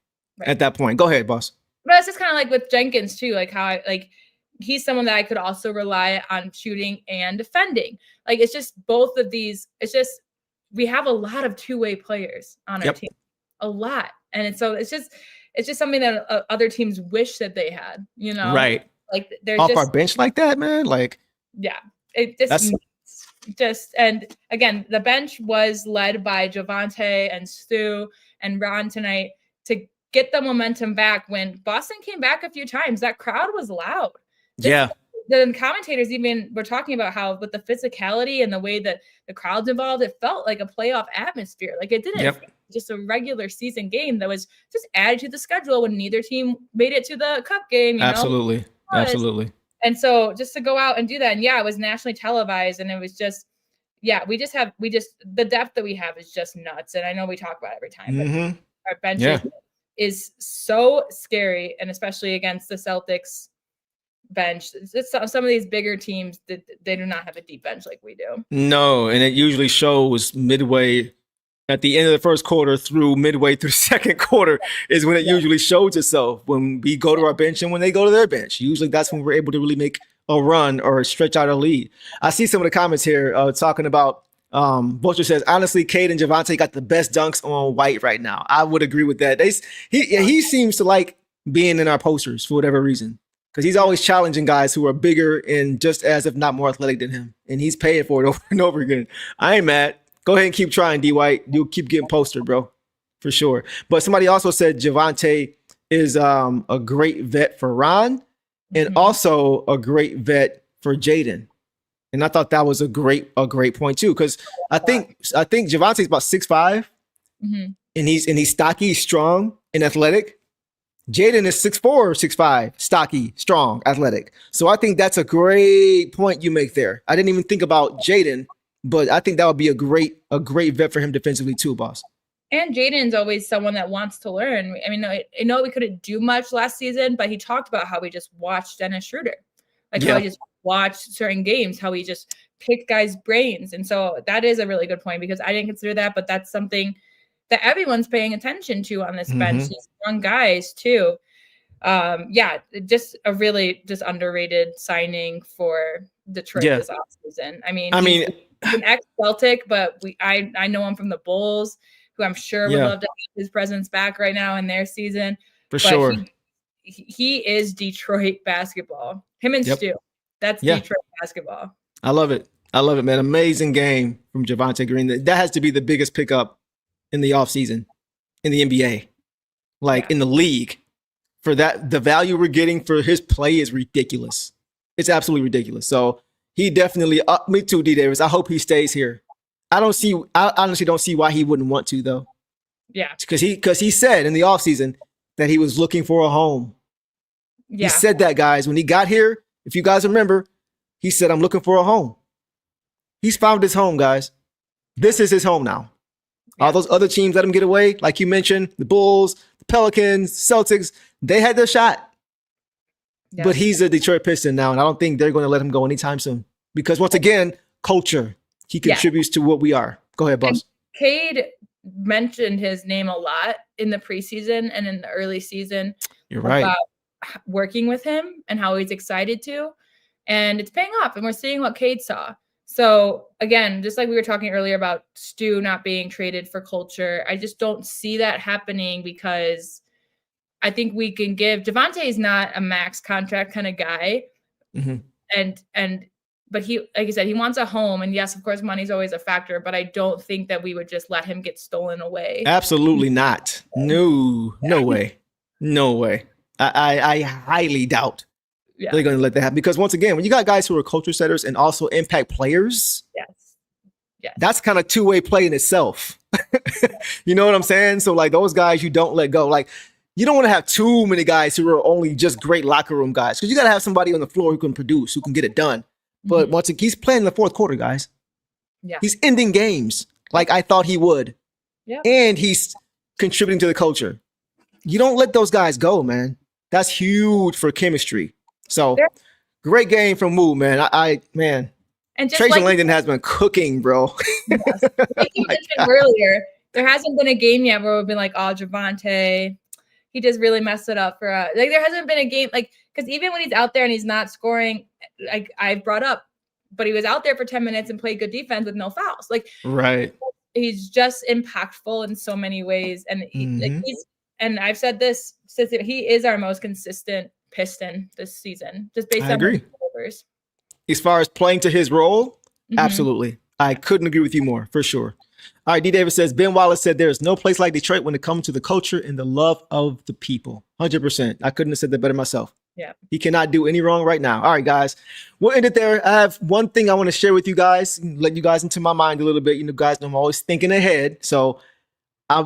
at that point. Go ahead, boss. But it's just kind of like with Jenkins too, like how he's someone that I could also rely on shooting and defending. Like it's just both of these. It's just we have a lot of 2-way players on our team, a lot, and it's just something that other teams wish that they had. Right? Like there's off our bench like that, man. Like it just and again, the bench was led by Javonte and Stu and Ron tonight to get the momentum back. When Boston came back a few times, that crowd was loud. The commentators even were talking about how with the physicality and the way that the crowd's involved, it felt like a playoff atmosphere. Like it didn't feel just a regular season game that was just added to the schedule when neither team made it to the cup game. Absolutely. And so just to go out and do that, and it was nationally televised, and it was just, the depth that we have is just nuts. And I know we talk about it every time, but our bench is so scary, and especially against the Celtics bench. It's some of these bigger teams that they do not have a deep bench like we do. No, and it usually shows midway at the end of the first quarter through midway through the second quarter is when it usually shows itself, when we go to our bench and when they go to their bench. Usually that's when we're able to really make a run or stretch out a lead. I see some of the comments here talking about Vulture says, honestly, Cade and Javonte got the best dunks on White right now. I would agree with that. He seems to like being in our posters for whatever reason, because he's always challenging guys who are bigger and just as if not more athletic than him. And he's paying for it over and over again. I ain't mad. Go ahead and keep trying, D. White. You'll keep getting postered, bro, for sure. But somebody also said Javonte is a great vet for Ron and also a great vet for Jaden. And I thought that was a great point too, because I think Javonte's about 6'5", and he's stocky, strong, and athletic. Jaden is 6'4", 6'5", stocky, strong, athletic. So I think that's a great point you make there. I didn't even think about Jaden, but I think that would be a great vet for him defensively too, boss. And Jaden's always someone that wants to learn. I mean, I know we couldn't do much last season, but he talked about how we just watched Dennis Schroeder. How he just watched certain games, how he just picked guys' brains. And so that is a really good point, because I didn't consider that, but that's something that everyone's paying attention to on this bench. These young guys too. Just a really underrated signing for Detroit this offseason. I mean, he's an ex-Celtic, but I know him from the Bulls, who I'm sure would love to have his presence back right now in their season. For sure. He is Detroit basketball. Him and Stu. That's Detroit basketball. I love it, man. Amazing game from Javonte Green. That has to be the biggest pickup in the offseason in the NBA, in the league. For that, the value we're getting for his play is ridiculous. It's absolutely ridiculous. So he definitely, me too, D. Davis. I hope he stays here. I honestly don't see why he wouldn't want to, though. Yeah. Because he said in the offseason that he was looking for a home. Yeah. He said that, guys. When he got here, if you guys remember, he said, I'm looking for a home. He's found his home, guys. This is his home now. Yeah. All those other teams let him get away. Like you mentioned, the Bulls, the Pelicans, Celtics, they had their shot. Yeah. But he's a Detroit Piston now, and I don't think they're going to let him go anytime soon. Because once again, culture. He contributes to what we are. Go ahead, boss. And Cade mentioned his name a lot in the preseason and in the early season. You're right. About working with him and how he's excited to. And it's paying off, and we're seeing what Cade saw. So again, just like we were talking earlier about Stu not being traded for culture, I just don't see that happening, because I think we can give Javonte is not a max contract kind of guy. But he, like I said, he wants a home. And yes, of course, money's always a factor, but I don't think that we would just let him get stolen away. Absolutely not. No way. No way. I highly doubt they're going to let that happen. Because once again, when you got guys who are culture setters and also impact players, that's kind of two-way play in itself. You know what I'm saying? So those guys you don't let go. You don't want to have too many guys who are only just great locker room guys, because you got to have somebody on the floor who can produce, who can get it done. But once again, he's playing in the fourth quarter, guys. Yeah. He's ending games like I thought he would. Yeah. And he's contributing to the culture. You don't let those guys go, man. That's huge for chemistry. So great game from Moo, man. Man. And just Tracy Langdon has been cooking, bro. Yes. Like you mentioned earlier, there hasn't been a game yet where we've been like, oh, Javonte, he just really messed it up for us. There hasn't been a game, because even when he's out there and he's not scoring, like I brought up, but he was out there for 10 minutes and played good defense with no fouls. Right. He's just impactful in so many ways. And and I've said this since he is our most consistent Piston this season, just based on his numbers. As far as playing to his role, absolutely. I couldn't agree with you more, for sure. All right, D. Davis says, Ben Wallace said there is no place like Detroit when it comes to the culture and the love of the people. 100%. I couldn't have said that better myself. Yeah. He cannot do any wrong right now. All right, guys. We'll end it there. I have one thing I want to share with you guys, let you guys into my mind a little bit. You know, guys know I'm always thinking ahead. So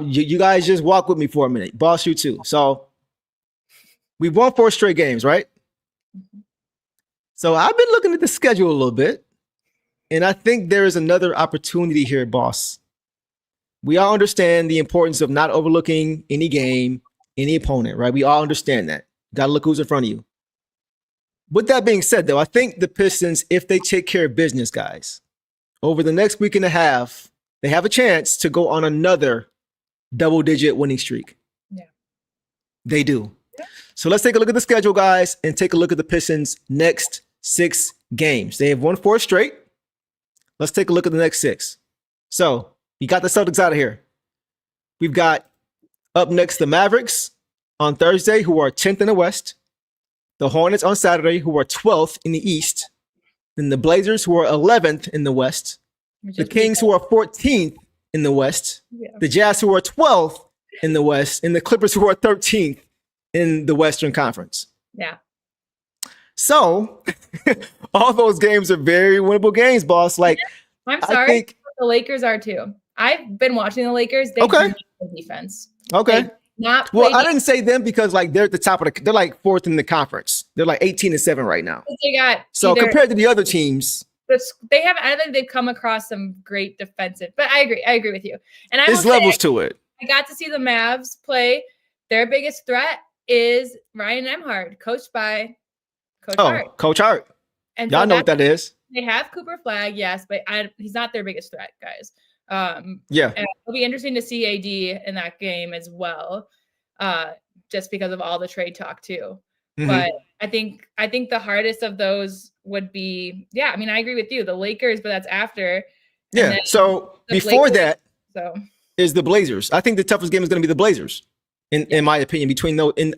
you guys just walk with me for a minute. Boss, you too. So we've won 4 straight games, right? So I've been looking at the schedule a little bit, and I think there is another opportunity here, boss. We all understand the importance of not overlooking any game any opponent, right? We all understand that. Got to look who's in front of you. With that being said, though, I think the Pistons, if they take care of business, guys, over the next week and a half, they have a chance to go on another double-digit winning streak. Yeah. They do. Yeah. So let's take a look at the schedule, guys, and take a look at the Pistons' next 6 games. They have won 4 straight. Let's take a look at the next 6. So you got the Celtics out of here. We've got up next the Mavericks on Thursday, who are 10th in the West. The Hornets on Saturday, who are 12th in the East. Then the Blazers, who are 11th in the West. The Kings, who are 14th in the West. Yeah. The Jazz, who are 12th in the West. And the Clippers, who are 13th in the Western Conference. Yeah. So all those games are very winnable games, boss. Like, I'm sorry, I think the Lakers are too. I've been watching the Lakers. They okay. Defense. Okay. Not well, I didn't say them because like they're at the top of they're like 4th in the conference. They're like 18-7 right now. They got so compared to the other teams, they have. I think they've come across some great defensive. But I agree with you. And there's levels to it. I got to see the Mavs play. Their biggest threat is Ryan Nembhard, coached by Coach Hart. Coach Hart. And y'all know what that is. They have Cooper Flag, yes, but he's not their biggest threat, guys. Yeah, and it'll be interesting to see AD in that game as well, just because of all the trade talk too. Mm-hmm. But I think the hardest of those would be, I mean, I agree with you, the Lakers, but that's after. Yeah. So before that, is the Blazers. I think the toughest game is going to be the Blazers, in my opinion.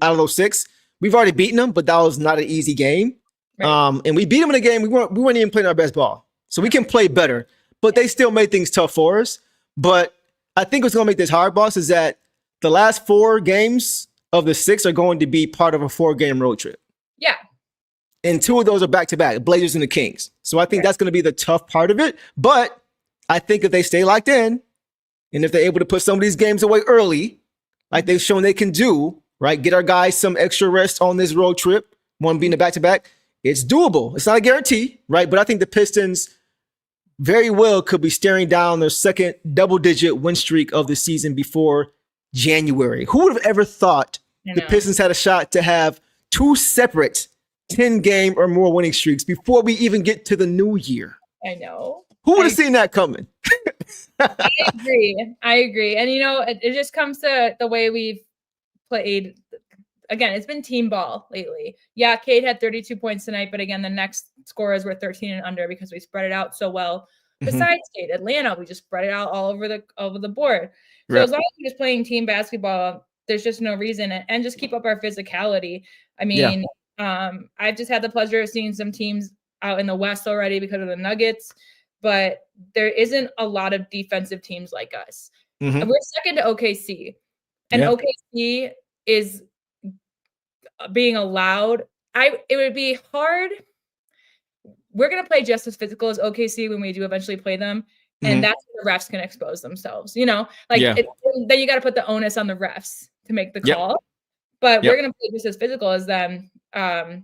Out of those 6, we've already beaten them, but that was not an easy game. Right. And we beat them in a game we weren't even playing our best ball, so we can play better. But they still made things tough for us. But I think what's going to make this hard, boss, is that the last 4 games of the 6 are going to be part of a 4-game road trip. Yeah. And 2 of those are back-to-back, Blazers and the Kings. So I think that's going to be the tough part of it. But I think if they stay locked in, and if they're able to put some of these games away early, like they've shown they can do, right, get our guys some extra rest on this road trip, one being a back-to-back, it's doable. It's not a guarantee, right? But I think the Pistons very well could be staring down their second double-digit win streak of the season before January. Who would have ever thought the Pistons had a shot to have 2 separate 10-game or more winning streaks before we even get to the new year? I know. Who would have seen that coming? I agree. And, it just comes to the way we've played. Again, it's been team ball lately. Yeah, Cade had 32 points tonight, but again, the next scorers were 13 and under because we spread it out so well. Besides Cade, Atlanta, we just spread it out all over the board. So as long as we're just playing team basketball, there's just no reason, and just keep up our physicality. I mean, I've just had the pleasure of seeing some teams out in the West already because of the Nuggets, but there isn't a lot of defensive teams like us. And we're second to OKC, and OKC is being allowed. It would be hard. We're going to play just as physical as OKC when we do eventually play them. And that's when the refs can expose themselves, then you got to put the onus on the refs to make the call, but we're going to play just as physical as them. I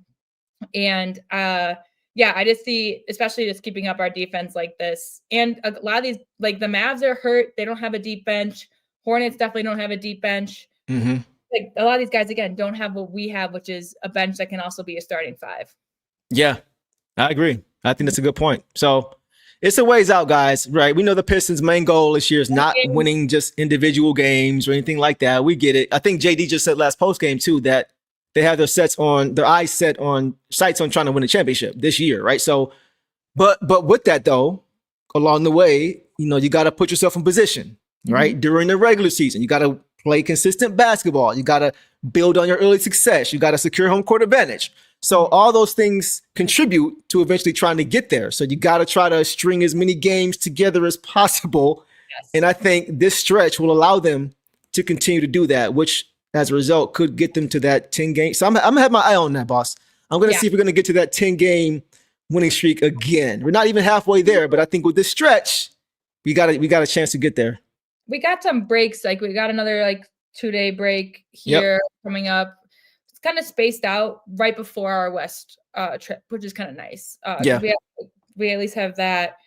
just see, especially just keeping up our defense like this. And a lot of these, like the Mavs are hurt. They don't have a deep bench. Hornets definitely don't have a deep bench. Like a lot of these guys, again, don't have what we have, which is a bench that can also be a starting 5. Yeah, I agree. I think that's a good point. So it's a ways out, guys, right? We know the Pistons' main goal this year is not winning just individual games or anything like that. We get it. I think JD just said last postgame too that they have their sights on trying to win a championship this year, right? So, but with that though, along the way, you got to put yourself in position, right? During the regular season, you got to play consistent basketball. You got to build on your early success. You got to secure home court advantage. So all those things contribute to eventually trying to get there. So you got to try to string as many games together as possible. Yes. And I think this stretch will allow them to continue to do that, which as a result could get them to that 10-game. So I'm going to have my eye on that, boss. I'm going to see if we're going to get to that 10-game winning streak again. We're not even halfway there, but I think with this stretch, we got a chance to get there. We got some breaks. Like we got another 2-day break here coming up. It's kind of spaced out right before our West trip, which is kind of nice. We at least have that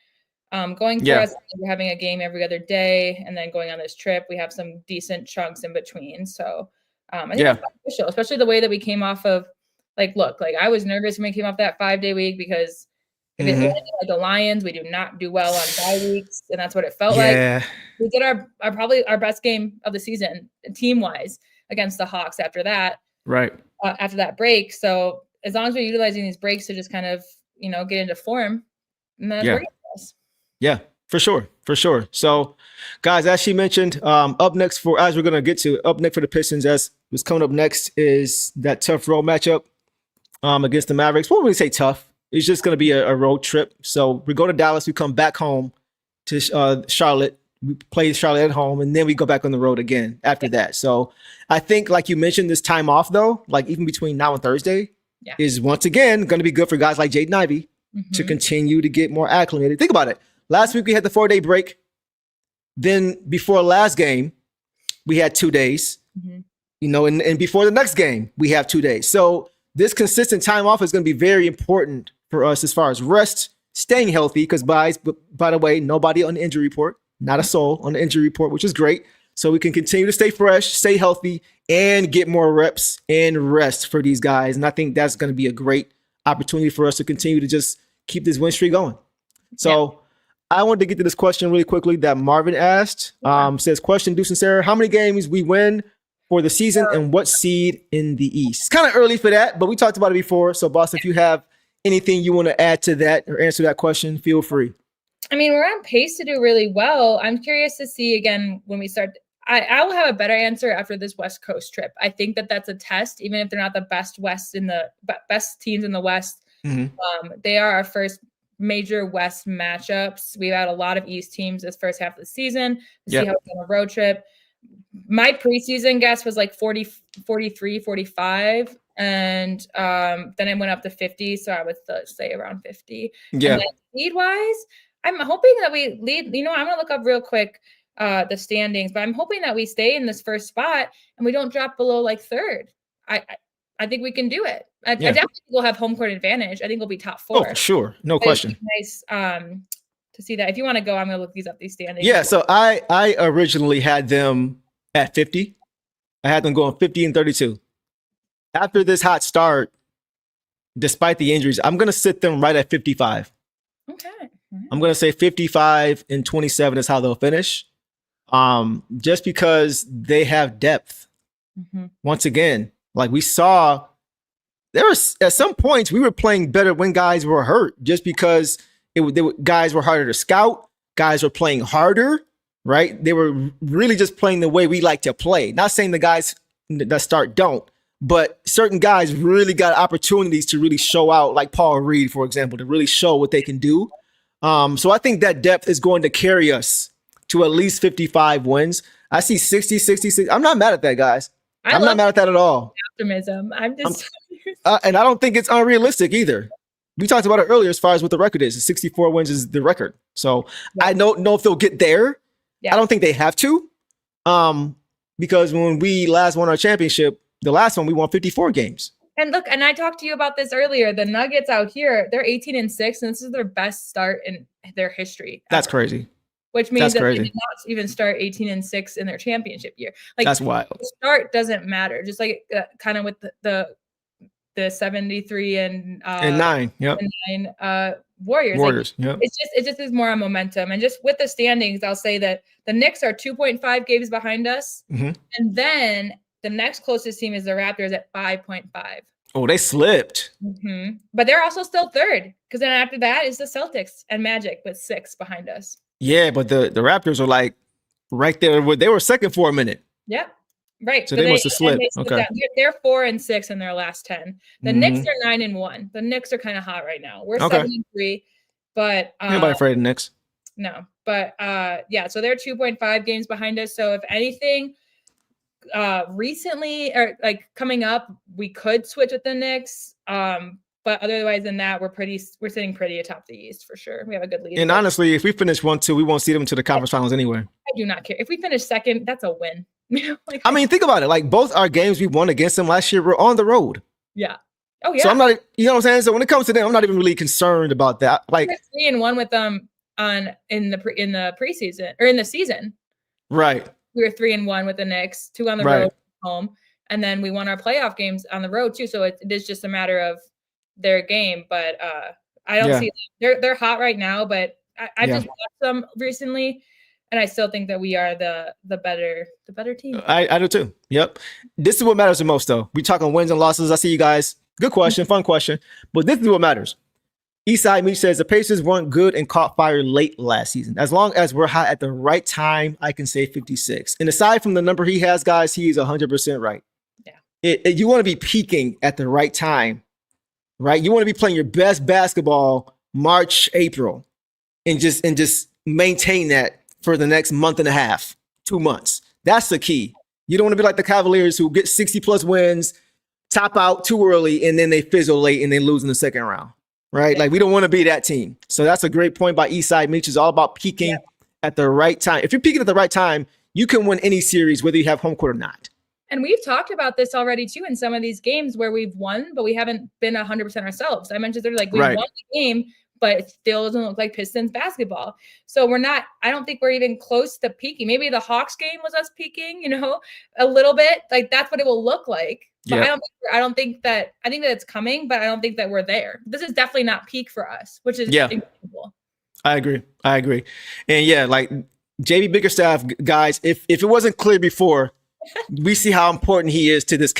going for us. We're having a game every other day, and then going on this trip, we have some decent chunks in between. So I think that's beneficial, especially the way that we came off of, like, look, like I was nervous when we came off that 5-day week because if it's like the Lions, we do not do well on bye weeks, and that's what it felt like. We did our probably our best game of the season team-wise against the Hawks after that. Right. After that break. So as long as we're utilizing these breaks to just kind of, get into form, and that's working for us. Yeah, for sure. For sure. So, guys, as she mentioned, up next up next for the Pistons, as what's coming up next is that tough road matchup against the Mavericks. Won't really say tough. It's just going to be a road trip. So we go to Dallas, we come back home to Charlotte, we play Charlotte at home, and then we go back on the road again after that. So I think, like you mentioned, this time off, though, like even between now and Thursday, is once again going to be good for guys like Jaden Ivey to continue to get more acclimated. Think about it. Last week we had the 4-day break. Then before last game, we had 2 days. And before the next game, we have 2 days. So this consistent time off is going to be very important for us as far as rest, staying healthy, because by the way, nobody on the injury report, not a soul on the injury report, which is great. So we can continue to stay fresh, stay healthy, and get more reps and rest for these guys. And I think that's going to be a great opportunity for us to continue to just keep this win streak going. So I wanted to get to this question really quickly that Marvin asked. Says, question, Deuce and Sarah, how many games we win for the season and what seed in the East? It's kind of early for that, but we talked about it before. So, boss, if you have anything you want to add to that or answer that question, feel free. I mean, we're on pace to do really well. I'm curious to see, again, when we start. I will have a better answer after this West Coast trip. I think that that's a test, even if they're not the best best teams in the West. They are our first major West matchups. We've had a lot of East teams this first half of the season. See how it's on a road trip. My preseason guess was like 40, 43, 45. And then it went up to 50. So I would say around 50. Yeah. And then seed-wise, I'm hoping that we lead. I'm going to look up real quick the standings, but I'm hoping that we stay in this first spot and we don't drop below like third. I think we can do it. I definitely think we'll have home court advantage. I think we'll be top 4. Oh, for sure. No question. Nice to see that. If you want to go, I'm going to look these standings. Yeah, so I originally had them at 50. I had them going 50 and 32. After this hot start, despite the injuries, I'm going to sit them right at 55. Okay. I'm going to say 55 and 27 is how they'll finish. Just because they have depth. Once again, like we saw, there was at some points we were playing better when guys were hurt, just because guys were harder to scout. Guys were playing harder, right? They were really just playing the way we like to play. Not saying the guys that start don't, but certain guys really got opportunities to really show out, like Paul Reed, for example, to really show what they can do. So I think that depth is going to carry us to at least 55 wins. I see 60, 66. I'm not mad at that, guys. I'm not mad at that at all. Optimism. I'm just and I don't think it's unrealistic either. We talked about it earlier as far as what the record is. 64 wins is the record. So I don't know if they'll get there. I don't think they have to. Because when we last won our championship, the last one, we won 54 games. And look, and I talked to you about this earlier. The Nuggets out here, they're 18 and 6, and this is their best start in their history. That's crazy. Which means that they did not even start 18 and 6 in their championship year. Like, that's wild. The start doesn't matter. Just like kind of with the 73 and 9, and 9 Warriors. Like, it just is more on momentum. And just with the standings, I'll say that the Knicks are 2.5 games behind us, and then the next closest team is the Raptors at 5.5. Oh, they slipped. But they're also still third, because then after that is the Celtics and Magic with 6 behind us. Yeah, but the Raptors are like right there. They were second for a minute. Yeah, right. So they must have slipped. Okay. They're 4 and 6 in their last 10. The Knicks are 9 and 1. The Knicks are kind of hot right now. We're 7 and 3, but anybody afraid of the Knicks? No, but so they're 2.5 games behind us. So if anything, recently or like coming up, we could switch with the Knicks. But otherwise than that, we're sitting pretty atop the East for sure. We have a good lead. And honestly, if we finish 1-2, we won't see them to the conference finals anyway. I do not care. If we finish second, that's a win. I mean, think about it. Like both our games we won against them last year were on the road. Yeah. Oh yeah. So I'm not, you know what I'm saying? So when it comes to them, I'm not even really concerned about that. Like we're 3-1 with them in the preseason or in the season. Right. We were 3-1 with the Knicks, 2 on the road, home. And then we won our playoff games on the road too. So it is just a matter of their game. But I don't see they're hot right now. But I just watched them recently, and I still think that we are the better team. I do too. Yep. This is what matters the most, though. We talking wins and losses. I see you guys. Good question, fun question. But this is what matters. Eastside Meach says the Pacers weren't good and caught fire late last season. As long as we're hot at the right time, I can say 56. And aside from the number he has, guys, he is 100% right. Yeah. You want to be peaking at the right time, right? You want to be playing your best basketball March, April, and just maintain that for the next month and a half, 2 months. That's the key. You don't want to be like the Cavaliers who get 60 plus wins, top out too early, and then they fizzle late and they lose in the second round. Right? Yeah. Like, we don't want to be that team. So that's a great point by Eastside Meach. It's all about peaking at the right time. If you're peaking at the right time, you can win any series, whether you have home court or not. And we've talked about this already, too, in some of these games where we've won, but we haven't been 100% ourselves. I mentioned they're like, we won the game, but it still doesn't look like Pistons basketball. So I don't think we're even close to peaking. Maybe the Hawks game was us peaking, a little bit. Like, that's what it will look like. But I think that it's coming, but I don't think that we're there. This is definitely not peak for us, which is incredible. I agree. And like JB Bickerstaff, guys, if it wasn't clear before, we see how important he is to this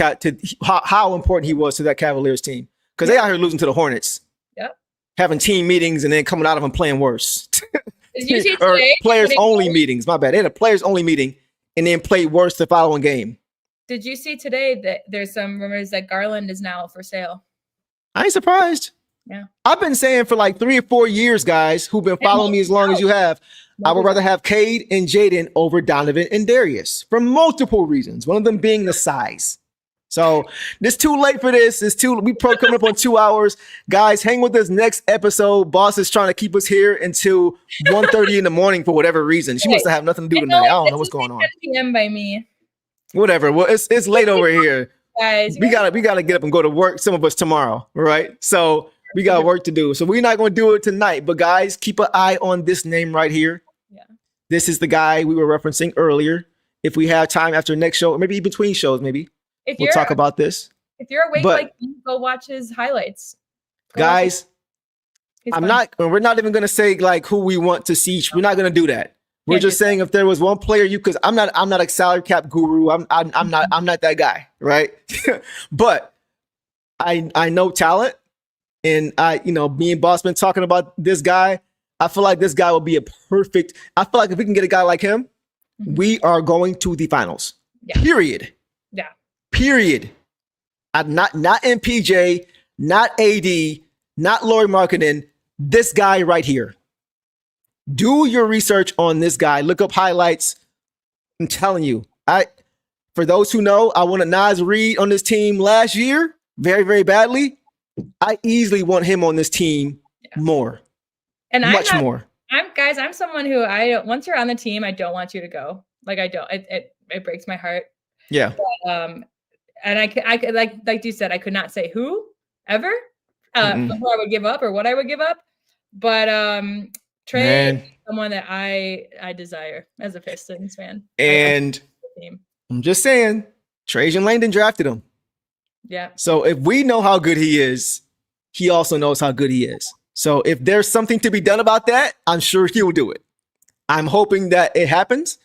how important he was to that Cavaliers team. Because they out here losing to the Hornets. Yep. Having team meetings and then coming out of them playing worse. Did you see or players only meetings. My bad. They had a players only meeting and then played worse the following game. Did you see today that there's some rumors that Garland is now for sale? I ain't surprised. Yeah. I've been saying for like 3 or 4 years, guys, who've been following me as long as you have, I would rather have Cade and Jaden over Donovan and Darius for multiple reasons. One of them being the size. So it's too late for this. We coming up on 2 hours. Guys, hang with us next episode. Boss is trying to keep us here until 1:30 in the morning for whatever reason. She must have nothing to do tonight. I don't know what's going on. 10 p.m. by me. Whatever. Well, it's late over here. Guys, we gotta get up and go to work. Some of us tomorrow, right? So we got work to do. So we're not going to do it tonight. But guys, keep an eye on this name right here. Yeah. This is the guy we were referencing earlier. If we have time after next show, or maybe between shows, we'll talk about this. If you're awake, like me, go watch his highlights. Guys, we're not even going to say like who we want to see. We're not going to do that. We're just saying if there was one player because I'm not a salary cap guru. I'm not that guy, right? But I know talent, and me and Boss been talking about this guy. I feel like this guy will be a perfect. I feel like if we can get a guy like him, we are going to the finals. Yeah. Period. Yeah. Period. Not MPJ, not AD, not Lauri Markkanen. This guy right here. Do your research on this guy. Look up highlights. I'm telling you, for those who know, I wanted Naz Reid on this team last year very, very badly. I easily want him on this team more. And much more. I'm someone who once you're on the team, I don't want you to go. Like, I don't. It breaks my heart. Yeah. But, and I could like you said, I could not say who ever who I would give up or what I would give up. But Trey is someone that I desire as a Pistons fan. And I'm just saying, Trajan Langdon drafted him. Yeah. So if we know how good he is, he also knows how good he is. So if there's something to be done about that, I'm sure he'll do it. I'm hoping that it happens.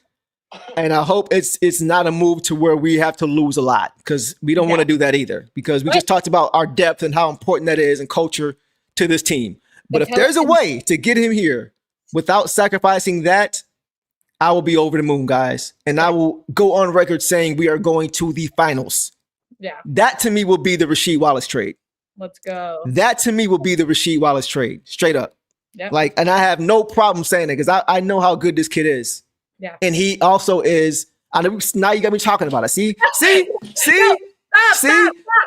And I hope it's not a move to where we have to lose a lot, because we don't want to do that either, because we just talked about our depth and how important that is and culture to this team. But if there's a way to get him here without sacrificing that, I will be over the moon, guys. And I will go on record saying we are going to the finals. Yeah. That to me will be the Rasheed Wallace trade. Let's go. That to me will be the Rasheed Wallace trade, straight up. Yep. And I have no problem saying that, because I know how good this kid is. Yeah. And he also is. Now you got me talking about it. See. Stop.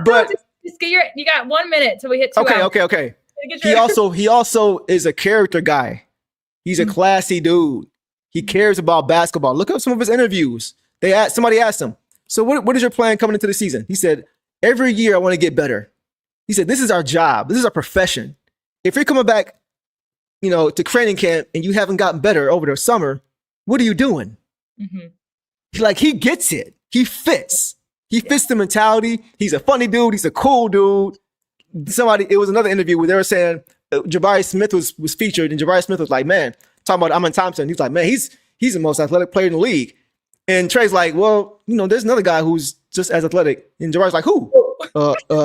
But just get you got 1 minute till we hit 2 hours. Okay. He also is a character guy. He's a classy dude. He cares about basketball. Look up some of his interviews. Somebody asked him, so what is your plan coming into the season? He said, every year I want to get better. He said, this is our job. This is our profession. If you're coming back, to training camp and you haven't gotten better over the summer, what are you doing? Mm-hmm. He gets it. He fits. He fits the mentality. He's a funny dude. He's a cool dude. It was another interview where they were saying Jabari Smith was featured, and Jabari Smith was like, man, talking about Ausar Thompson. He's like, man, he's the most athletic player in the league. And Trey's like, well, there's another guy who's just as athletic. And Jabari's like, who?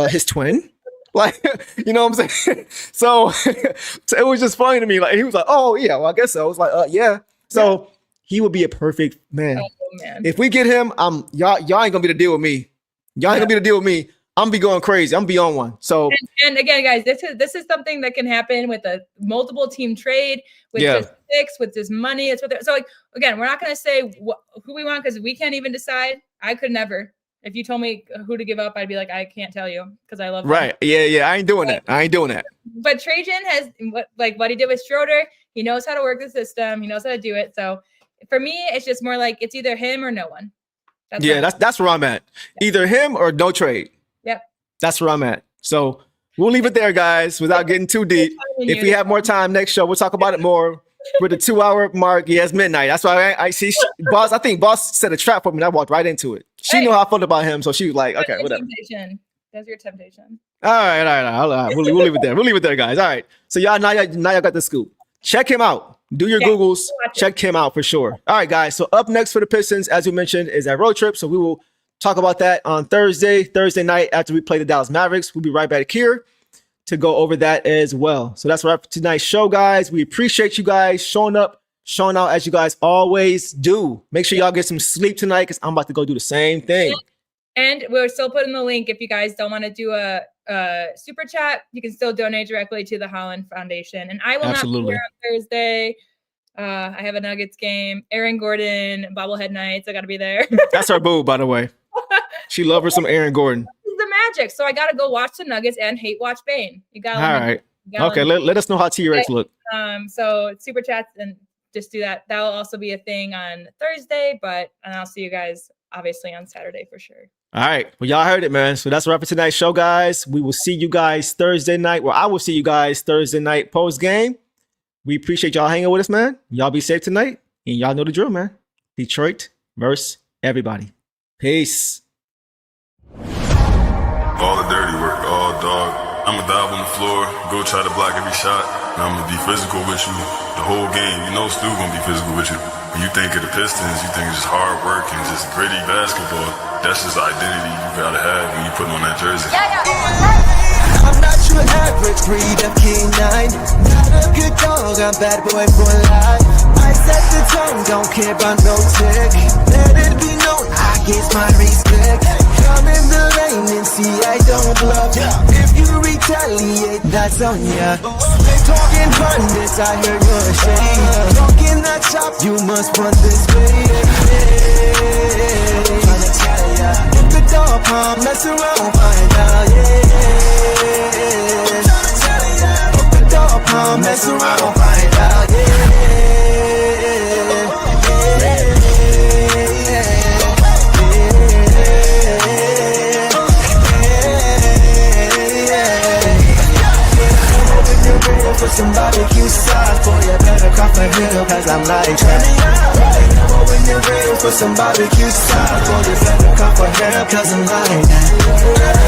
His twin. Like, you know what I'm saying? So it was just funny to me. Like, he was like, oh yeah, well, I guess so. I was like, yeah. So he would be a perfect man. Oh, man. If we get him, y'all ain't gonna be the deal with me. Y'all ain't gonna be the deal with me. I'm gonna be going crazy. I'm gonna be on one. So and again, guys, this is something that can happen with a multiple team trade, with just picks, with this money. It's what so like again, we're not gonna say who we want because we can't even decide. I could never. If you told me who to give up, I'd be like, I can't tell you because I love them. Right. Yeah. I ain't doing that. But Trajan has what he did with Schroeder. He knows how to work the system. He knows how to do it. So for me, it's just more like it's either him or no one. That's where I'm at. Either him or no trade. Yep. That's where I'm at. So we'll leave it there, guys, without getting too deep. If we have more time next show, we'll talk about it more. With the 2-hour mark, it's midnight. That's why I see Boss. I think Boss set a trap for me and I walked right into it. She knew how I felt about him, so she was like, okay, whatever. That's your temptation. All right. We'll leave it there. We'll leave it there, guys. All right. So y'all got the scoop. Check him out. Do your Googles. Check him out for sure. All right, guys. So up next for the Pistons, as we mentioned, is that road trip. So we will talk about that on Thursday night after we play the Dallas Mavericks. We'll be right back here to go over that as well. So that's wrap for tonight's show, guys. We appreciate you guys showing up, showing out as you guys always do. Make sure y'all get some sleep tonight because I'm about to go do the same thing. And we're still putting the link if you guys don't want to do a super chat. You can still donate directly to the Holland Foundation. And I will not be here on Thursday. I have a Nuggets game. Aaron Gordon, bobblehead nights. I got to be there. That's our boo, by the way. She loves her some Aaron Gordon. The Magic. So I got to go watch the Nuggets and hate watch Bane. You got all right. Okay, let us know how T-Rex look. So super chats and just do that. That will also be a thing on Thursday, and I'll see you guys obviously on Saturday for sure. All right. Well, y'all heard it, man. So that's a wrap for tonight's show, guys. We will see you guys Thursday night. Well, I will see you guys Thursday night post game. We appreciate y'all hanging with us, man. Y'all be safe tonight. And y'all know the drill, man. Detroit versus everybody. Peace. All the dirty work, all dog. I'ma dive on the floor, go try to block every shot. And I'ma be physical with you the whole game. You know Stu gonna be physical with you. When you think of the Pistons, you think it's just hard work and just gritty basketball. That's just the identity you gotta have when you put on that jersey. I'm not your average breed of K9. Not a good dog, I'm bad boy for life. I set the tone, don't care about no tick. Let it be known, I get my respect. Come in the lane and see I don't bluff. If you retaliate, that's on ya. They talking pundits, I hear you're ashamed. Talking that shop, you must run this way. Tryna tell ya, if the dog palm, mess around, find out, Tryna tell ya, if the dog palm, mess around, find out, For some barbecue sauce, boy, you better cough a hill, cause I'm like that. When you're real for some barbecue sauce, boy, you better cough a hill, cause I'm like that.